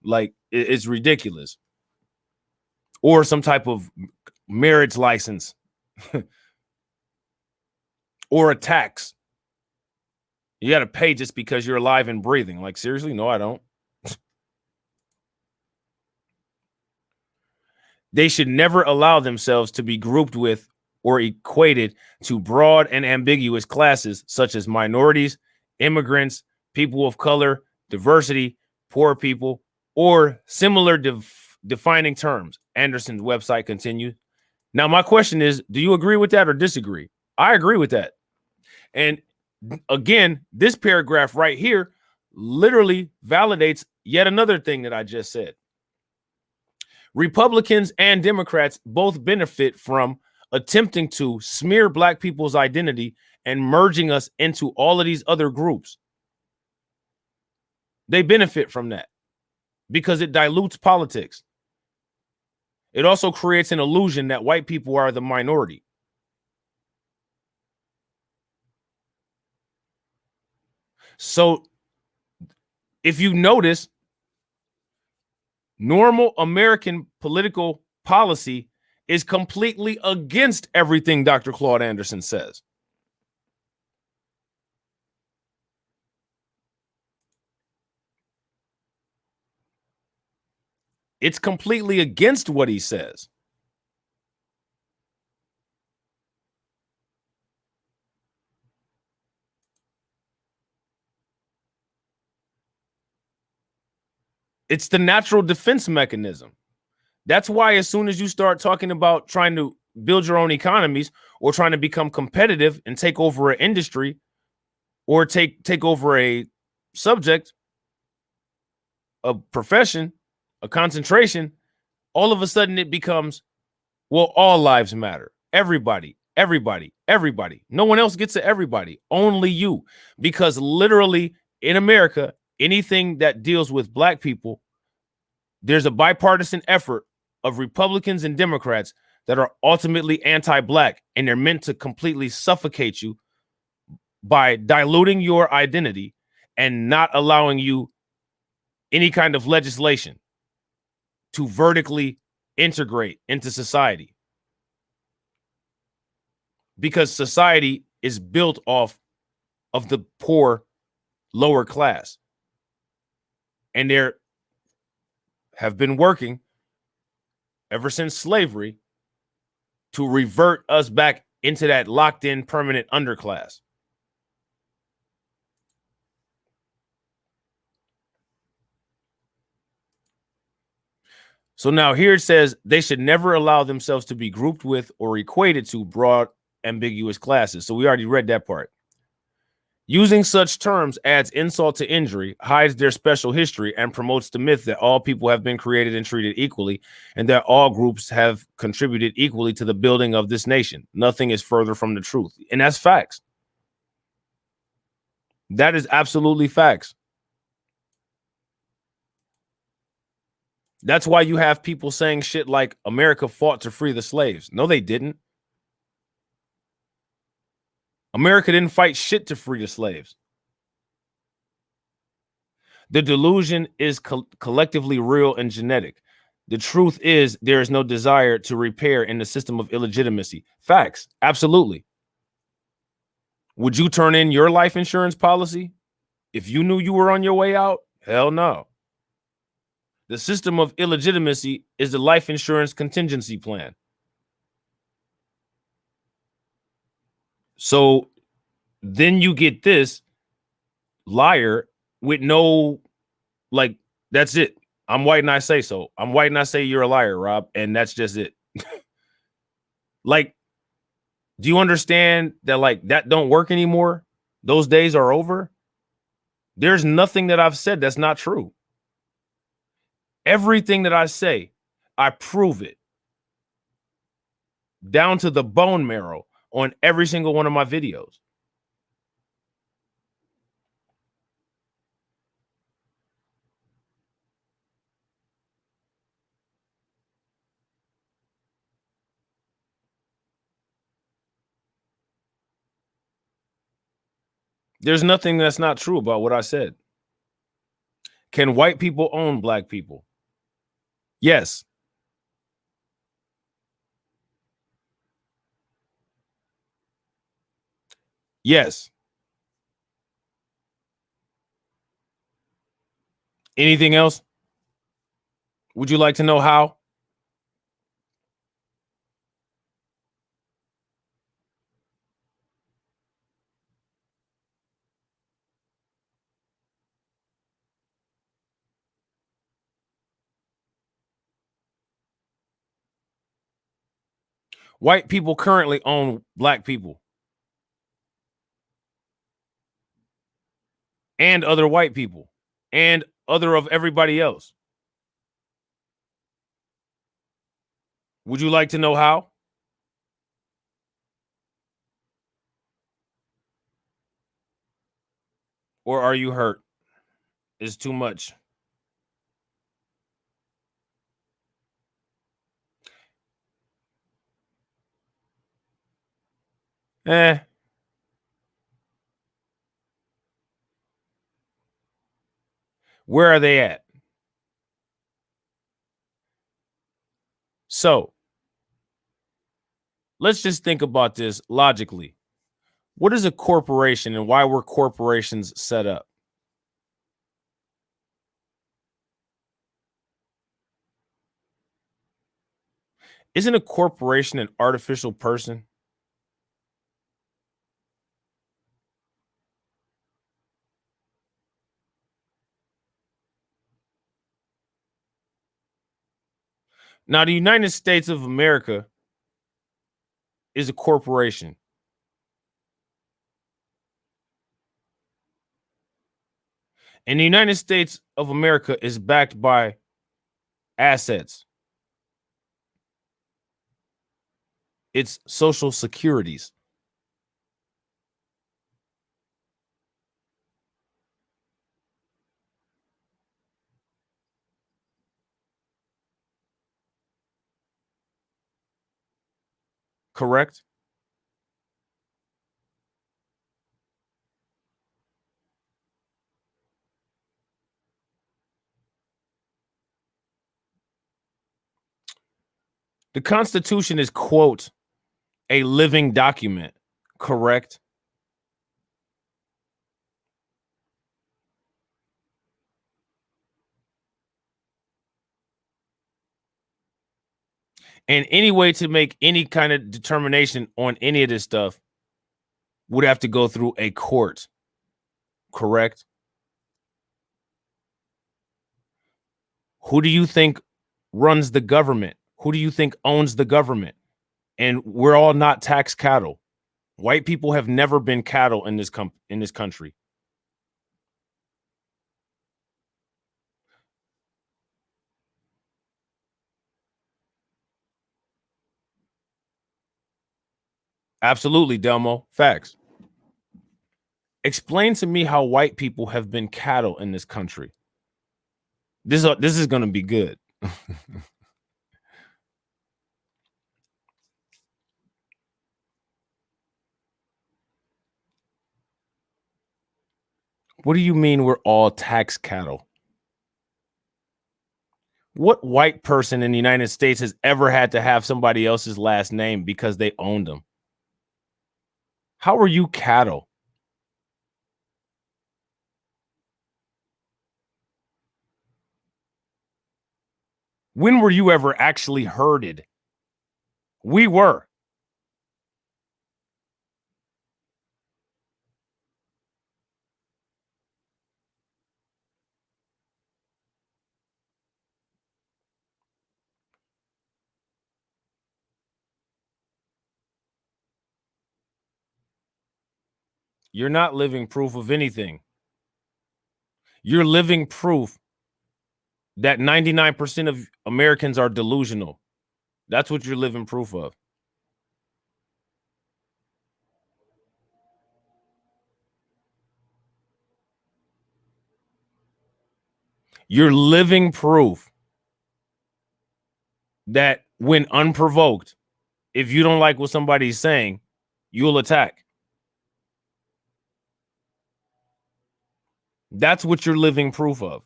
Like, it's ridiculous. Or some type of marriage license. Or a tax. You got to pay just because you're alive and breathing. Like, seriously? No, I don't. They should never allow themselves to be grouped with or equated to broad and ambiguous classes such as minorities, immigrants, people of color, diversity, poor people, or similar defining terms. Anderson's website continued. Now, my question is, do you agree with that or disagree? I agree with that. And again, this paragraph right here literally validates yet another thing that I just said. Republicans and Democrats both benefit from attempting to smear Black people's identity and merging us into all of these other groups. They benefit from that because it dilutes politics. It also creates an illusion that white people are the minority. So if you notice, normal American political policy is completely against everything Dr. Claude Anderson says. It's completely against what he says. It's the natural defense mechanism. That's why as soon as you start talking about trying to build your own economies or trying to become competitive and take over an industry or take over a subject, a profession, a concentration, all of a sudden it becomes, well, all lives matter. Everybody, everybody, everybody. No one else gets to everybody, only you. Because literally in America, anything that deals with Black people, there's a bipartisan effort of Republicans and Democrats that are ultimately anti-Black, and they're meant to completely suffocate you by diluting your identity and not allowing you any kind of legislation to vertically integrate into society. Because society is built off of the poor lower class. And there have been working ever since slavery to revert us back into that locked in permanent underclass. So now here it says they should never allow themselves to be grouped with or equated to broad, ambiguous classes. So we already read that part. Using such terms adds insult to injury, hides their special history, and promotes the myth that all people have been created and treated equally, and that all groups have contributed equally to the building of this nation. Nothing is further from the truth. And that's facts. That is absolutely facts. That's why you have people saying shit like America fought to free the slaves. No, they didn't. America didn't fight shit to free the slaves. The delusion is collectively real and genetic. The truth is there is no desire to repair in the system of illegitimacy. Facts. Absolutely. Would you turn in your life insurance policy if you knew you were on your way out? Hell no. The system of illegitimacy is the life insurance contingency plan. So then you get this liar with no, like, that's it. I'm white and I say so. I'm white and I say you're a liar, Rob. And that's just it. Like, do you understand that, like, that don't work anymore? Those days are over. There's nothing that I've said that's not true. Everything that I say, I prove it down to the bone marrow on every single one of my videos. There's nothing that's not true about what I said. Can white people own Black people? Yes. Yes. Anything else? Would you like to know how? White people currently own black people and other white people and other of everybody else. Would you like to know how? Or are you hurt? It's too much. Eh, where are they at? So let's just think about this logically. What is a corporation and why were corporations set up? Isn't a corporation an artificial person? Now, the United States of America is a corporation. And the United States of America is backed by assets. It's social securities. Correct? The Constitution is, quote, a living document. Correct? And any way to make any kind of determination on any of this stuff would have to go through a court. Correct? Who do you think runs the government? Who do you think owns the government? And we're all not tax cattle. White people have never been cattle in this country. Absolutely, Delmo. Facts. Explain to me how white people have been cattle in this country. This is going to be good. What do you mean we're all tax cattle? What white person in the United States has ever had to have somebody else's last name because they owned them? How are you cattle? When were you ever actually herded? We were. You're not living proof of anything. You're living proof that 99% of Americans are delusional. That's what you're living proof of. You're living proof that when unprovoked, if you don't like what somebody's saying, you'll attack. That's what you're living proof of.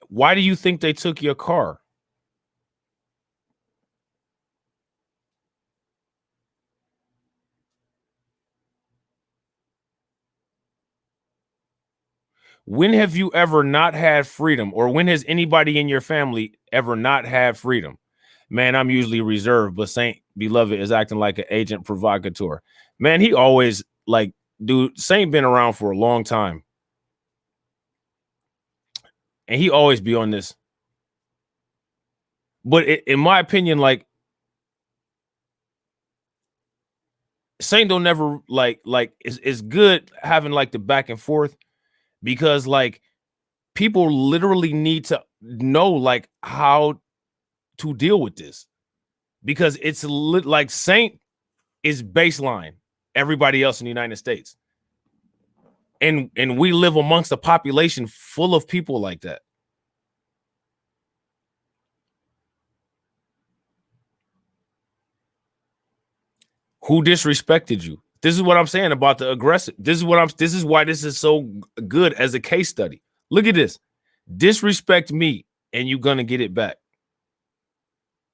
Why do you think they took your car? When have you ever not had freedom, or when has anybody in your family ever not had freedom? Man, I'm usually reserved, but Saint Beloved is acting like an agent provocateur. Man, he always like, dude, Saint been around for a long time. and he always be on this. But in my opinion, like Saint don't never like it's good having like the back and forth because like people literally need to know like how to deal with this because it's like Saint is baseline everybody else in the United States. And we live amongst a population full of people like that. Who disrespected you? This is what I'm saying about the aggressive. This is why this is so good as a case study. Look at this. Disrespect me and you're gonna get it back.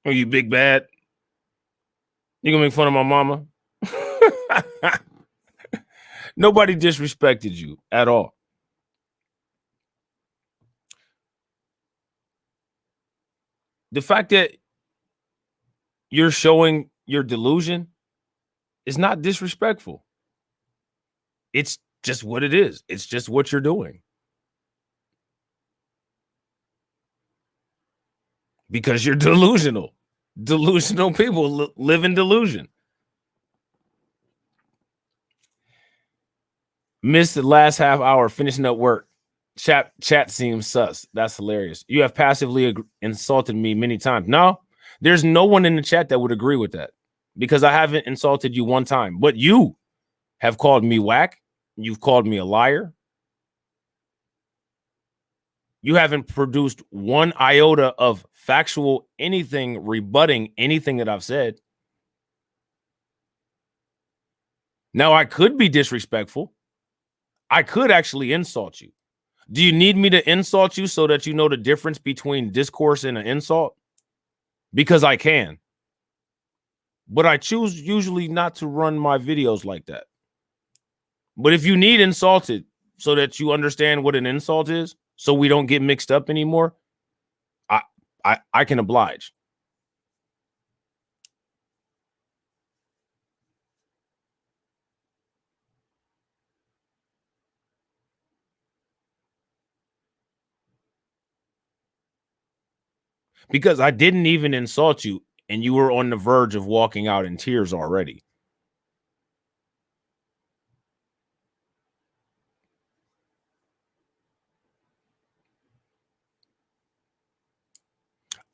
Oh, you big bad. You gonna make fun of my mama? Nobody disrespected you at all. The fact that you're showing your delusion is not disrespectful. It's just what it is. It's just what you're doing. Because you're delusional. Delusional people live in delusion. Missed the last half hour finishing up work. Chat seems sus. That's hilarious. You have passively insulted me many times. No, there's no one in the chat that would agree with that because I haven't insulted you one time. But you have called me whack. You've called me a liar. You haven't produced one iota of factual anything rebutting anything that I've said. Now, I could be disrespectful. I could actually insult you. Do you need me to insult you so that you know the difference between discourse and an insult? Because I can. But I choose usually not to run my videos like that. But if you need insulted so that you understand what an insult is, so we don't get mixed up anymore, I can oblige. Because I didn't even insult you, and you were on the verge of walking out in tears already.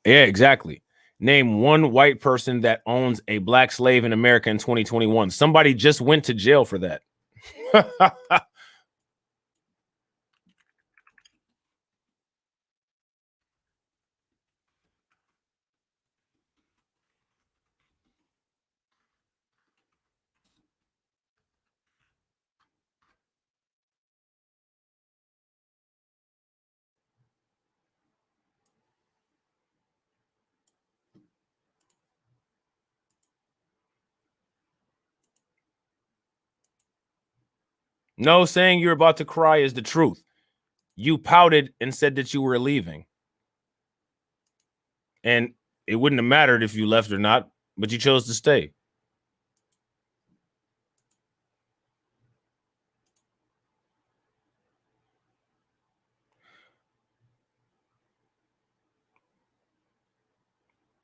Yeah, exactly. Name one white person that owns a black slave in America in 2021. Somebody just went to jail for that. No, saying you're about to cry is the truth. You pouted and said that you were leaving. And it wouldn't have mattered if you left or not, but you chose to stay.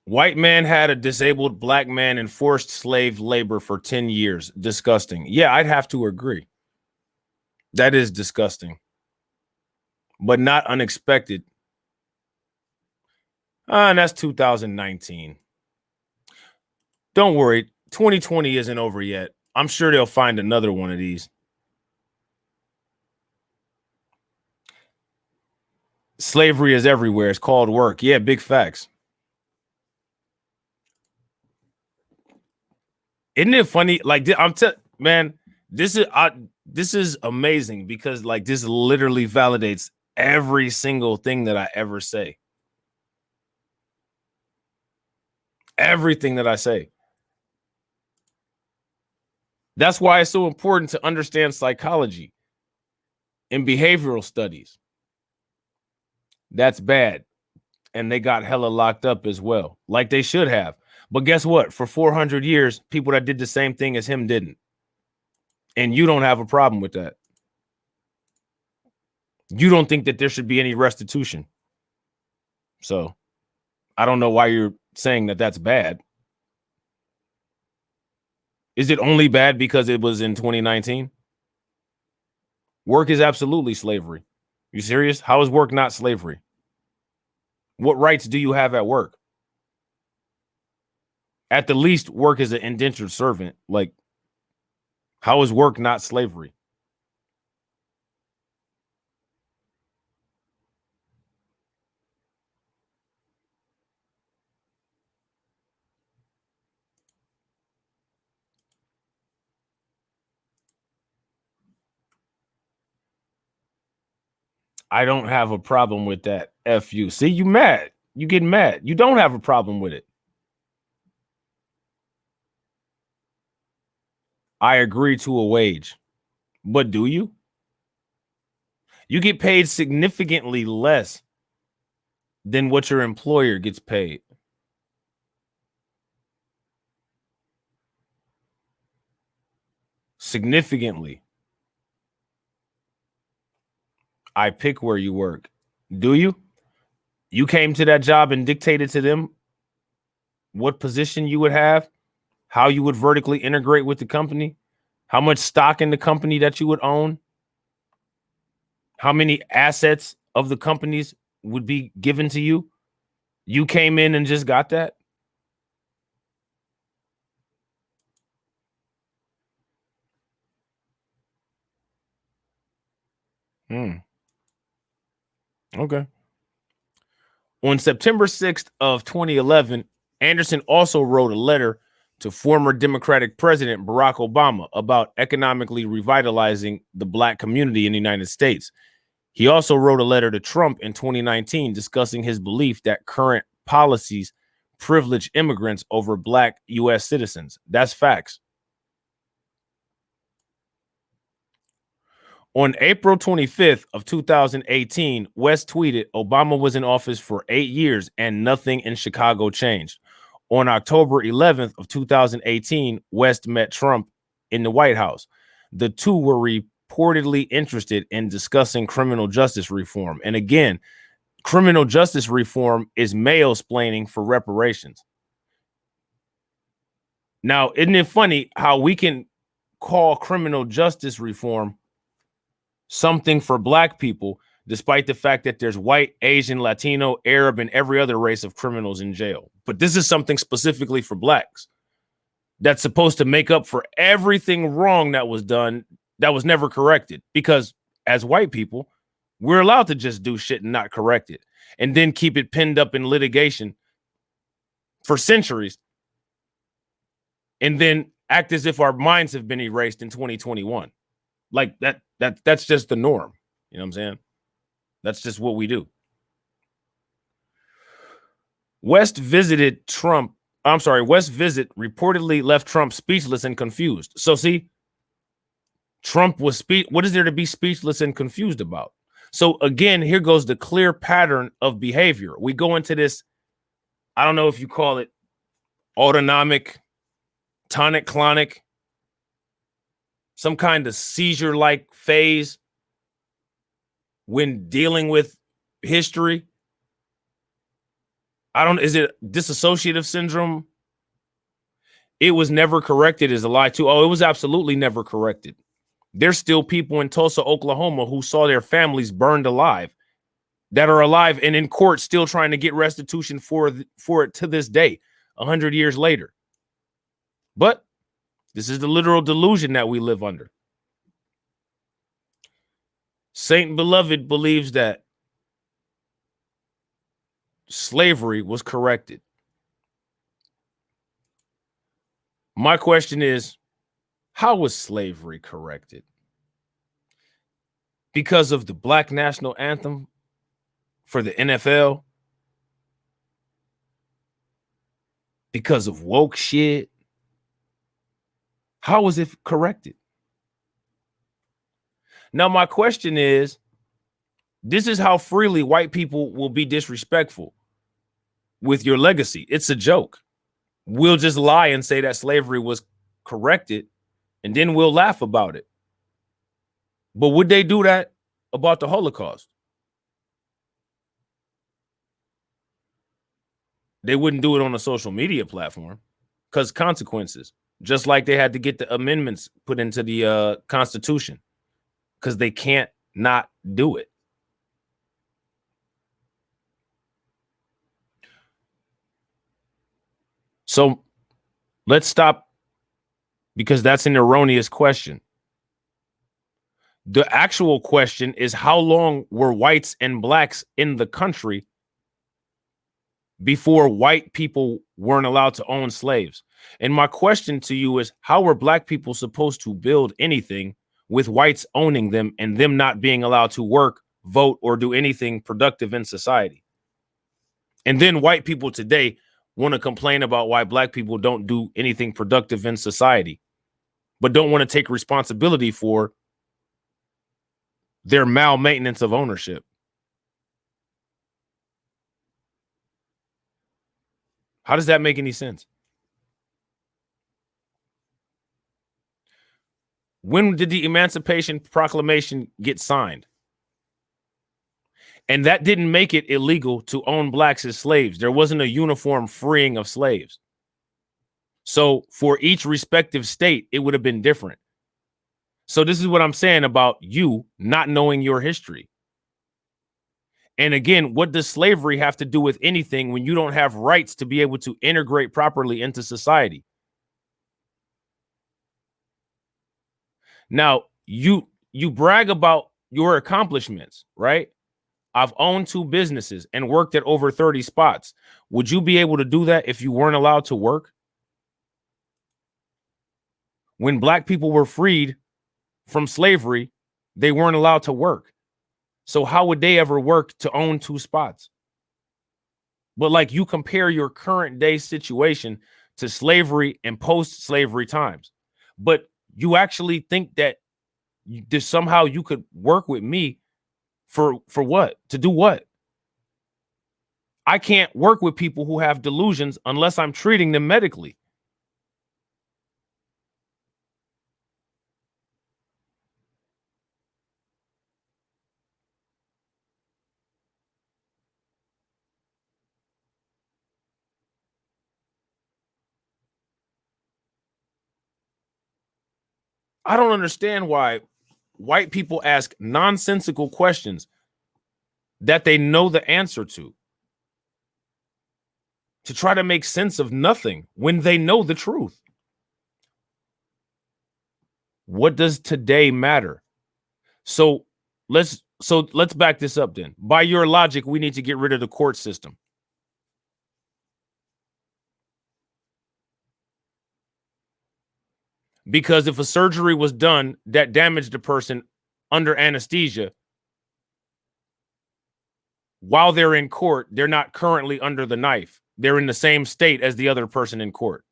White man had a disabled black man in forced slave labor for 10 years. Disgusting. Yeah, I'd have to agree. That is disgusting, but not unexpected. And that's 2019. Don't worry, 2020 isn't over yet. I'm sure they'll find another one of these. Slavery is everywhere. It's called work. Yeah, big facts. Isn't it funny? Like man, this is amazing because like this literally validates every single thing that I ever say. Everything that I say. That's why it's so important to understand psychology and behavioral studies. That's bad. And they got hella locked up as well, like they should have. But guess what? For 400 years, people that did the same thing as him didn't. And you don't have a problem with that. You don't think that there should be any restitution. So I don't know why you're saying that that's bad. Is it only bad because it was in 2019? Work is absolutely slavery. You serious? How is work not slavery? What rights do you have at work? At the least, work is an indentured servant. Like, how is work not slavery? I don't have a problem with that. F you. See, you mad. You getting mad. You don't have a problem with it. I agree to a wage. But do you? You get paid significantly less than what your employer gets paid. Significantly. I pick where you work. Do you? You came to that job and dictated to them what position you would have, how you would vertically integrate with the company, how much stock in the company that you would own, how many assets of the companies would be given to you. You came in and just got that. Okay. On September 6th of 2011, Anderson also wrote a letter to former Democratic President Barack Obama about economically revitalizing the Black community in the United States. He also wrote a letter to Trump in 2019 discussing his belief that current policies privilege immigrants over Black U.S. citizens. That's facts. On April 25th of 2018, West tweeted, Obama was in office for 8 years and nothing in Chicago changed. On October 11th of 2018, West met Trump in the White House. The two were reportedly interested in discussing criminal justice reform. And again, criminal justice reform is mail-splaining for reparations. Now, isn't it funny how we can call criminal justice reform something for Black people, despite the fact that there's white, Asian, Latino, Arab, and every other race of criminals in jail? But this is something specifically for Blacks that's supposed to make up for everything wrong that was done that was never corrected. Because as white people, we're allowed to just do shit and not correct it, and then keep it pinned up in litigation for centuries, and then act as if our minds have been erased in 2021. Like that's just the norm. You know what I'm saying? That's just what we do. West visit reportedly left Trump speechless and confused. So see, Trump was what is there to be speechless and confused about? So again, here goes the clear pattern of behavior. We go into this, I don't know if you call it autonomic, tonic-clonic, some kind of seizure-like phase when dealing with history. Is it dissociative syndrome? It was never corrected is a lie too. Oh, it was absolutely never corrected. There's still people in Tulsa, Oklahoma who saw their families burned alive, that are alive and in court still trying to get restitution for it to this day, 100 years later. But this is the literal delusion that we live under. Saint Beloved believes that slavery was corrected. My question is, how was slavery corrected? Because of the Black national anthem for the NFL? Because of woke shit? How was it corrected? Now, my question is, this is how freely white people will be disrespectful with your legacy. It's a joke. We'll just lie and say that slavery was corrected, and then we'll laugh about it. But would they do that about the Holocaust. They wouldn't do it on a social media platform because consequences, just like they had to get the amendments put into the Constitution because they can't not do it. So let's stop because that's an erroneous question. The actual question is how long were whites and blacks in the country before white people weren't allowed to own slaves? And my question to you is how were black people supposed to build anything with whites owning them and them not being allowed to work, vote, or do anything productive in society? And then white people today want to complain about why black people don't do anything productive in society, but don't want to take responsibility for their malmaintenance of ownership. How does that make any sense? When did the Emancipation Proclamation get signed? And that didn't make it illegal to own blacks as slaves. There wasn't a uniform freeing of slaves. So for each respective state, it would have been different. So this is what I'm saying about you not knowing your history. And again, what does slavery have to do with anything when you don't have rights to be able to integrate properly into society? Now, you brag about your accomplishments, right? I've owned 2 businesses and worked at over 30 spots. Would you be able to do that if you weren't allowed to work? When black people were freed from slavery, they weren't allowed to work. So how would they ever work to own 2 spots? But like you compare your current day situation to slavery and post-slavery times. But you actually think that somehow you could work with me for what? To do what? I can't work with people who have delusions unless I'm treating them medically. I don't understand why white people ask nonsensical questions that they know the answer to try to make sense of nothing when they know the truth. What does today matter? So let's back this up then. By your logic, we need to get rid of the court system. Because if a surgery was done that damaged a person under anesthesia, while they're in court, they're not currently under the knife. They're in the same state as the other person in court.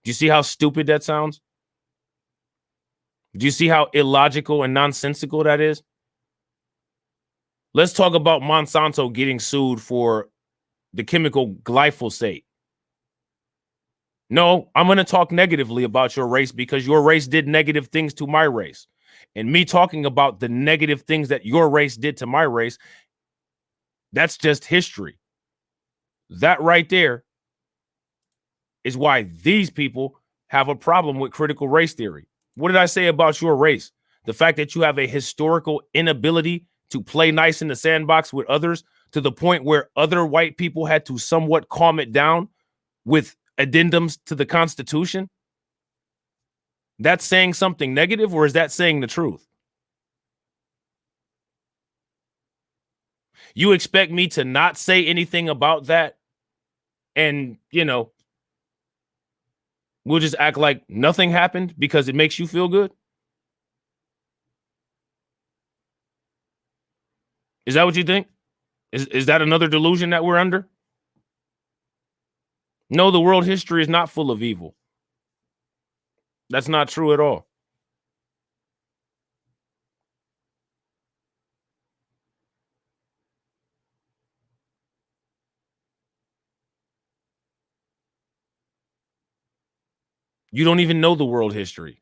Do you see how stupid that sounds? Do you see how illogical and nonsensical that is? Let's talk about Monsanto getting sued for the chemical glyphosate. No, I'm going to talk negatively about your race because your race did negative things to my race. And me talking about the negative things that your race did to my race, that's just history. That right there is why these people have a problem with critical race theory. What did I say about your race? The fact that you have a historical inability to play nice in the sandbox with others to the point where other white people had to somewhat calm it down with addendums to the Constitution? That's saying something negative, or is that saying the truth? You expect me to not say anything about that and, we'll just act like nothing happened because it makes you feel good? Is that what you think? Is that another delusion that we're under? No, the world history is not full of evil. That's not true at all. You don't even know the world history.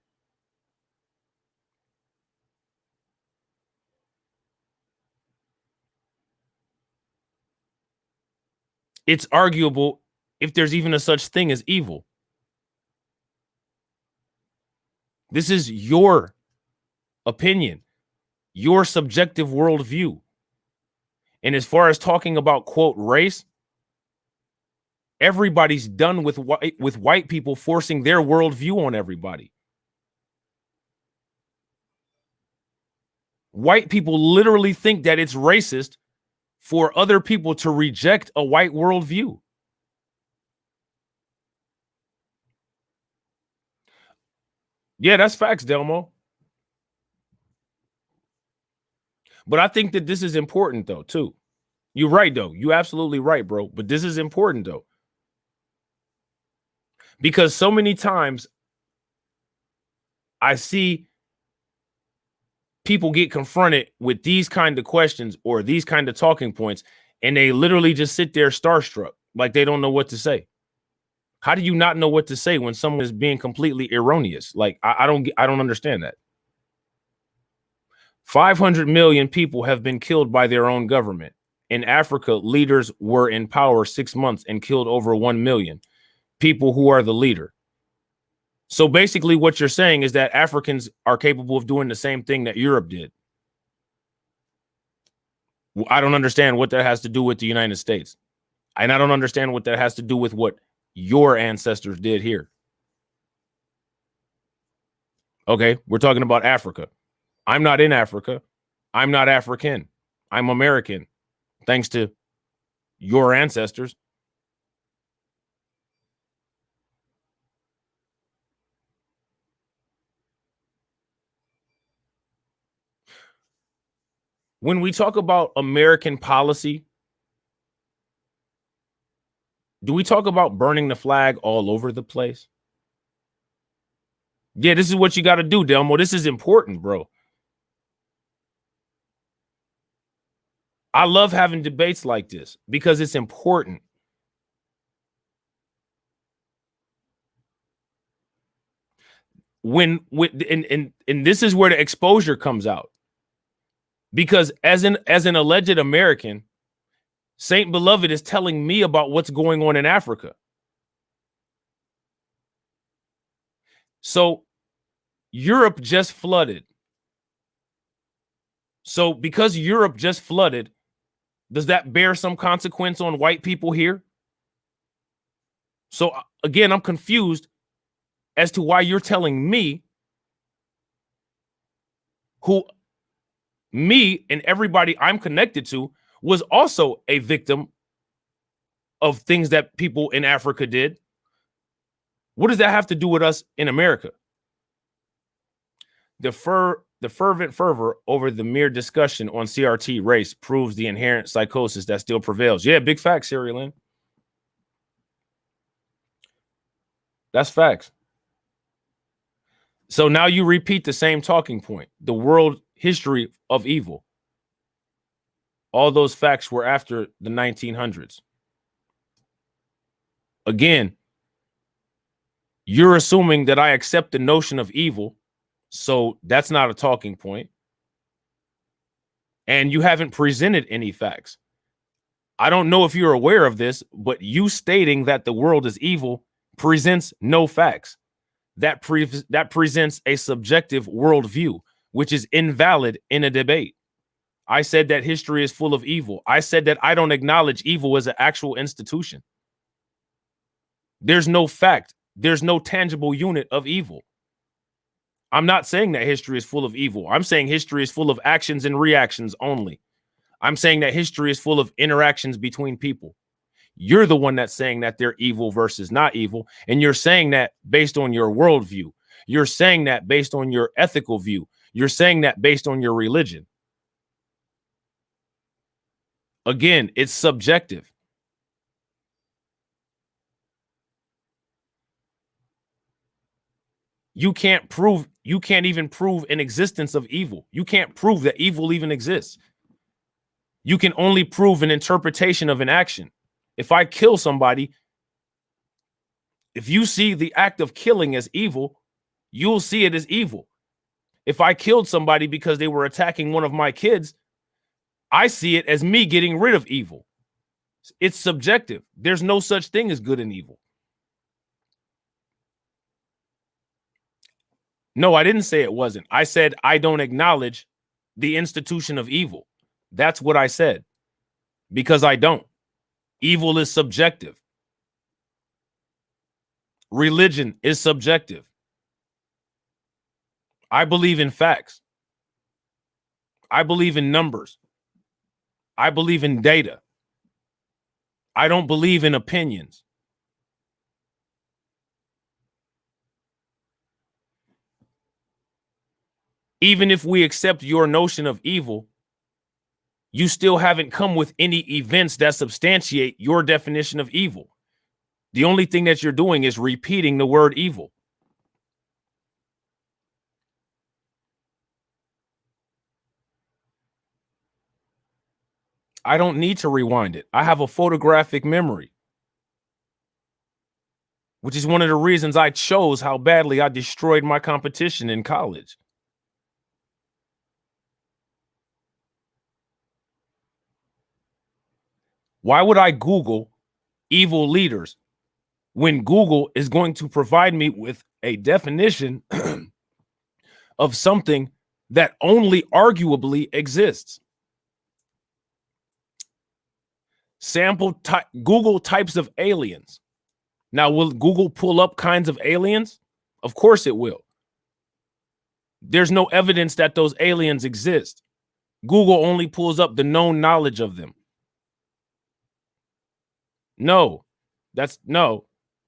It's arguable if there's even a such thing as evil. This is your opinion, your subjective worldview. And as far as talking about, quote, race, everybody's done with white people forcing their worldview on everybody. White people literally think that it's racist for other people to reject a white worldview. Yeah, that's facts, Delmo. But I think that this is important, though, too. You're right, though. You're absolutely right, bro. But this is important, though. Because so many times I see people get confronted with these kind of questions or these kind of talking points, and they literally just sit there starstruck, like they don't know what to say. How do you not know what to say when someone is being completely erroneous? Like, I don't understand that. 500 million people have been killed by their own government. In Africa, leaders were in power 6 months and killed over 1 million people who are the leader. So basically what you're saying is that Africans are capable of doing the same thing that Europe did. I don't understand what that has to do with the United States. And I don't understand what that has to do with what your ancestors did here. Okay, we're talking about Africa. I'm not in Africa. I'm not African. I'm American, thanks to your ancestors. When we talk about American policy, do we talk about burning the flag all over the place? Yeah, this is what you got to do, Delmo. This is important, bro. I love having debates like this because it's important. And this is where the exposure comes out. Because as an alleged American, Saint Beloved is telling me about what's going on in Africa. So Europe just flooded. So because Europe just flooded, does that bear some consequence on white people here? So again, I'm confused as to why you're telling me, who me and everybody I'm connected to was also a victim of things that people in Africa did. What does that have to do with us in America? The fervent fervor over the mere discussion on CRT race proves the inherent psychosis that still prevails. Yeah, big facts, Siri Lynn. That's facts. So now you repeat the same talking point, the world history of evil. All those facts were after the 1900s. Again, you're assuming that I accept the notion of evil, so that's not a talking point. And you haven't presented any facts. I don't know if you're aware of this, but you stating that the world is evil presents no facts. That presents a subjective worldview, which is invalid in a debate. I said that history is full of evil. I said that I don't acknowledge evil as an actual institution. There's no fact. There's no tangible unit of evil. I'm not saying that history is full of evil. I'm saying history is full of actions and reactions only. I'm saying that history is full of interactions between people. You're the one that's saying that they're evil versus not evil. And you're saying that based on your worldview. You're saying that based on your ethical view. You're saying that based on your religion. Again, it's subjective. You can't even prove an existence of evil. You can't prove that evil even exists. You can only prove an interpretation of an action. If I kill somebody, if you see the act of killing as evil, you'll see it as evil. If I killed somebody because they were attacking one of my kids, I see it as me getting rid of evil. It's subjective. There's no such thing as good and evil. No, I didn't say it wasn't. I said I don't acknowledge the institution of evil. That's what I said. Because I don't. Evil is subjective. Religion is subjective. I believe in facts. I believe in numbers. I believe in data. I don't believe in opinions. Even if we accept your notion of evil, you still haven't come with any events that substantiate your definition of evil. The only thing that you're doing is repeating the word evil. I don't need to rewind it. I have a photographic memory, which is one of the reasons I chose how badly I destroyed my competition in college. Why would I Google evil leaders when Google is going to provide me with a definition of something that only arguably exists? Google types of aliens. Now, will Google pull up kinds of aliens? Of course it will. There's no evidence that those aliens exist. Google only pulls up the known knowledge of them. No,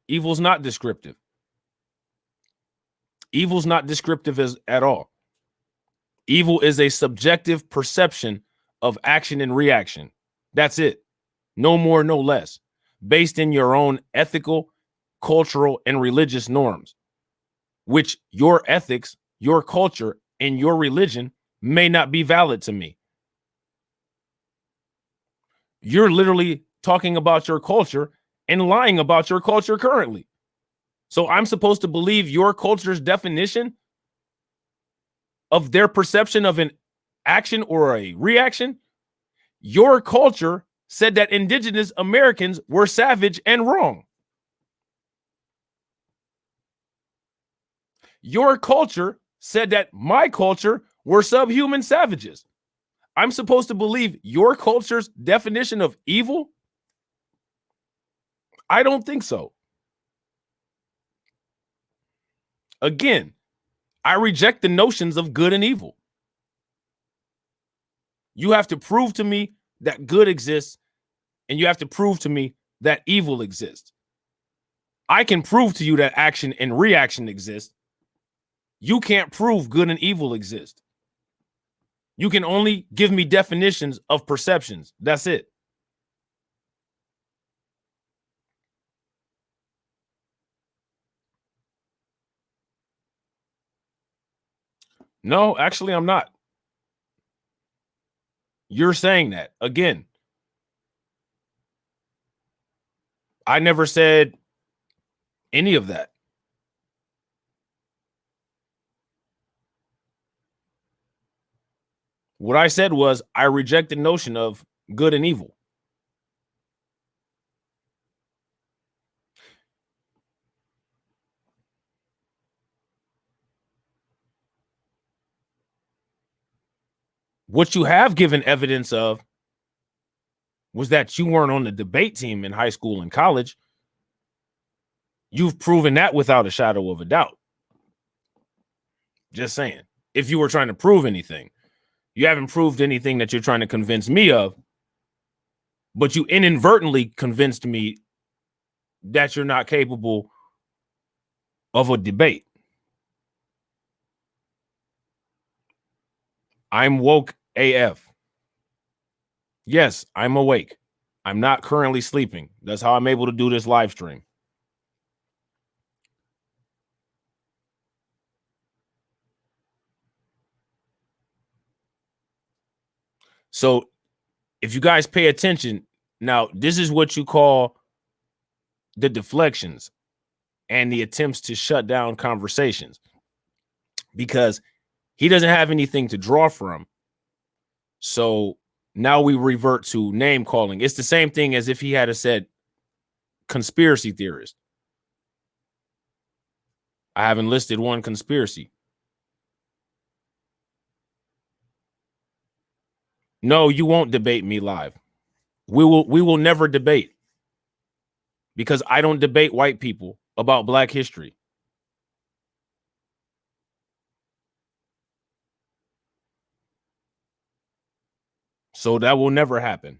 evil's not descriptive. Evil's not descriptive at all. Evil is a subjective perception of action and reaction. That's it. No more, no less. Based in your own ethical, cultural, and religious norms, which your ethics, your culture, and your religion may not be valid to me. You're literally talking about your culture and lying about your culture currently. So I'm supposed to believe your culture's definition of their perception of an action or a reaction? Your culture said that indigenous Americans were savage and wrong. Your culture said that my culture were subhuman savages. I'm supposed to believe your culture's definition of evil? I don't think so. Again, I reject the notions of good and evil. You have to prove to me that good exists, and you have to prove to me that evil exists. I can prove to you that action and reaction exist. You can't prove good and evil exist. You can only give me definitions of perceptions. That's it. No, actually, I'm not. You're saying that. Again, I never said any of that. What I said was I reject the notion of good and evil. What you have given evidence of was that you weren't on the debate team in high school and college. You've proven that without a shadow of a doubt. Just saying. If you were trying to prove anything, you haven't proved anything that you're trying to convince me of, but you inadvertently convinced me that you're not capable of a debate. I'm woke AF. Yes, I'm awake. I'm not currently sleeping. That's how I'm able to do this live stream. So if you guys pay attention, now this is what you call the deflections and the attempts to shut down conversations, because he doesn't have anything to draw from. So Now we revert to name calling. It's the same thing as if he had said conspiracy theorist. I haven't listed one conspiracy. No, you won't debate me live. We will never debate, because I don't debate white people about Black history. So that will never happen.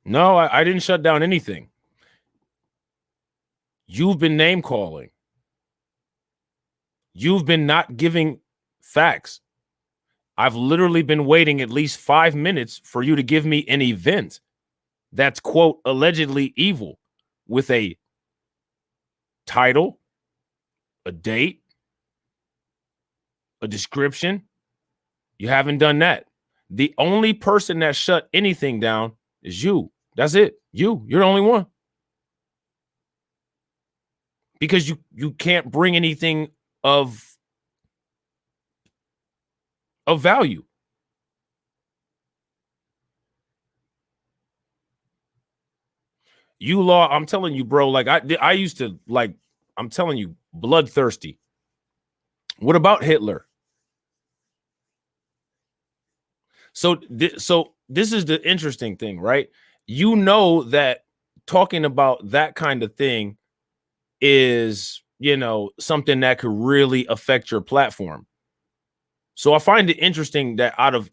No, I didn't shut down anything. You've been name calling. You've been not giving facts. I've literally been waiting at least 5 minutes for you to give me an event that's, quote, allegedly evil, with a title, a date, a description. You haven't done that. The only person that shut anything down is you. That's it. You're the only one. Because you can't bring anything of value. You law, I'm telling you, bro, like I used to, like, I'm telling you, bloodthirsty. What about Hitler? So this is the interesting thing, right? You know that talking about that kind of thing is, something that could really affect your platform. So I find it interesting that out of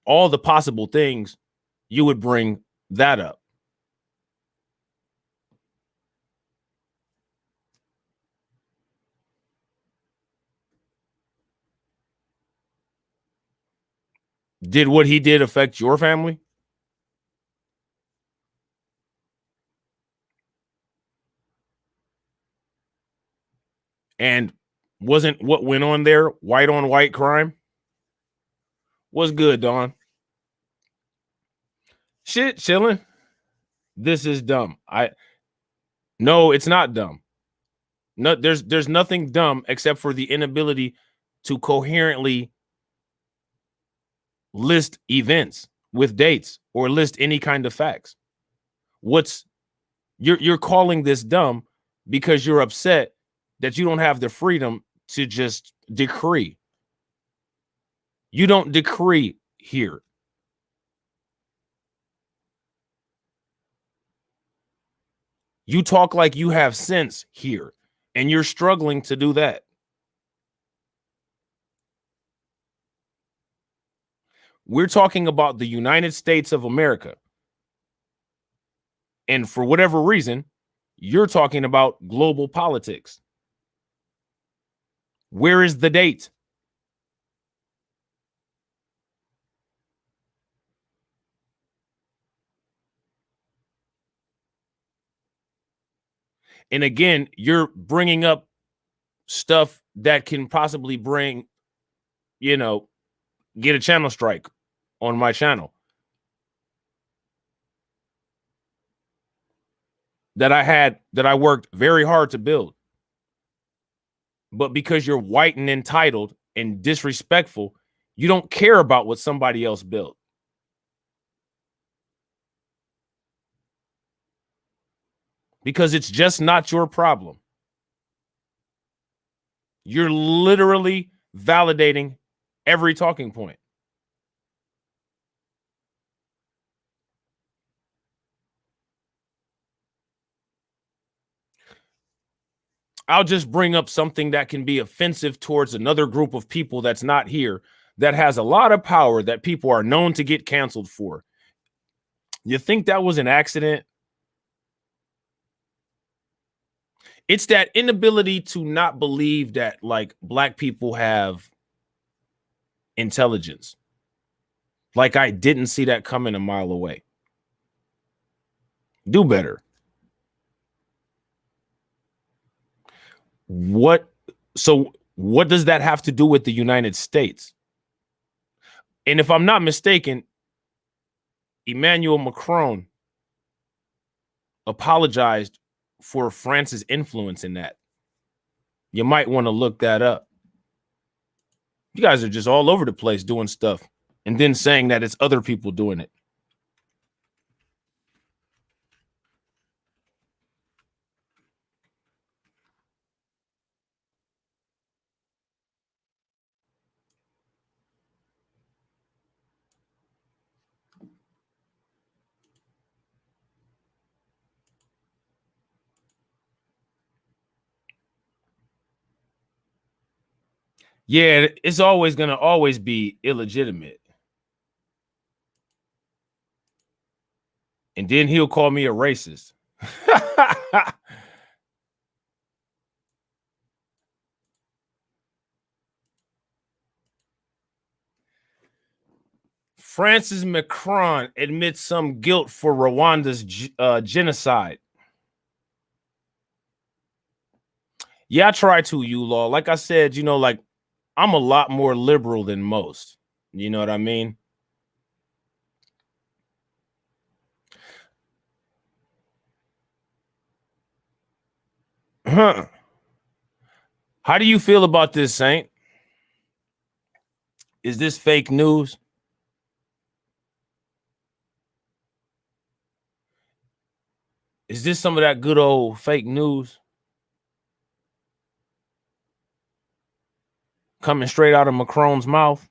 all the possible things, you would bring that up. Did what he did affect your family? And wasn't what went on there white on white crime? What's good, Don? Shit, chilling. This is dumb. No, it's not dumb. No, there's nothing dumb except for the inability to coherently list events with dates or list any kind of facts. You're calling this dumb because you're upset that you don't have the freedom to just decree. You don't decree here. You talk like you have sense here, and you're struggling to do that. We're talking about the United States of America. And for whatever reason, you're talking about global politics. Where is the date? And again, you're bringing up stuff that can possibly bring, get a channel strike on my channel. That I worked very hard to build. But because you're white and entitled and disrespectful, you don't care about what somebody else built. Because it's just not your problem. You're literally validating every talking point. I'll just bring up something that can be offensive towards another group of people that's not here, that has a lot of power, that people are known to get canceled for. You think that was an accident? It's that inability to not believe that, like, Black people have intelligence. Like, I didn't see that coming a mile away. Do better. What does that have to do with the United States? And if I'm not mistaken, Emmanuel Macron apologized for France's influence in that. You might want to look that up. You guys are just all over the place doing stuff and then saying that it's other people doing it. Yeah, it's always going to always be illegitimate. And then he'll call me a racist. Francis Macron admits some guilt for Rwanda's genocide. Yeah, I try to, you law. Like I said, you know, like I'm a lot more liberal than most. You know what I mean? Huh. How do you feel about this, Saint? Is this fake news? Is this some of that good old fake news coming straight out of Macron's mouth?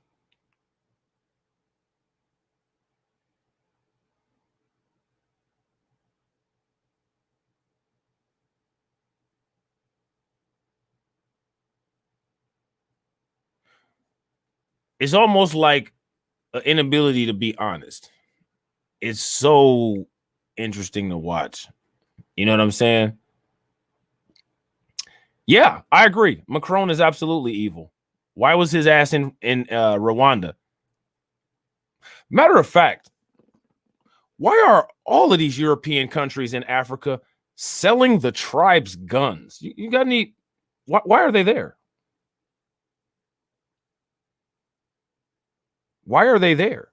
It's almost like an inability to be honest. It's so interesting to watch. You know what I'm saying? Yeah, I agree. Macron is absolutely evil. Why was his ass in Rwanda? Matter of fact, why are all of these European countries in Africa selling the tribes guns? You got any? Why are they there? Why are they there?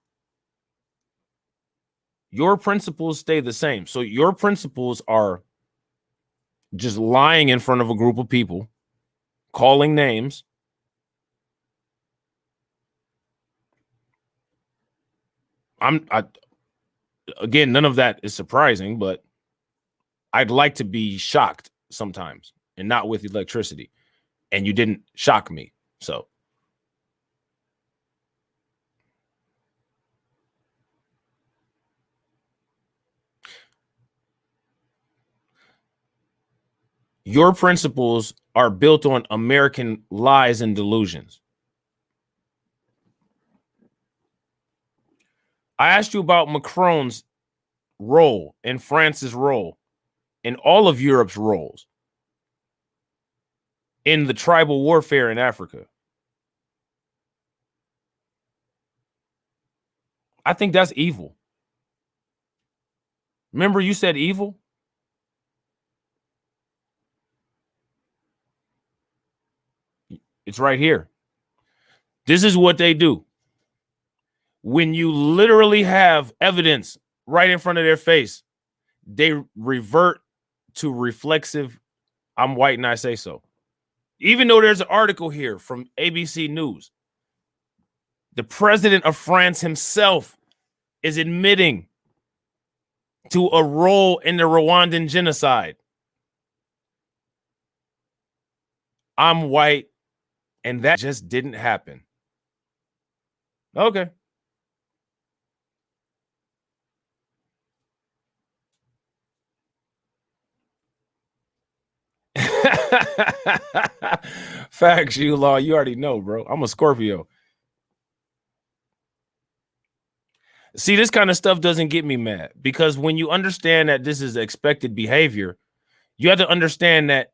Your principles stay the same. So your principles are just lying in front of a group of people, calling names. Again, none of that is surprising, but I'd like to be shocked sometimes and not with electricity. And you didn't shock me. So your principles are built on American lies and delusions. I asked you about Macron's role and France's role and all of Europe's roles in the tribal warfare in Africa. I think that's evil. Remember, you said evil? It's right here. This is what they do. When you literally have evidence right in front of their face, they revert to reflexive, I'm white and I say so. Even though there's an article here from ABC News, the president of France himself is admitting to a role in the Rwandan genocide. I'm white, and that just didn't happen. Okay. Facts, you law. You already know, bro. I'm a Scorpio. See, this kind of stuff doesn't get me mad because when you understand that this is expected behavior, you have to understand that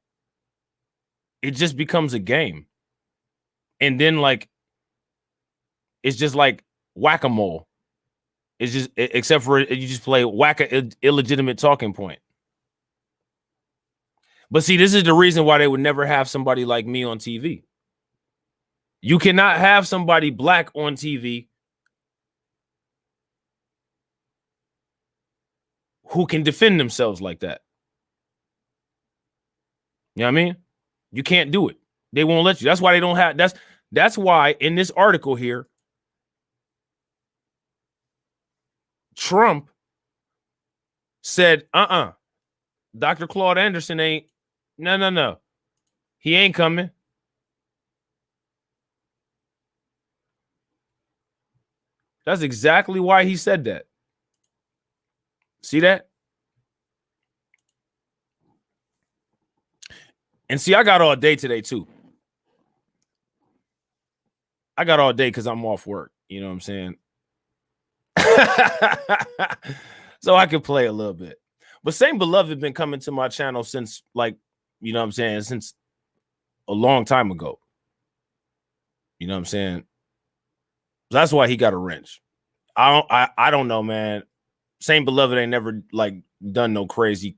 it just becomes a game. And then, like, it's just like whack-a-mole. It's just, except for you just play whack a illegitimate talking point. But see, this is the reason why they would never have somebody like me on TV. You cannot have somebody black on TV who can defend themselves like that. You know what I mean? You can't do it. They won't let you. That's why they don't have That's why in this article here, Trump said, Dr. Claude Anderson ain't, no. He ain't coming. That's exactly why he said that. See that? And see, I got all day today too. I got all day because I'm off work. You know what I'm saying? So I could play a little bit. But Same Beloved been coming to my channel since, like, you know what I'm saying, since a long time ago. You know what I'm saying? That's why he got a wrench. I don't know, man. Same Beloved ain't never like done no craziness.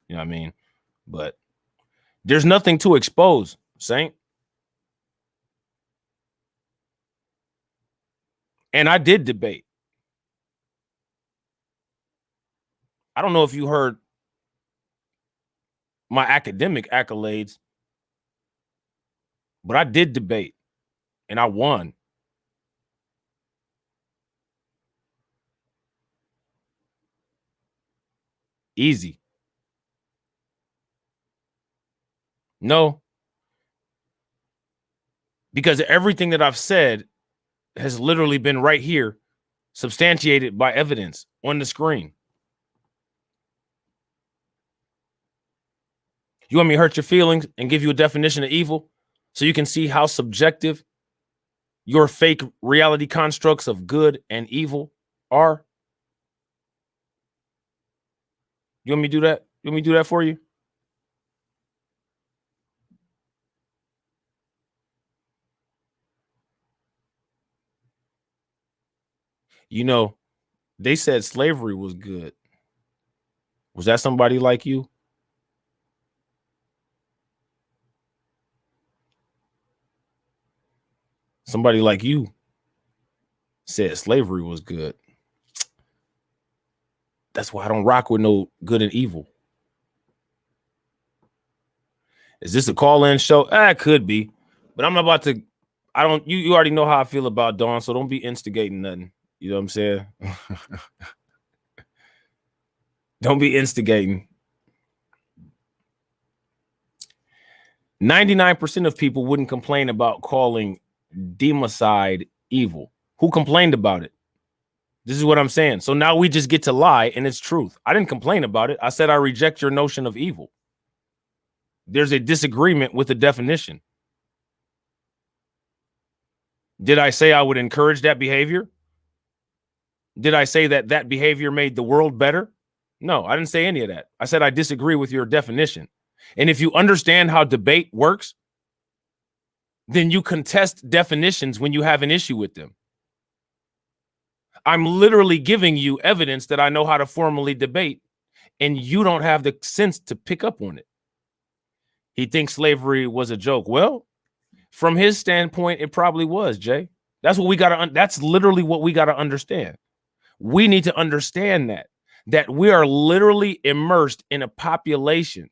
You know what I mean? But there's nothing to expose, Saint. And I did debate. I don't know if you heard my academic accolades, but I did debate and I won. Easy. No, because everything that I've said has literally been right here, substantiated by evidence on the screen. You want me to hurt your feelings and give you a definition of evil so you can see how subjective your fake reality constructs of good and evil are? You want me to do that? You want me to do that for you? You know, they said slavery was good. Was that somebody like you? Somebody like you said slavery was good. That's why I don't rock with no good and evil. Is this a call-in show? It could be, but I'm not about to. I don't. You already know how I feel about Dawn, so don't be instigating nothing. You know what I'm saying? Don't be instigating. 99% of people wouldn't complain about calling democide evil. Who complained about it? This is what I'm saying. So now we just get to lie, and it's truth. I didn't complain about it. I said I reject your notion of evil. There's a disagreement with the definition. Did I say I would encourage that behavior? Did I say that that behavior made the world better? No, I didn't say any of that. I said I disagree with your definition. And if you understand how debate works, then you contest definitions when you have an issue with them. I'm literally giving you evidence that I know how to formally debate, and you don't have the sense to pick up on it. He thinks slavery was a joke. Well, from his standpoint, it probably was, Jay. That's what we got to, that's literally what we got to understand. We need to understand that we are literally immersed in a population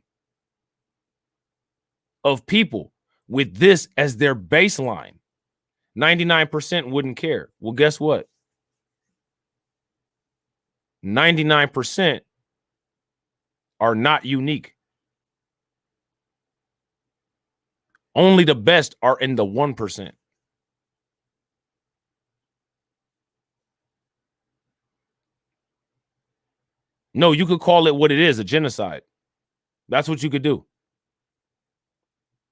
of people with this as their baseline. 99% wouldn't care. Well, guess what? 99% are not unique. Only the best are in the 1%. No, you could call it what it is, a genocide. That's what you could do.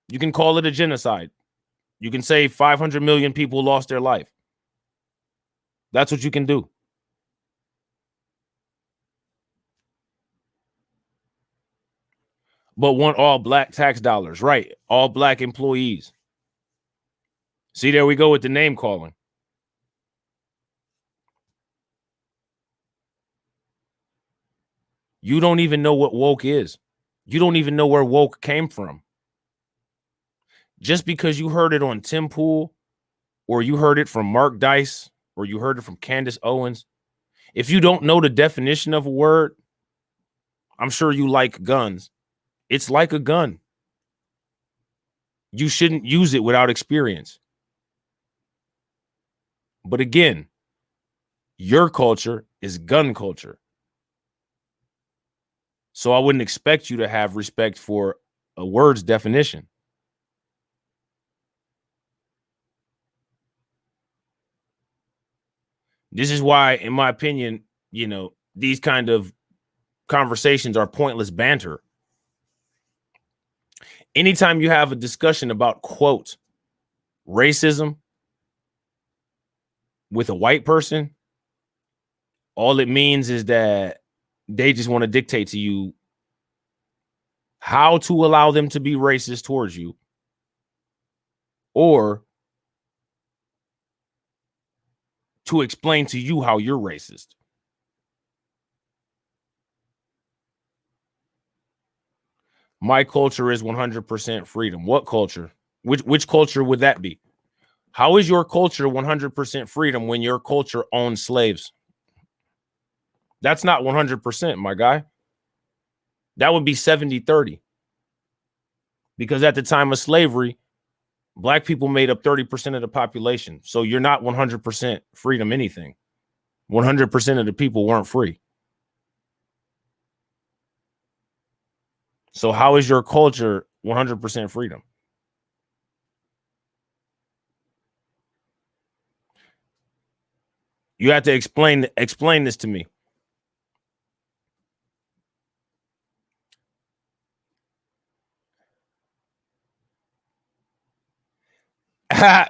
You can call it a genocide. You can say 500 million people lost their life. That's what you can do. But want all black tax dollars, right? All black employees. See, there we go with the name calling. You don't even know what woke is. You don't even know where woke came from. Just because you heard it on Tim Pool, or you heard it from Mark Dice, or you heard it from Candace Owens, if you don't know the definition of a word, I'm sure you like guns. It's like a gun. you shouldn't use it without experience. But again, your culture is gun culture. So I wouldn't expect you to have respect for a word's definition. This is why, in my opinion, these kind of conversations are pointless banter. Anytime you have a discussion about, quote, racism with a white person, all it means is that they just want to dictate to you how to allow them to be racist towards you, or to explain to you how you're racist. My culture is 100% freedom. What culture? Which culture would that be? How is your culture 100% freedom when your culture owns slaves? That's not 100%, my guy. That would be 70-30. Because at the time of slavery, black people made up 30% of the population. So you're not 100% freedom anything. 100% of the people weren't free. So how is your culture 100% freedom? You have to explain this to me.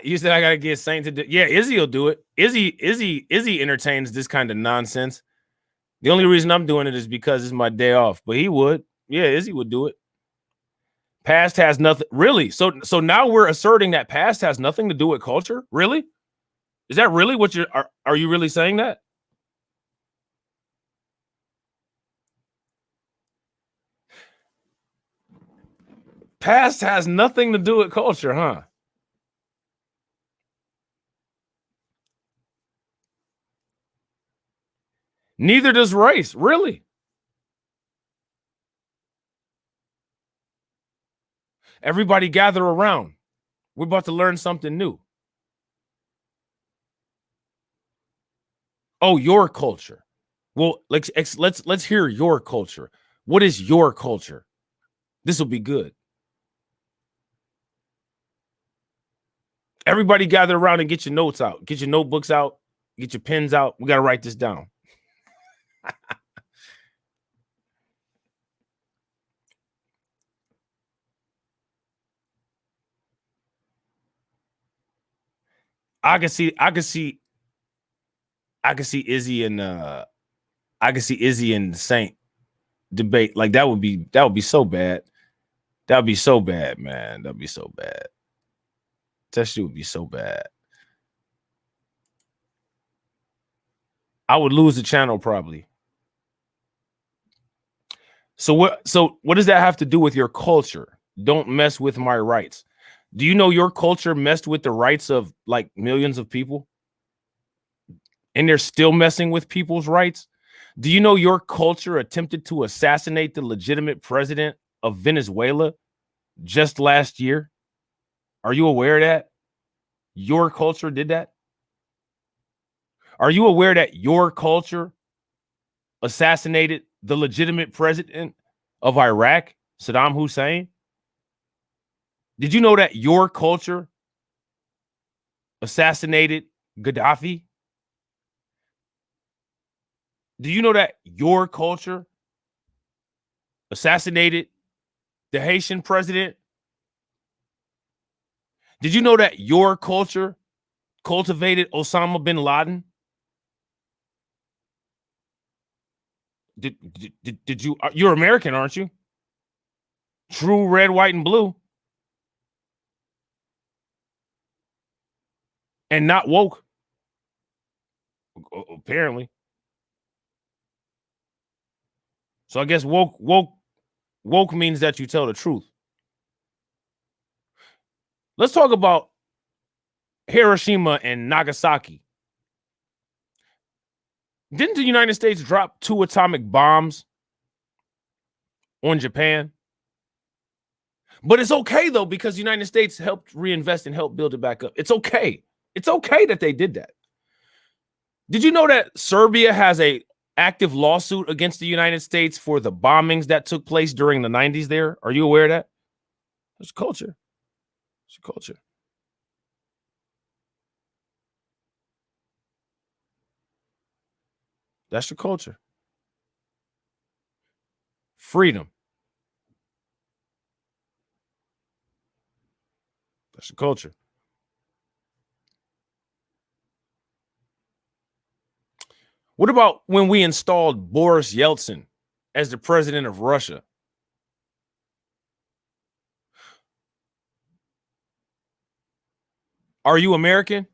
You said I gotta get Saint to do. Yeah, Izzy will do it. Izzy entertains this kind of nonsense. The only reason I'm doing it is because it's my day off. But he would. Yeah, Izzy would do it. Past has nothing. Really? So now we're asserting that past has nothing to do with culture? Really? Is that really what are you really saying that? Past has nothing to do with culture, huh? Neither does race, really. Everybody gather around. We're about to learn something new. Oh, your culture. Well, let's hear your culture. What is your culture? This will be good. Everybody gather around and get your notes out. Get your notebooks out. Get your pens out. We got to write this down. I can see Izzy and I can see Izzy and Saint debate. Like that would be so bad. That would be so bad, man. That'd be so bad. That shit would be so bad. I would lose the channel probably. So what does that have to do with your culture? Don't mess with my rights. Do you know your culture messed with the rights of like millions of people? And they're still messing with people's rights? Do you know your culture attempted to assassinate the legitimate president of Venezuela just last year? Are you aware of that? Your culture did that? Are you aware that your culture assassinated the legitimate president of Iraq, Saddam Hussein? Did you know that your culture assassinated Gaddafi? Do you know that your culture assassinated the Haitian president? Did you know that your culture cultivated Osama bin Laden? Did you? You're American, aren't you? True red, white, and blue. And not woke, apparently. So I guess woke means that you tell the truth. Let's talk about Hiroshima and Nagasaki. Didn't the United States drop 2 atomic bombs on Japan? But it's okay though, because the United States helped reinvest and help build it back up. It's okay. It's okay that they did that. Did you know that Serbia has a active lawsuit against the United States for the bombings that took place during the 90s there? Are you aware of that? It's culture. It's culture. That's the culture. Freedom. That's the culture. What about when we installed Boris Yeltsin as the president of Russia? Are you American?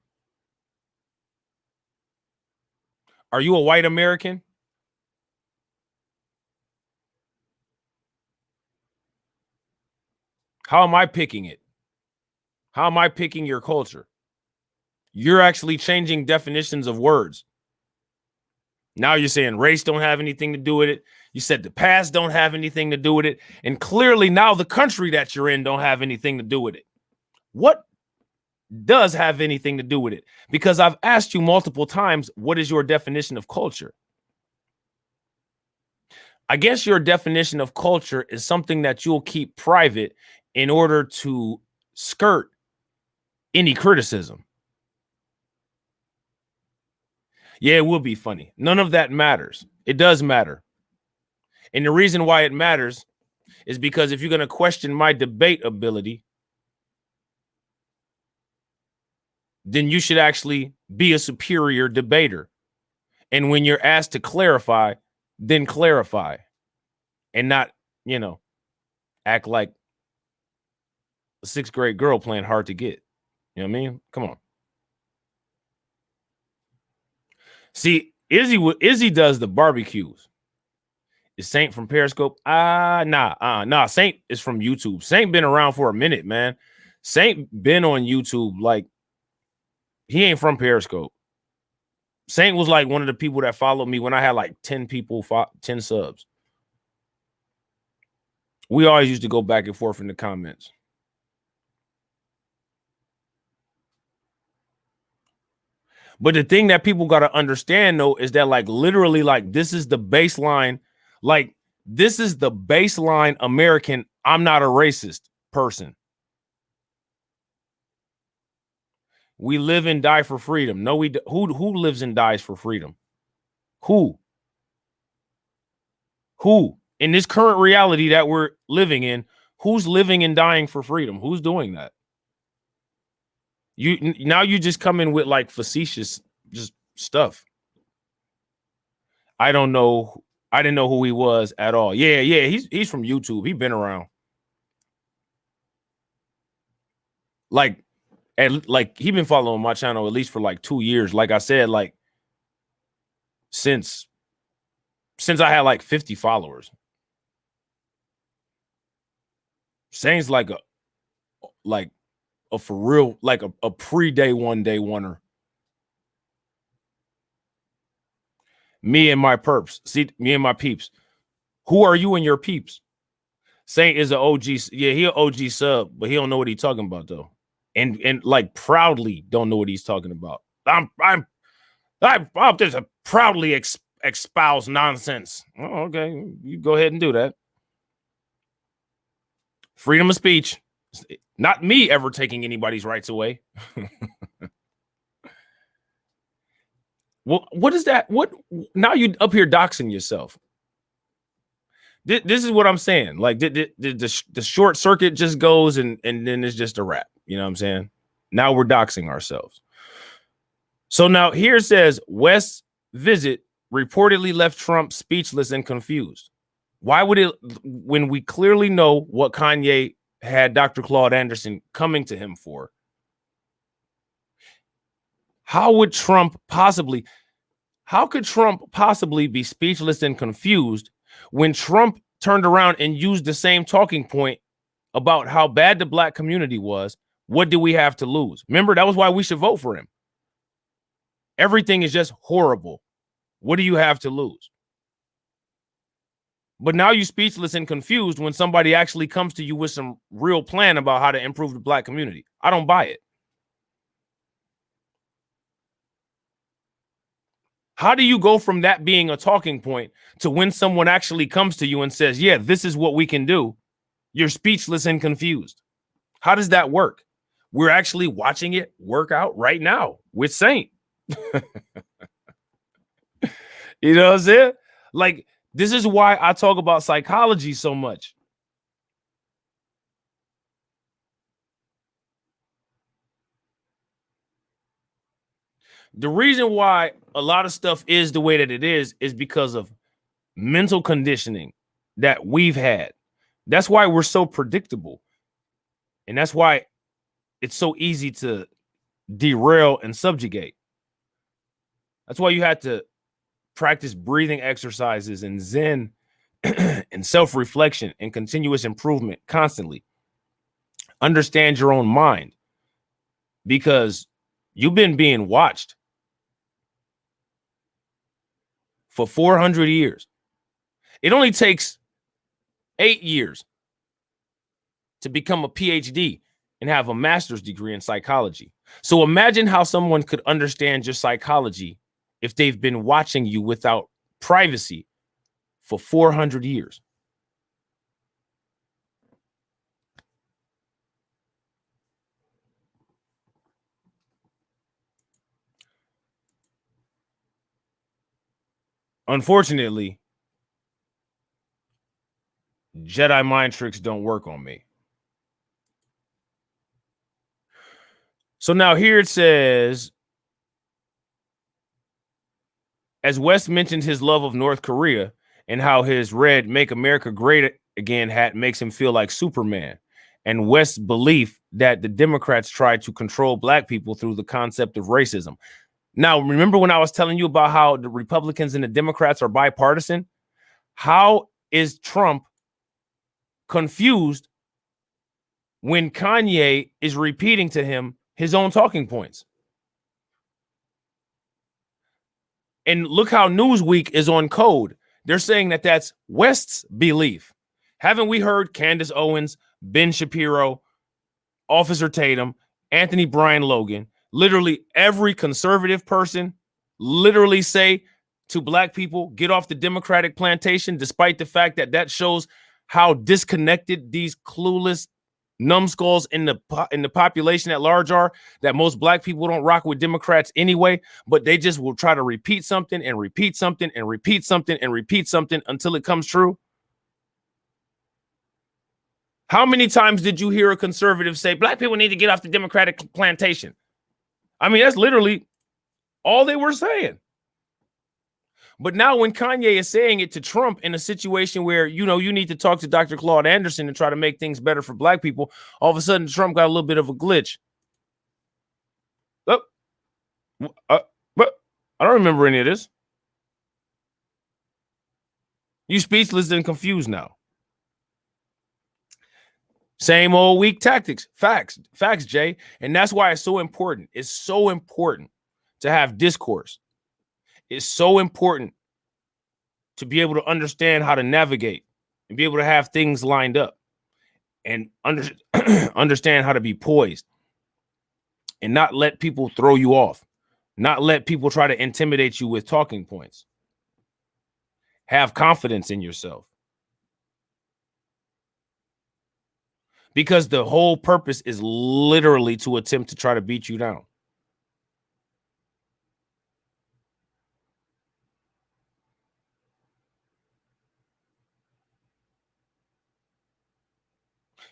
Are you a white American? How am I picking it? How am I picking your culture? You're actually changing definitions of words. Now you're saying race don't have anything to do with it. You said the past don't have anything to do with it. And clearly now the country that you're in don't have anything to do with it. What does have anything to do with it? Because I've asked you multiple times, what is your definition of culture? I guess your definition of culture is something that you'll keep private in order to skirt any criticism. Yeah, it will be funny. None of that matters. It does matter. And the reason why it matters is because if you're going to question my debate ability, then you should actually be a superior debater. And when you're asked to clarify, then clarify and not, act like a sixth grade girl playing hard to get. You know what I mean? Come on. See, Izzy does the barbecues. Is Saint from Periscope? Nah. Saint is from YouTube. Saint been around for a minute, man. Saint been on YouTube. Like, he ain't from Periscope. Saint was like one of the people that followed me when I had like 10 people, 10 subs. We always used to go back and forth in the comments. But the thing that people got to understand, though, is that like literally like this is the baseline. Like this is the baseline American. I'm not a racist person. We live and die for freedom. No, who lives and dies for freedom? Who in this current reality that we're living in, who's living and dying for freedom? Who's doing that? You just come in with like facetious just stuff. I don't know. I didn't know who he was at all. Yeah. He's from YouTube. He's been around. Like he been following my channel at least for like 2 years. Like I said, like since I had like 50 followers. Saint's like a for real, like a pre-day one day oneer. Me and my perps. See, me and my peeps. Who are you and your peeps? Saint is an OG. Yeah, he an OG sub, but he don't know what he's talking about though. And like proudly don't know what he's talking about. I'm just a proudly espouse nonsense. Oh, okay. You go ahead and do that. Freedom of speech. Not me ever taking anybody's rights away. Well, what is that? What now you up here doxing yourself? This is what I'm saying. Like the short circuit just goes and then it's just a wrap. You know what I'm saying? Now we're doxing ourselves. So now here it says West's visit reportedly left Trump speechless and confused. Why would it, when we clearly know what Kanye had Dr. Claude Anderson coming to him for? How could Trump possibly be speechless and confused when Trump turned around and used the same talking point about how bad the black community was? What do we have to lose? Remember, that was why we should vote for him. Everything is just horrible. What do you have to lose? But now you speechless and confused when somebody actually comes to you with some real plan about how to improve the black community. I don't buy it. How do you go from that being a talking point to when someone actually comes to you and says, yeah, this is what we can do? You're speechless and confused. How does that work? We're actually watching it work out right now with Saint. You know what I'm saying? Like, this is why I talk about psychology so much. The reason why a lot of stuff is the way that it is because of mental conditioning that we've had. That's why we're so predictable. And that's why it's so easy to derail and subjugate. That's why you have to practice breathing exercises and Zen and self-reflection and continuous improvement constantly. Understand your own mind, because you've been being watched for 400 years. It only takes 8 years to become a PhD and have a master's degree in psychology. So imagine how someone could understand your psychology if they've been watching you without privacy for 400 years. Unfortunately, Jedi mind tricks don't work on me. So now here it says, as West mentions his love of North Korea and how his red "Make America Great Again" hat makes him feel like Superman, and West's belief that the Democrats tried to control black people through the concept of racism. Now, remember when I was telling you about how the Republicans and the Democrats are bipartisan? How is Trump confused when Kanye is repeating to him his own talking points? And look how Newsweek is on code. They're saying that that's West's belief. Haven't we heard Candace Owens, Ben Shapiro, Officer Tatum, Anthony Brian Logan, literally every conservative person literally say to black people, get off the Democratic plantation, despite the fact that that shows how disconnected these clueless numbskulls in the population at large are, that most black people don't rock with Democrats anyway, but they just will try to repeat something and repeat something and repeat something and repeat something until it comes true. How many times did you hear a conservative say black people need to get off the Democratic plantation? I mean, that's literally all they were saying. But now when Kanye is saying it to Trump in a situation where, you know, you need to talk to Dr. Claude Anderson and try to make things better for black people, all of a sudden Trump got a little bit of a glitch. Oh, but I don't remember any of this. You speechless and confused now. Same old weak tactics. Facts, Jay. And that's why it's so important. It's so important to have discourse. It's so important to be able to understand how to navigate and be able to have things lined up and understand how to be poised and not let people throw you off, not let people try to intimidate you with talking points. Have confidence in yourself. Because the whole purpose is literally to attempt to try to beat you down.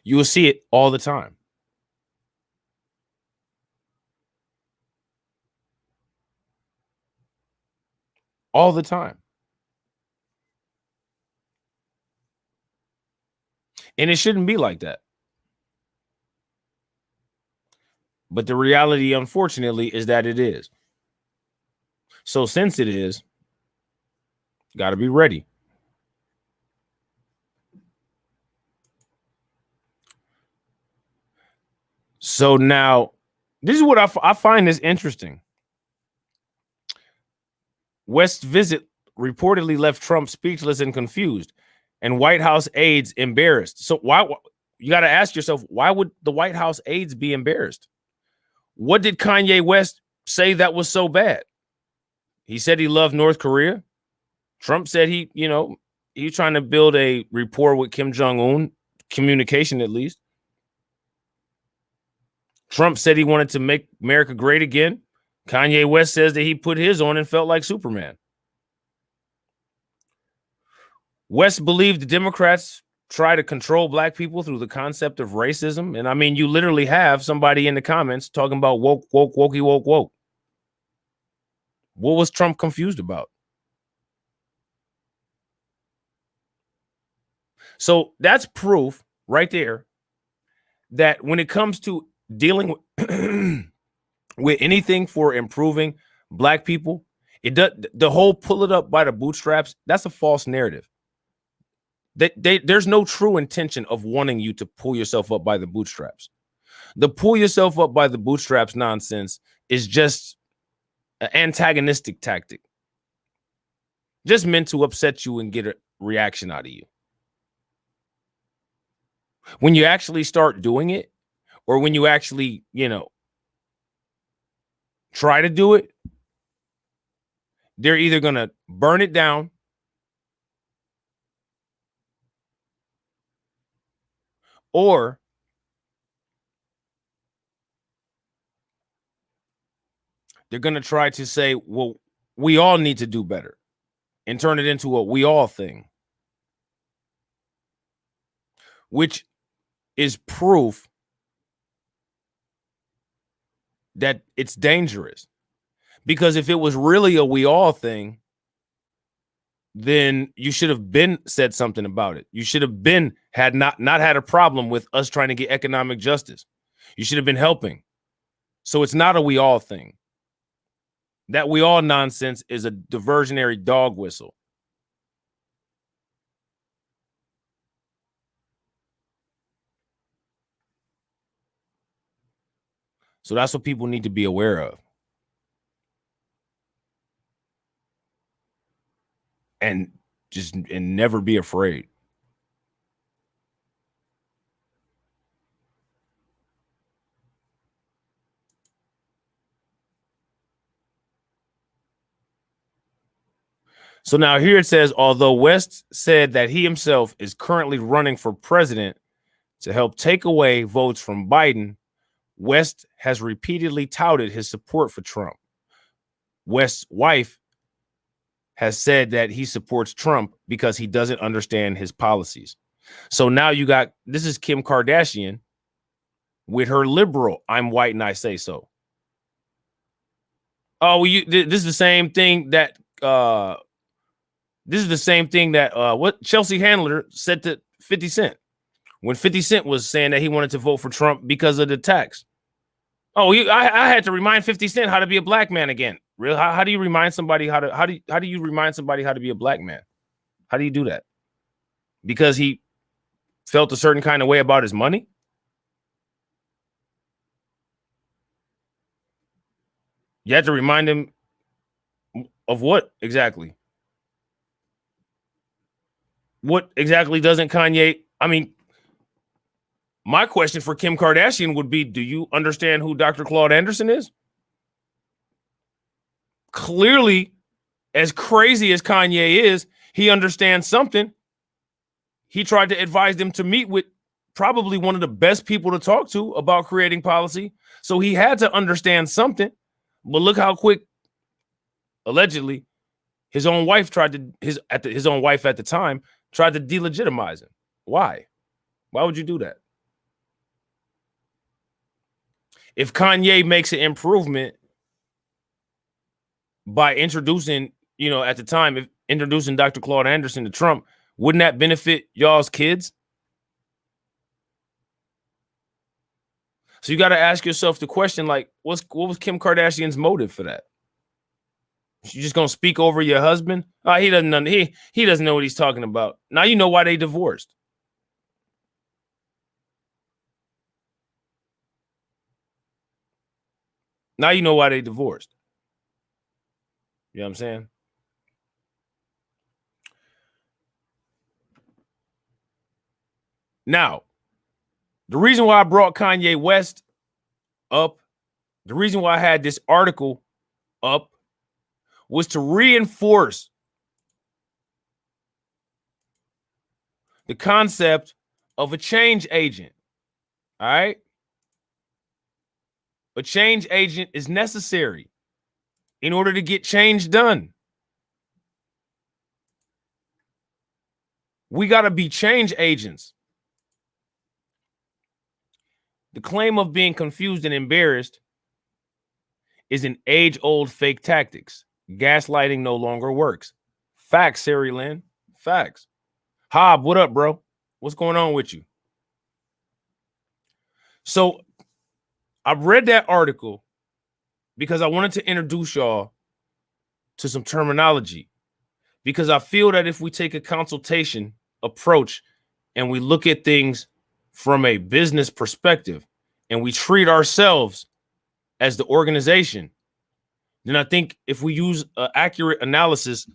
You will see it all the time. All the time. And it shouldn't be like that. But the reality, unfortunately, is that it is. So since it is, got to be ready. So now, this is what I find this interesting. West's visit reportedly left Trump speechless and confused. and White House aides embarrassed. So why you got to ask yourself, why would the White House aides be embarrassed? What did Kanye West say that was so bad? He said he loved North Korea. Trump said he's trying to build a rapport with Kim Jong-un, communication at least. Trump said he wanted to make America great again. Kanye West says that he put his on and felt like Superman. West believed the Democrats try to control black people through the concept of racism. And I mean, you literally have somebody in the comments talking about woke, woke, wokey, woke, woke. What was Trump confused about? So that's proof right there that when it comes to dealing with, with anything for improving black people, it does the whole pull it up by the bootstraps. That's a false narrative. There's no true intention of wanting you to pull yourself up by the bootstraps. The pull yourself up by the bootstraps nonsense is just an antagonistic tactic, just meant to upset you and get a reaction out of you. When you actually start doing it, or when you actually, try to do it, they're either going to burn it down or they're going to try to say, well, we all need to do better and turn it into a we all thing, which is proof that it's dangerous. Because if it was really a we all thing, then you should have been said something about it. You should have been not had a problem with us trying to get economic justice. You should have been helping. So it's not a we all thing. That we all nonsense is a diversionary dog whistle. So that's what people need to be aware of. And never be afraid. So now here it says, although West said that he himself is currently running for president to help take away votes from Biden, West has repeatedly touted his support for Trump. West's wife has said that he supports Trump because he doesn't understand his policies. So now this is Kim Kardashian with her liberal, I'm white and I say so. Oh, this is the same thing that what Chelsea Handler said to 50 Cent when 50 Cent was saying that he wanted to vote for Trump because of the tax. Oh, I had to remind 50 Cent how to be a black man again. Real? How do you remind somebody how do you remind somebody how to be a black man? How do you do that? Because he felt a certain kind of way about his money? You have to remind him of what exactly? What exactly doesn't Kanye? I mean, my question for Kim Kardashian would be, do you understand who Dr. Claude Anderson is? Clearly, as crazy as Kanye is, he understands something. He tried to advise them to meet with probably one of the best people to talk to about creating policy. So he had to understand something. But look how quick, allegedly, his own wife his own wife at the time tried to delegitimize him. Why? Why would you do that? If Kanye makes an improvement by introducing, at the time, if introducing Dr. Claude Anderson to Trump, wouldn't that benefit y'all's kids? So you got to ask yourself the question, like, what was Kim Kardashian's motive for that? She just gonna speak over your husband? He doesn't know. He doesn't know what he's talking about. Now you know why they divorced. Now you know why they divorced. You know what I'm saying? Now, the reason why I brought Kanye West up, the reason why I had this article up was to reinforce the concept of a change agent. All right? A change agent is necessary in order to get change done. We got to be change agents. The claim of being confused and embarrassed is an age-old fake tactics. Gaslighting no longer works. Facts, Sari Lynn. Facts. Hob, what up, bro? What's going on with you? So I've read that article because I wanted to introduce y'all to some terminology, because I feel that if we take a consultation approach and we look at things from a business perspective and we treat ourselves as the organization, then I think if we use accurate analysis,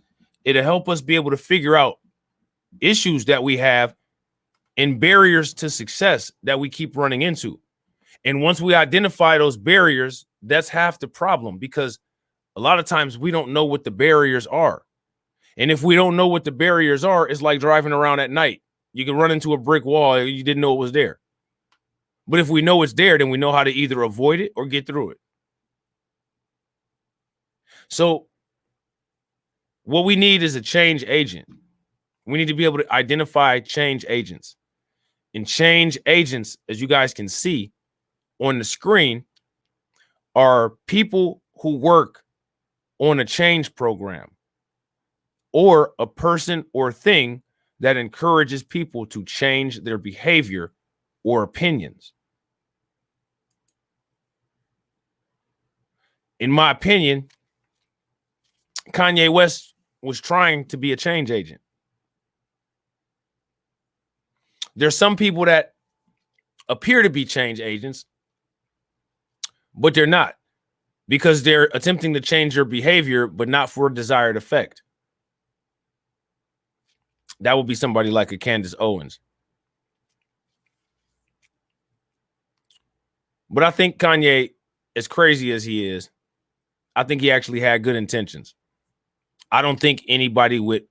it'll help us be able to figure out issues that we have and barriers to success that we keep running into. And once we identify those barriers, that's half the problem, because a lot of times we don't know what the barriers are. And if we don't know what the barriers are, it's like driving around at night. You can run into a brick wall. You didn't know it was there. But if we know it's there, then we know how to either avoid it or get through it. So what we need is a change agent. We need to be able to identify change agents. And change agents, as you guys can see on the screen, are people who work on a change program, or a person or thing that encourages people to change their behavior or opinions. In my opinion, Kanye West was trying to be a change agent. There's some people that appear to be change agents, but they're not, because they're attempting to change their behavior, but not for a desired effect. That would be somebody like a Candace Owens. But I think Kanye, as crazy as he is, I think he actually had good intentions. I don't think anybody with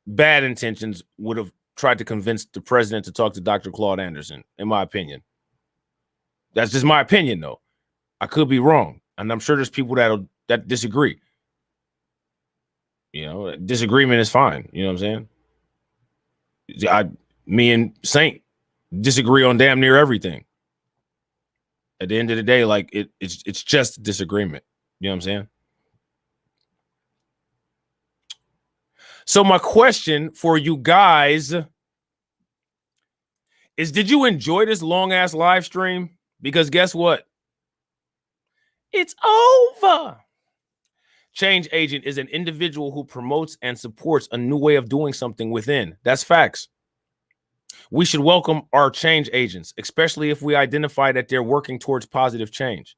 bad intentions would have tried to convince the president to talk to Dr. Claude Anderson, in my opinion. That's just my opinion, though. I could be wrong, and I'm sure there's people that disagree. You know, disagreement is fine. You know what I'm saying? Me and Saint disagree on damn near everything. At the end of the day, like it's just disagreement. You know what I'm saying? So my question for you guys is, did you enjoy this long ass live stream? Because guess what? It's over. Change agent is an individual who promotes and supports a new way of doing something within. That's facts. We should welcome our change agents, especially if we identify that they're working towards positive change.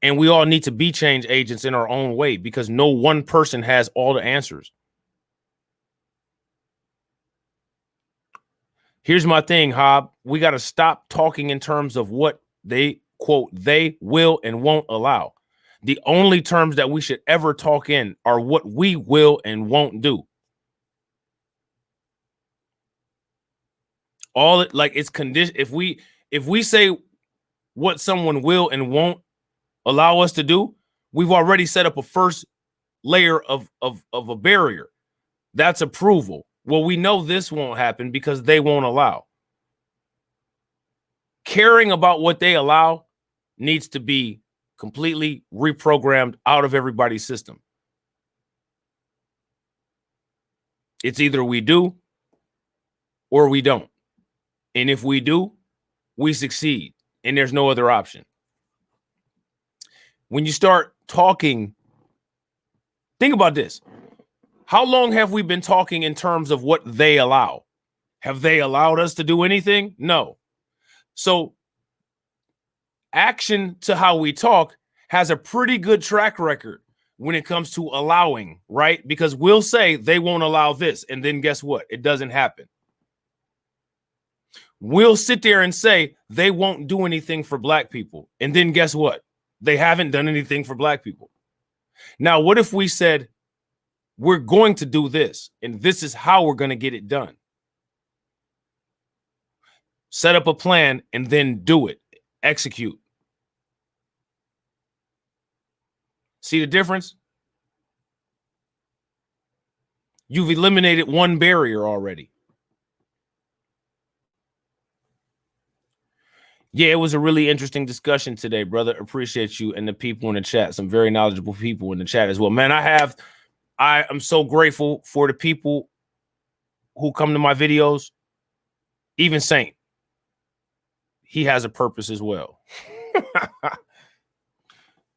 And we all need to be change agents in our own way, because no one person has all the answers. Here's my thing, Hob. We got to stop talking in terms of what they, quote, they will and won't allow. The only terms that we should ever talk in are what we will and won't do. All it, like, it's condition. If we say what someone will and won't allow us to do, we've already set up a first layer of a barrier. That's approval. Well, we know this won't happen because they won't allow. Caring about what they allow needs to be completely reprogrammed out of everybody's system. It's either we do or we don't. And if we do, we succeed, and there's no other option. When you start talking, think about this. How long have we been talking in terms of what they allow? Have they allowed us to do anything? No. So action to how we talk has a pretty good track record when it comes to allowing, right? Because we'll say they won't allow this, and then guess what? It doesn't happen. We'll sit there and say they won't do anything for black people. And then guess what? They haven't done anything for black people. Now, what if we said, we're going to do this, and this is how we're going to get it done? Set up a plan and then do it. Execute. See the difference? You've eliminated one barrier already. Yeah, it was a really interesting discussion today, brother. Appreciate you and the people in the chat. Some very knowledgeable people in the chat as well. Man, I am so grateful for the people who come to my videos. Even Saint, he has a purpose as well.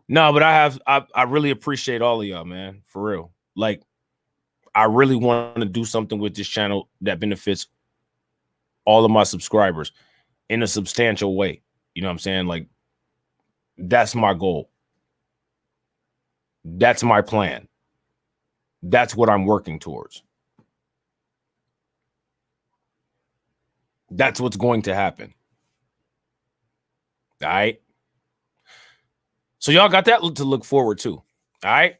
No, but I really appreciate all of y'all, man, for real. Like, I really want to do something with this channel that benefits all of my subscribers in a substantial way. You know what I'm saying? Like, that's my goal. That's my plan. That's what I'm working towards. That's what's going to happen. All right. So y'all got that to look forward to. All right.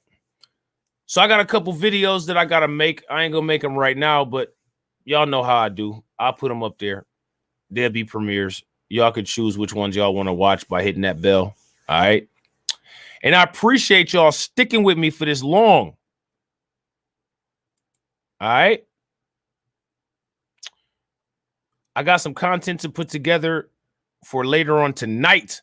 So I got a couple videos that I got to make. I ain't going to make them right now, but y'all know how I do. I'll put them up there. They'll be premieres. Y'all can choose which ones y'all want to watch by hitting that bell. All right. And I appreciate y'all sticking with me for this long. All right. I got some content to put together for later on tonight,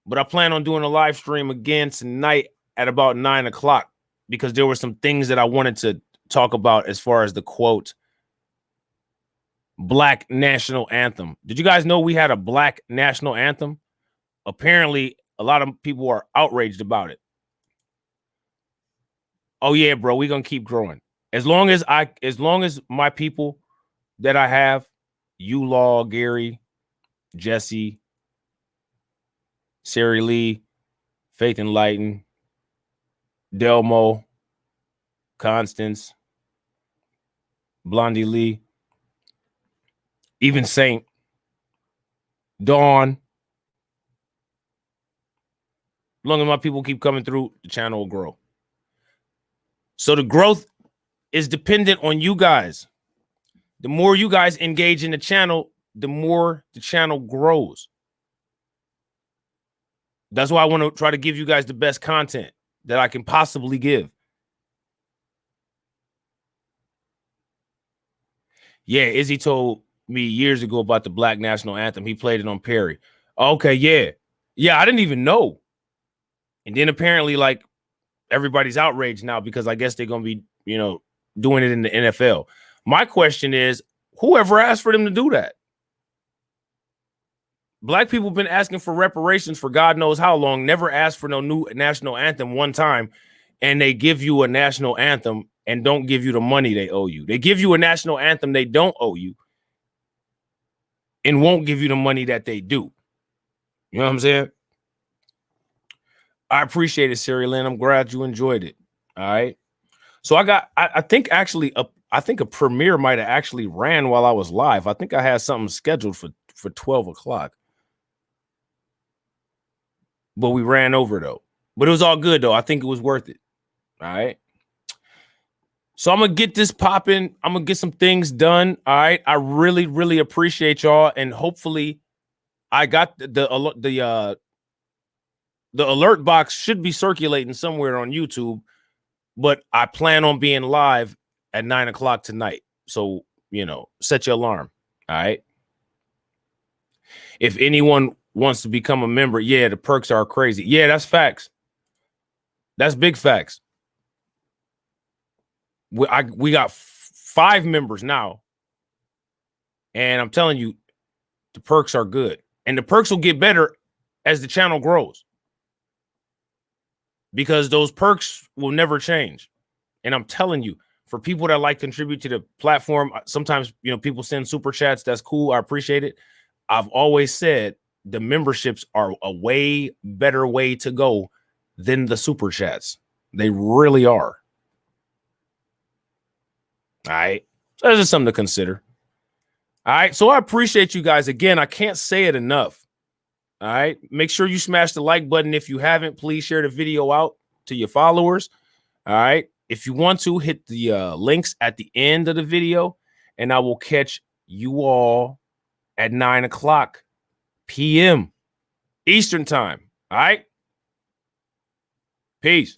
but I plan on doing a live stream again tonight at about 9 o'clock because there were some things that I wanted to talk about as far as the quote, Black National Anthem. Did you guys know we had a Black National Anthem? Apparently, a lot of people are outraged about it. Oh yeah, bro, we're gonna keep growing. As long as my people that I have, you, Law, Gary, Jesse, Sari Lee, Faith Enlighten, Delmo, Constance, Blondie Lee, even Saint, Dawn. As long as my people keep coming through, the channel will grow. So the growth is dependent on you guys. The more you guys engage in the channel, the more the channel grows. That's why I want to try to give you guys the best content that I can possibly give. Yeah, Izzy told me years ago about the Black National Anthem. He played it on Perry. Okay, yeah. Yeah, I didn't even know. And then apparently, like, everybody's outraged now because I guess they're going to be, you know, doing it in the NFL. My question is, whoever asked for them to do that? Black people have been asking for reparations for God knows how long, never asked for no new national anthem one time, and they give you a national anthem and don't give you the money they owe you. They give you a national anthem they don't owe you and won't give you the money that they do. You know what I'm saying? I appreciate it, Sari Lynn. I'm glad you enjoyed it. All right. So I think actually I think a premiere might have actually ran while I was live. I think I had something scheduled for 12 o'clock. But we ran over though. But it was all good though. I think it was worth it. All right. So I'm gonna get this popping. I'm gonna get some things done. All right. I really, really appreciate y'all. And hopefully I got the alert box should be circulating somewhere on YouTube, but I plan on being live at 9 o'clock tonight. So, you know, set your alarm. All right. If anyone wants to become a member, yeah, the perks are crazy. Yeah, that's facts. That's big facts. We got 5 members now. And I'm telling you, the perks are good. And the perks will get better as the channel grows. Because those perks will never change. And I'm telling you, for people that like contribute to the platform, sometimes, you know, people send super chats. That's cool. I appreciate it. I've always said the memberships are a way better way to go than the super chats. They really are. All right. So that's just something to consider. All right. So I appreciate you guys. Again, I can't say it enough. All right. Make sure you smash the like button. If you haven't, please share the video out to your followers. All right. If you want to, hit the links at the end of the video, and I will catch you all at 9 o'clock p.m. Eastern time. All right. Peace.